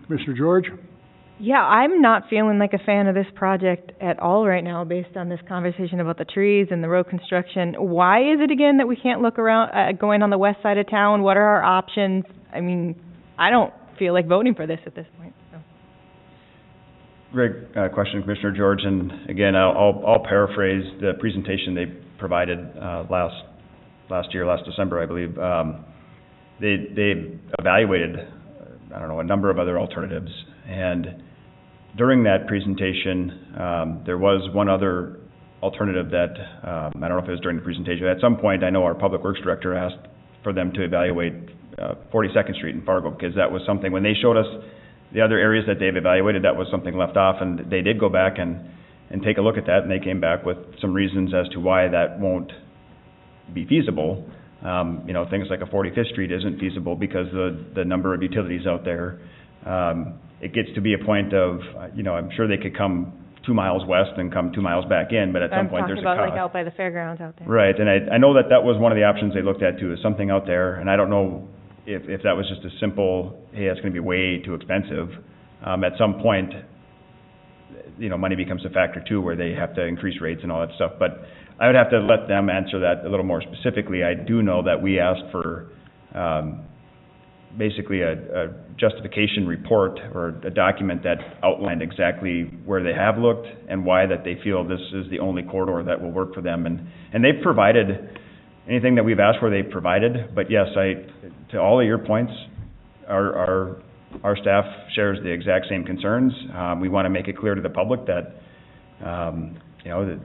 Commissioner George? Yeah, I'm not feeling like a fan of this project at all right now based on this conversation about the trees and the road construction. Why is it again that we can't look around, going on the west side of town? What are our options? I mean, I don't feel like voting for this at this point, so. Great question, Commissioner George, and again, I'll paraphrase the presentation they provided last December, I believe. They evaluated, I don't know, a number of other alternatives, and during that presentation, there was one other alternative that, I don't know if it was during the presentation, at some point, I know our Public Works Director asked for them to evaluate 42nd Street in Fargo, because that was something, when they showed us the other areas that they've evaluated, that was something left off, and they did go back and take a look at that, and they came back with some reasons as to why that won't be feasible. You know, things like a 45th Street isn't feasible because the number of utilities out there. It gets to be a point of, you know, I'm sure they could come 2 miles west and come 2 miles back in, but at some point there's a cost. I'm talking about like out by the fairgrounds out there. Right, and I know that was one of the options they looked at too, is something out there, and I don't know if that was just a simple, hey, that's gonna be way too expensive. At some point, you know, money becomes a factor too, where they have to increase rates and all that stuff, but I would have to let them answer that a little more specifically. I do know that we asked for, basically a justification report or a document that outlined exactly where they have looked and why that they feel this is the only corridor that will work for them, and they've provided anything that we've asked for, they've provided, but yes, to all of your points, our staff shares the exact same concerns. We want to make it clear to the public that, you know, that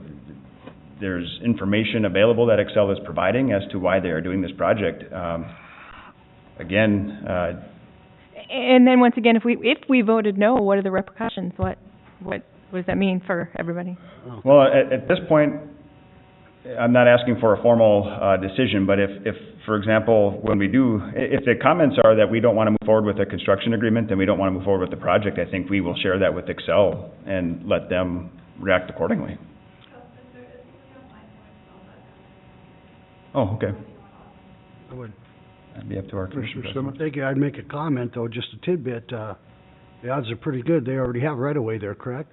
there's information available that Excel is providing as to why they are doing this project. Again, and then once again, if we voted no, what are the repercussions? What does that mean for everybody? Well, at this point, I'm not asking for a formal, decision, but if, for example, when we do, if the comments are that we don't want to move forward with a construction agreement, then we don't want to move forward with the project, I think we will share that with Excel and let them react accordingly. Oh, okay. I would, That'd be up to our Commissioner commissioner. Simmons? I think I'd make a comment, though, just a tidbit, the odds are pretty good, they already have right-of-way there, correct?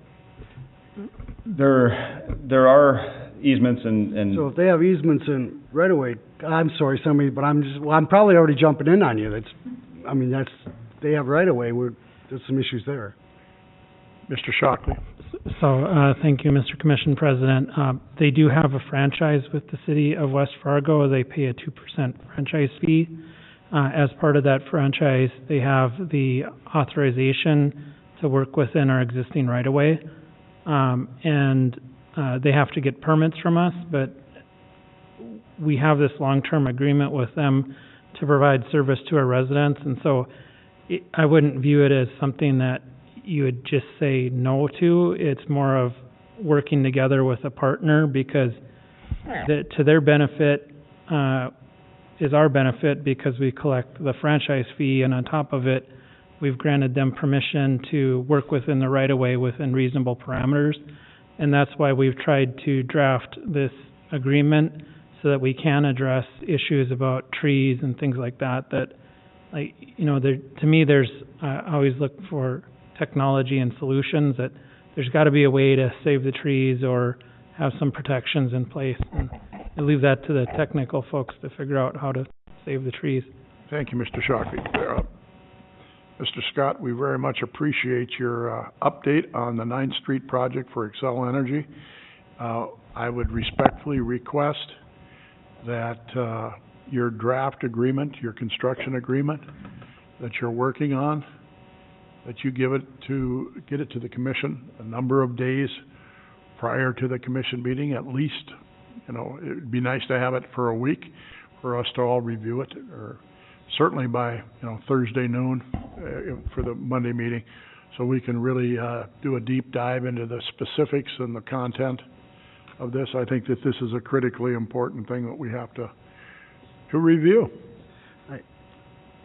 There are easements and. So if they have easements and right-of-way, I'm sorry, somebody, but I'm probably already jumping in on you, they have right-of-way, there's some issues there. Mr. Shockley? So, thank you, Mr. Commission President. They do have a franchise with the city of West Fargo. They pay a 2% franchise fee. As part of that franchise, they have the authorization to work within our existing right-of-way. And they have to get permits from us, but we have this long-term agreement with them to provide service to our residents, and so I wouldn't view it as something that you would just say no to. It's more of working together with a partner, because to their benefit is our benefit, because we collect the franchise fee, and on top of it, we've granted them permission to work within the right-of-way within reasonable parameters. And that's why we've tried to draft this agreement so that we can address issues about trees and things like that, to me, I always look for technology and solutions, that there's gotta be a way to save the trees or have some protections in place. And I leave that to the technical folks to figure out how to save the trees. Thank you, Mr. Shockley. Mr. Scott, we very much appreciate your update on the 9th Street project for Excel Energy. I would respectfully request that your draft agreement, your construction agreement that you're working on, that you get it to the commission a number of days prior to the commission meeting, at least. It'd be nice to have it for a week for us to all review it, or certainly by, Thursday noon for the Monday meeting, so we can really do a deep dive into the specifics and the content of this. I think that this is a critically important thing that we have to review.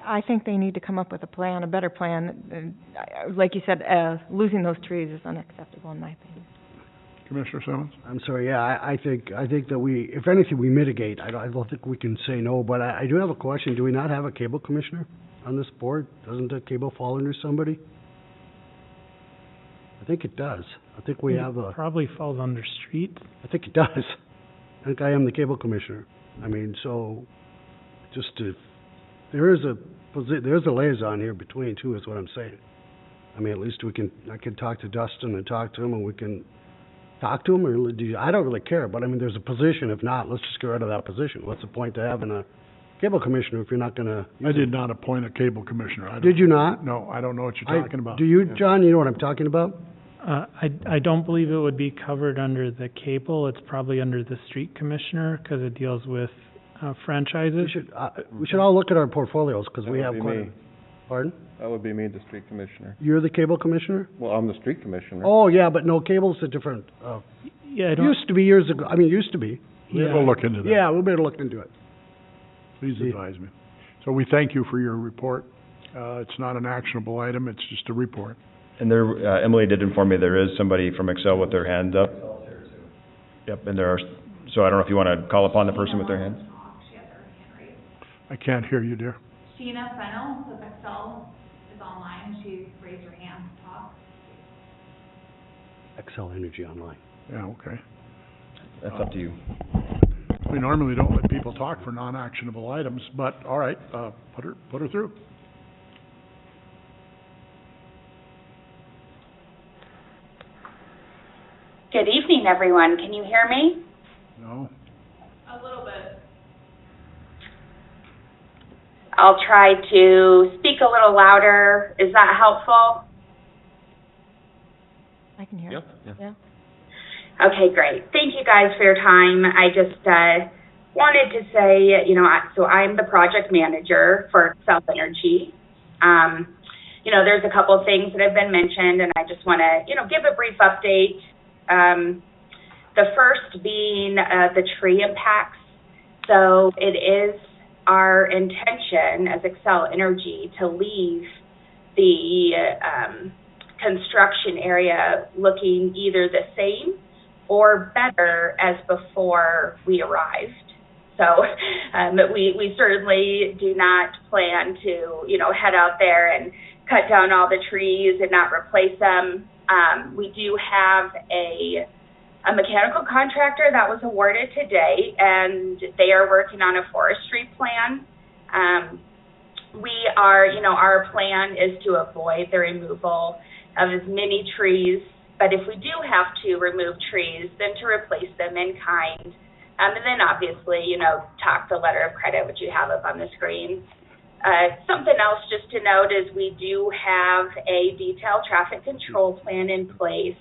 I think they need to come up with a better plan. Like you said, losing those trees is unacceptable in my opinion. Commissioner Simmons? I'm sorry, yeah, I think that we, if anything, we mitigate. I don't think we can say no, but I do have a question. Do we not have a cable commissioner on this board? Doesn't the cable fall under somebody? I think it does. I think we have a... Probably falls under street. I think it does. I think I am the cable commissioner. There's a liaison here between two, is what I'm saying. At least I can talk to Dustin and talk to him, and we can talk to him, or I don't really care, but there's a position. If not, let's just get rid of that position. What's the point to having a cable commissioner if you're not gonna... I did not appoint a cable commissioner. Did you not? No, I don't know what you're talking about. Do you, John? You know what I'm talking about? I don't believe it would be covered under the cable. It's probably under the street commissioner, because it deals with franchises. We should all look at our portfolios, because we have quite me. Pardon? That would be me, the street commissioner. You're the cable commissioner? Well, I'm the street commissioner. Oh, yeah, but no, cable's a different, Yeah, I don't... used to be years ago. Used to be. We'll look into that. Yeah, we better look into it. Please advise me. So we thank you for your report. It's not an actionable item, it's just a report. And there, Emily did inform me there is somebody from Excel with their hand up. Yep, and there are, so I don't know if you want to call upon the person with their hand. She has her hand raised. I can't hear you, dear. Sheena Fennell with Excel is online, and she raised her hand to talk. Excel Energy Online. Yeah, okay. That's up to you. We normally don't let people talk for non-actionable items, but, all right, put her through. Good evening, everyone. Can you hear me? No? A little bit. I'll try to speak a little louder. Is that helpful? I can hear. Yep. Yeah. Okay, great. Thank you guys for your time. I just wanted to say, so I'm the project manager for South Energy. There's a couple of things that have been mentioned, and I just want to, give a brief update. The first being the tree impacts. So it is our intention as Xcel Energy to leave the construction area looking either the same or better as before we arrived. So we certainly do not plan to, head out there and cut down all the trees and not replace them. We do have a mechanical contractor that was awarded today, and they are working on a forestry plan. Our plan is to avoid the removal of as many trees, but if we do have to remove trees, then to replace them in kind. And then obviously, talk the letter of credit, which you have up on the screen. Something else just to note is we do have a detailed traffic control plan in place.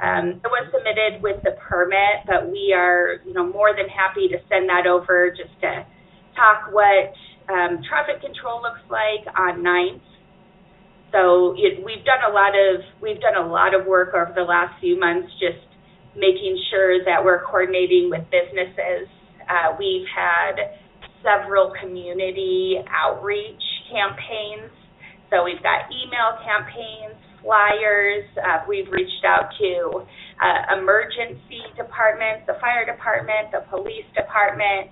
It was submitted with the permit, but we are, more than happy to send that over just to talk what traffic control looks like on 9th. So we've done a lot of work over the last few months, just making sure that we're coordinating with businesses. We've had several community outreach campaigns. So we've got email campaigns, flyers. We've reached out to emergency departments, the fire department, the police department,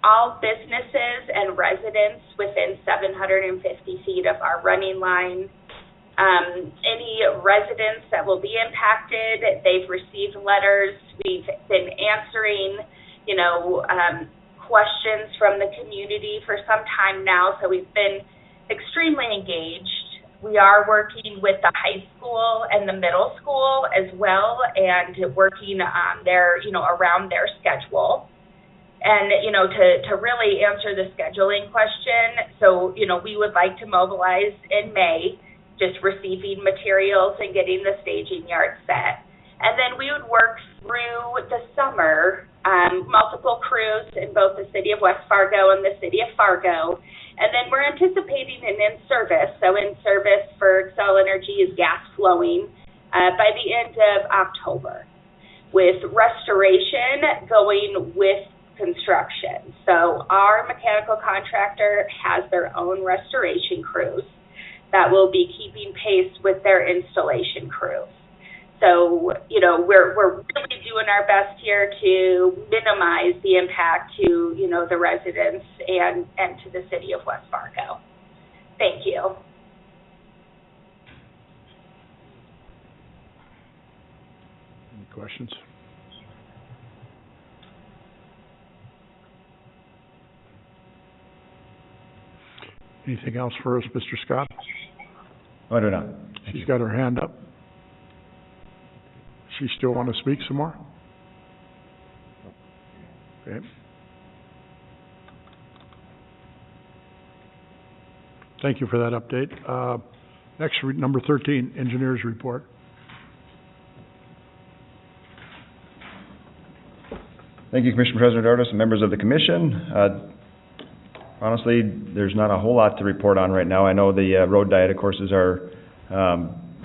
all businesses and residents within 750 feet of our running line. Any residents that will be impacted, they've received letters. We've been answering, questions from the community for some time now, so we've been extremely engaged. We are working with the high school and the middle school as well, and working on their, around their schedule. And, to really answer the scheduling question, so, we would like to mobilize in May, just receiving materials and getting the staging yard set. And then we would work through the summer, multiple crews in both the city of West Fargo and the city of Fargo. And then we're anticipating an in-service. So in-service for Xcel Energy is gas flowing by the end of October, with restoration going with construction. So our mechanical contractor has their own restoration crews that will be keeping pace with their installation crews. So, we're really doing our best here to minimize the impact to, the residents and to the city of West Fargo. Thank you. Any questions? Anything else for us, Mr. Scott? I do not. She's got her hand up. She still want to speak some more? Okay. Thank you for that update. Next, number 13, engineers report. Thank you, Commissioner President Dartis and members of the commission. Honestly, there's not a whole lot to report on right now. I know the road diet, of course, is our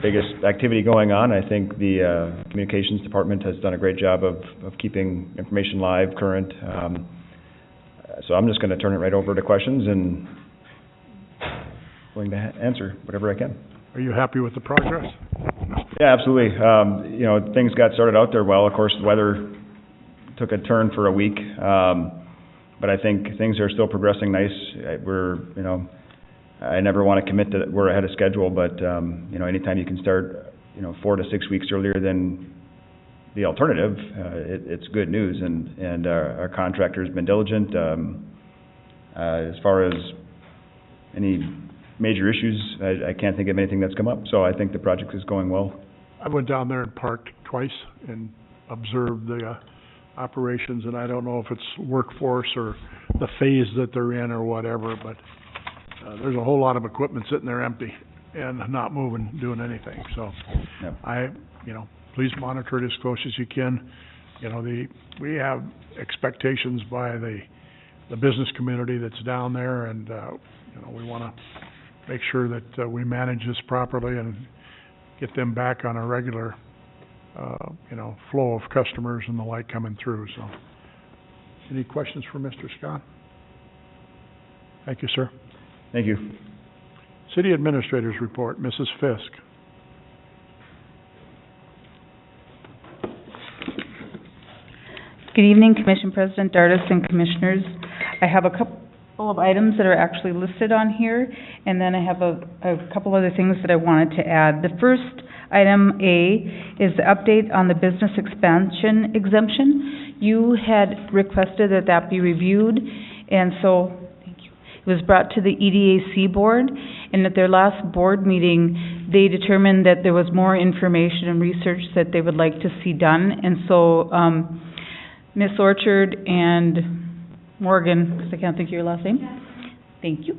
biggest activity going on. I think the communications department has done a great job of keeping information live, current. So I'm just going to turn it right over to questions and going to answer whatever I can. Are you happy with the progress? Yeah, absolutely. Things got started out there well. Of course, the weather took a turn for a week, but I think things are still progressing nice. I never want to commit that we're ahead of schedule, but, anytime you can start, 4 to 6 weeks earlier than the alternative, it's good news, and our contractor's been diligent. As far as any major issues, I can't think of anything that's come up, so I think the project is going well. I went down there and parked twice and observed the operations, and I don't know if it's workforce or the phase that they're in or whatever, but there's a whole lot of equipment sitting there empty and not moving, doing anything. So yep. Please monitor it as close as you can. We have expectations by the business community that's down there, and we want to make sure that we manage this properly and get them back on a regular flow of customers and the like coming through, so. Any questions for Mr. Scott? Thank you, sir. Thank you. City Administrator's Report, Mrs. Fisk. Good evening, Commission President Dartis and Commissioners. I have a couple of items that are actually listed on here, and then I have a couple other things that I wanted to add. The first item A is the update on the business expansion exemption. You had requested that that be reviewed, and so, thank you. It was brought to the EDAC board, and at their last board meeting, they determined that there was more information and research that they would like to see done, and so, Ms. Orchard and Morgan, because I can't think of your last name. Thank you.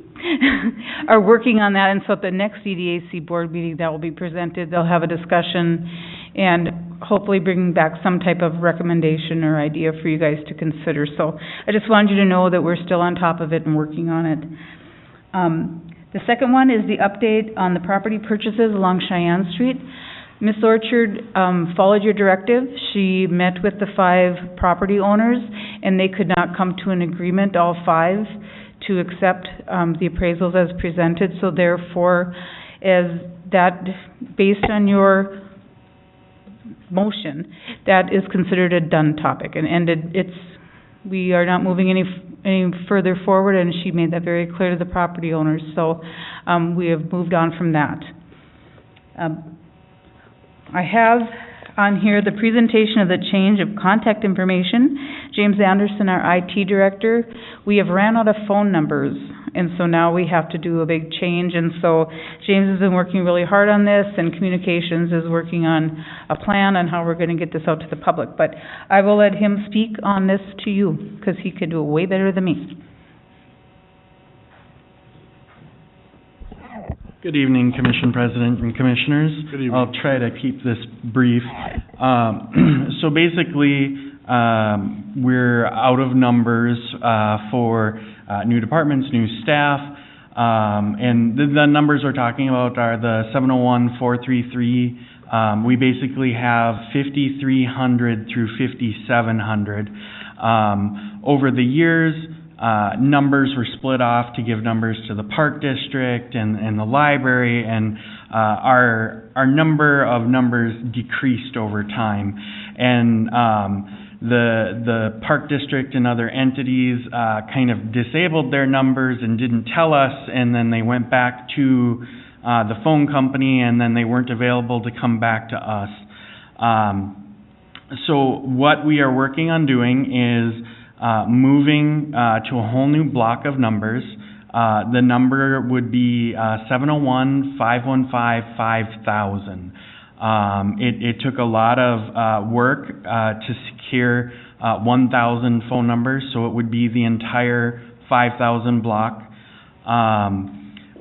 Are working on that, and so at the next EDAC board meeting that will be presented, they'll have a discussion and hopefully bring back some type of recommendation or idea for you guys to consider. So I just wanted you to know that we're still on top of it and working on it. The second one is the update on the property purchases along Cheyenne Street. Ms. Orchard followed your directive. She met with the 5 property owners, and they could not come to an agreement, all 5, to accept the appraisals as presented. So therefore, as that, based on your motion, that is considered a done topic, and we are not moving any further forward, and she made that very clear to the property owners. So we have moved on from that. I have on here the presentation of the change of contact information. James Anderson, our IT director, we have ran out of phone numbers, and so now we have to do a big change, and so James has been working really hard on this, and communications is working on a plan on how we're going to get this out to the public. But I will let him speak on this to you, because he can do it way better than me. Good evening, Commission President and Commissioners. Good evening. I'll try to keep this brief. So basically, we're out of numbers for new departments, new staff, and the numbers we're talking about are the 701, 433. We basically have 5,300 through 5,700. Over the years, numbers were split off to give numbers to the Park District and the library, and our number of numbers decreased over time. And the Park District and other entities kind of disabled their numbers and didn't tell us, and then they went back to the phone company, and then they weren't available to come back to us. So what we are working on doing is moving to a whole new block of numbers. The number would be 701-515-5000. It took a lot of work to secure 1,000 phone numbers, so it would be the entire 5,000 block.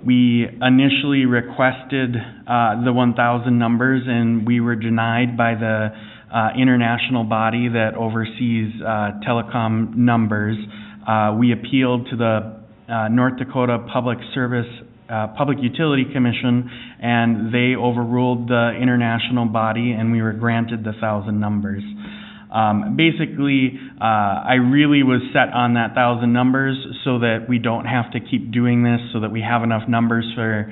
We initially requested the 1,000 numbers, and we were denied by the international body that oversees telecom numbers. We appealed to the North Dakota Public Utility Commission, and they overruled the international body, and we were granted the 1,000 numbers. Basically, I really was set on that 1,000 numbers so that we don't have to keep doing this, so that we have enough numbers for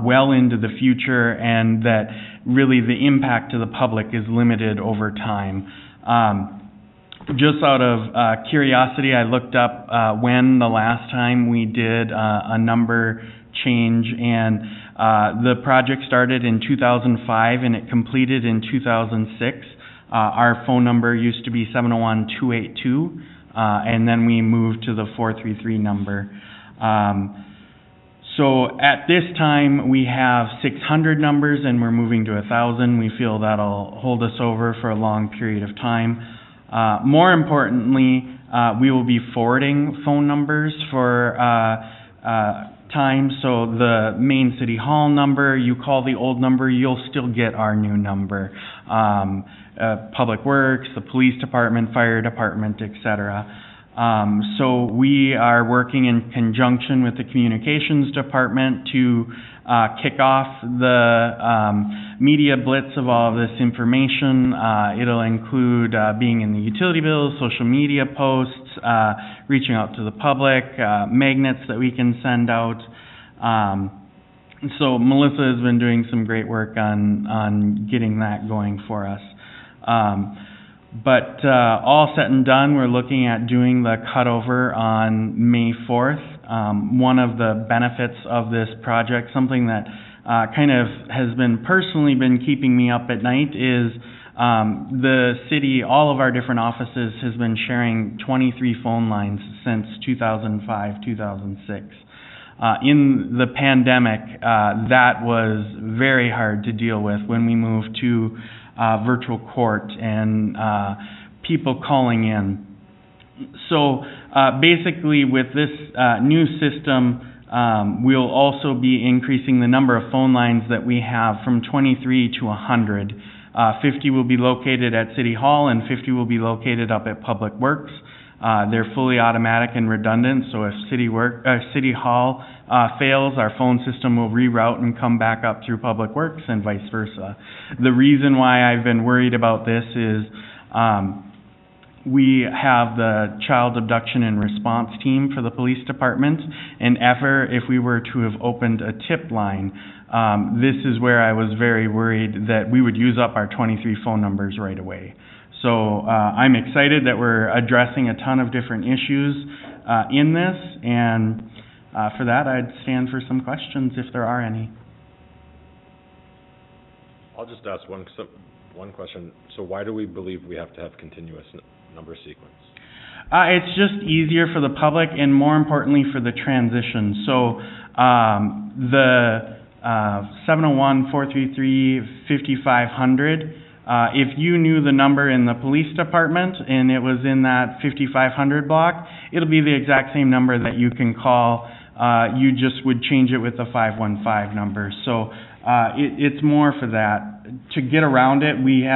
well into the future, and that really the impact to the public is limited over time. Just out of curiosity, I looked up when the last time we did a number change, and the project started in 2005 and it completed in 2006. Our phone number used to be 701-282, and then we moved to the 433 number. So at this time, we have 600 numbers, and we're moving to 1,000. We feel that'll hold us over for a long period of time. More importantly, we will be forwarding phone numbers for time. So the main City Hall number, you call the old number, you'll still get our new number. Public Works, the Police Department, Fire Department, etc. So we are working in conjunction with the communications department to kick off the media blitz of all of this information. It'll include being in the utility bills, social media posts, reaching out to the public, magnets that we can send out. So Melissa has been doing some great work on getting that going for us. But all set and done, we're looking at doing the cutover on May 4th. One of the benefits of this project, something that kind of has personally been keeping me up at night, is the city, all of our different offices, has been sharing 23 phone lines since 2005, 2006. In the pandemic, that was very hard to deal with when we moved to virtual court and people calling in. So basically with this new system, we'll also be increasing the number of phone lines that we have from 23 to 100. 50 will be located at City Hall and 50 will be located up at Public Works. They're fully automatic and redundant, so if City Hall fails, our phone system will reroute and come back up through Public Works and vice versa. The reason why I've been worried about this is we have the child abduction and response team for the police department, and if we were to have opened a tip line, this is where I was very worried that we would use up our 23 phone numbers right away. So I'm excited that we're addressing a ton of different issues in this, and for that I'd stand for some questions if there are any. I'll just ask one question. So why do we believe we have to have continuous number sequence? It's just easier for the public and more importantly for the transition. So the 701-433-5500, if you knew the number in the police department and it was in that 5500 block, it'll be the exact same number that you can call. You just would change it with the 515 number. So it's more for that. To get around it, we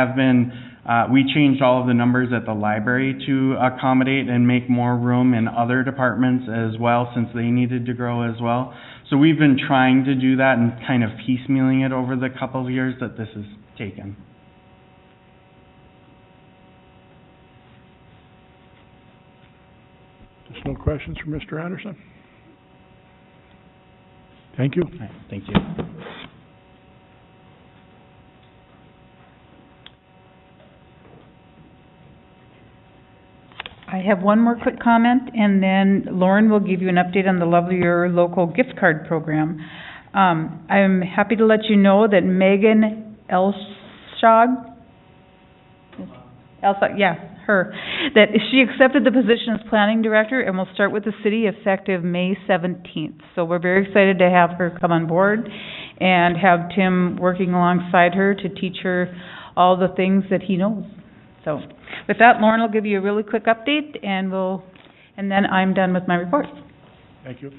changed all of the numbers at the library to accommodate and make more room in other departments as well, since they needed to grow as well. So we've been trying to do that and kind of piecemealing it over the couple of years that this has taken. Additional questions for Mr. Anderson? Thank you. Right, thank you. I have one more quick comment, and then Lauren will give you an update on the Love Your Local gift card program. I'm happy to let you know that Megan Elshog, that she accepted the position as planning director and will start with the city effective May 17th. So we're very excited to have her come on board and have Tim working alongside her to teach her all the things that he knows. So with that, Lauren will give you a really quick update, and then I'm done with my report. Thank you.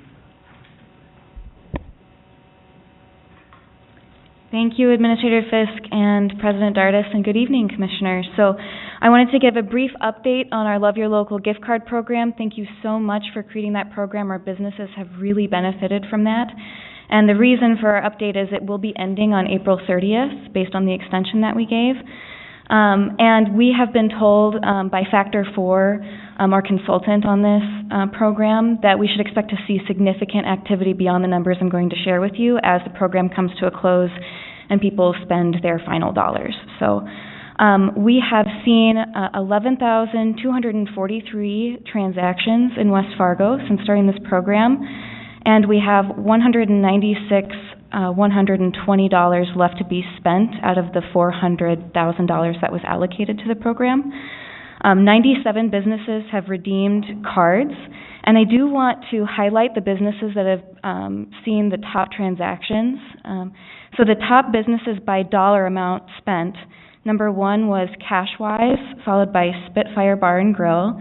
Thank you, Administrator Fisk and President Dartis, and good evening, Commissioners. So I wanted to give a brief update on our Love Your Local gift card program. Thank you so much for creating that program. Our businesses have really benefited from that. And the reason for our update is it will be ending on April 30th, based on the extension that we gave. And we have been told by Factor 4, our consultant on this program, that we should expect to see significant activity beyond the numbers I'm going to share with you as the program comes to a close and people spend their final dollars. So we have seen 11,243 transactions in West Fargo since starting this program, and we have $120 left to be spent out of the $400,000 that was allocated to the program. 97 businesses have redeemed cards, and I do want to highlight the businesses that have seen the top transactions. So the top businesses by dollar amount spent, number one was Cashwise, followed by Spitfire Bar and Grill,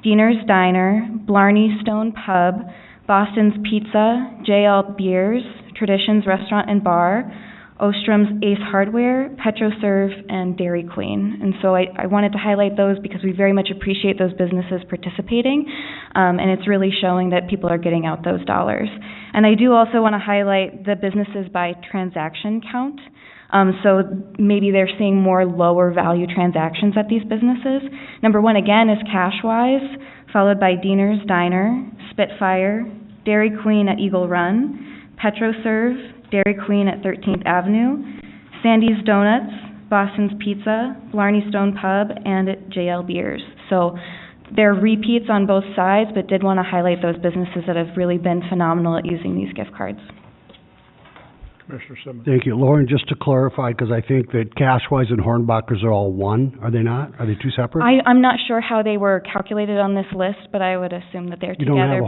Diener's Diner, Blarney Stone Pub, Boston's Pizza, JL Beers, Traditions Restaurant and Bar, Ostrom's Ace Hardware, PetroServe, and Dairy Queen. And so I wanted to highlight those because we very much appreciate those businesses participating, and it's really showing that people are getting out those dollars. And I do also want to highlight the businesses by transaction count. So maybe they're seeing more lower value transactions at these businesses. Number one, again, is Cashwise, followed by Diener's Diner, Spitfire, Dairy Queen at Eagle Run, PetroServe, Dairy Queen at 13th Avenue, Sandy's Donuts, Boston's Pizza, Blarney Stone Pub, and at JL Beers. So there are repeats on both sides, but did want to highlight those businesses that have really been phenomenal at using these gift cards. Commissioner Simmons. Thank you. Lauren, just to clarify, because I think that Cashwise and Hornbachers are all one, are they not? Are they two separate? I'm not sure how they were calculated on this list, but I would assume that they're You together. don't have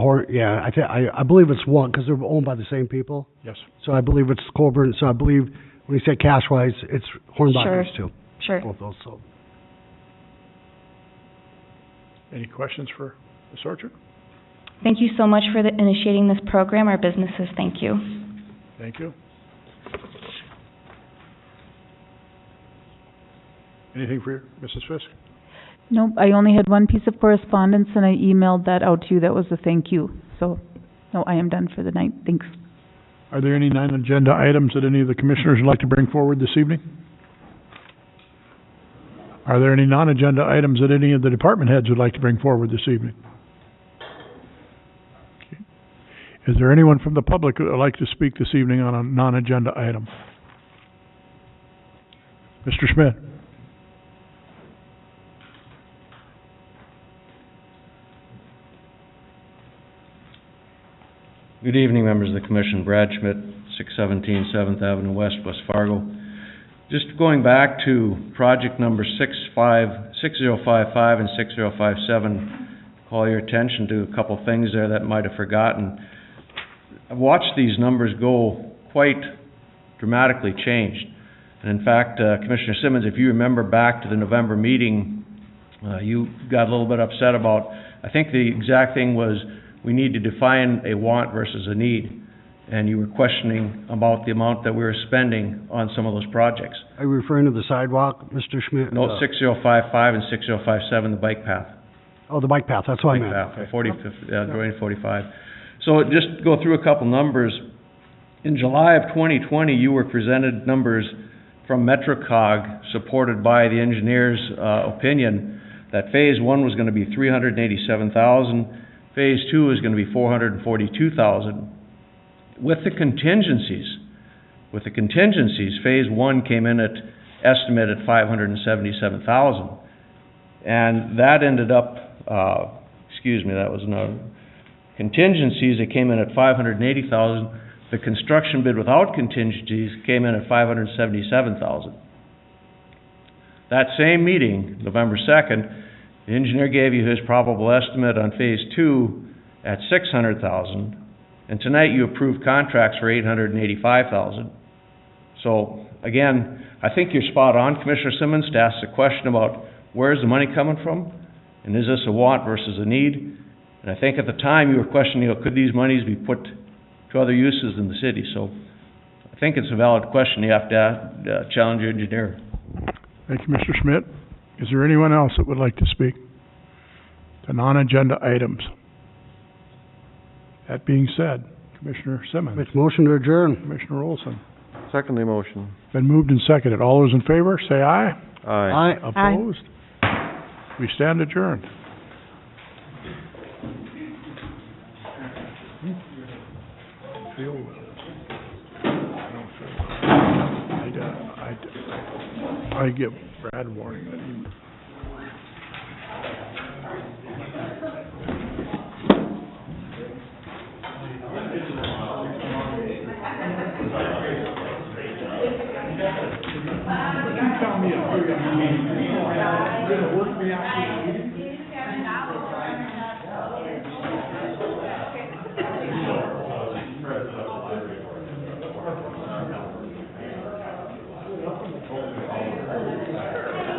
I believe it's one, because they're owned by the same people. Yes. So I believe it's Colburn, so I believe when you say Cashwise, it's Hornbachers too. Sure. Both those, so. Any questions for Ms. Orchard? Thank you so much for initiating this program. Our businesses, thank you. Thank you. Anything for you, Mrs. Fisk? Nope, I only had one piece of correspondence, and I emailed that out to you. That was a thank you. So, no, I am done for the night. Thanks. Are there any non-agenda items that any of the commissioners would like to bring forward this evening? Are there any non-agenda items that any of the department heads would like to bring forward this evening? Okay. Is there anyone from the public who would like to speak this evening on a non-agenda item? Mr. Schmidt? Good evening, members of the Commission. Brad Schmidt, 617 7th Avenue West, West Fargo. Just going back to project number 6055 and 6057, call your attention to a couple things there that might have forgotten. I've watched these numbers go quite dramatically changed. And in fact, Commissioner Simmons, if you remember back to the November meeting, you got a little bit upset about, I think the exact thing was, we need to define a want versus a need. And you were questioning about the amount that we were spending on some of those projects. Are you referring to the sidewalk, Mr. Schmidt? No, 6055 and 6057, the bike path. Oh, the bike path, that's what I meant. Bike path, going 45. So just go through a couple numbers. In July of 2020, you were presented numbers from MetroCog, supported by the engineer's opinion, that Phase 1 was going to be $387,000. Phase 2 is going to be $442,000. With the contingencies, Phase 1 came in at estimated $577,000. And that ended up, that was no contingencies, it came in at $580,000. The construction bid without contingencies came in at $577,000. That same meeting, November 2nd, the engineer gave you his probable estimate on Phase 2 at $600,000, and tonight you approved contracts for $885,000. So, again, I think you're spot on, Commissioner Simmons, to ask the question about where's the money coming from, and is this a want versus a need? And I think at the time you were questioning, could these monies be put to other uses in the city? So, I think it's a valid question. You have to challenge your engineer. Thank you, Mr. Schmidt. Is there anyone else that would like to speak to non-agenda items? That being said, Commissioner Simmons. Make motion to adjourn. Commissioner Olson. Second the motion. Been moved and seconded. All those in favor, say aye. Aye. Opposed? We stand adjourned. I give Brad warning that he... You can tell me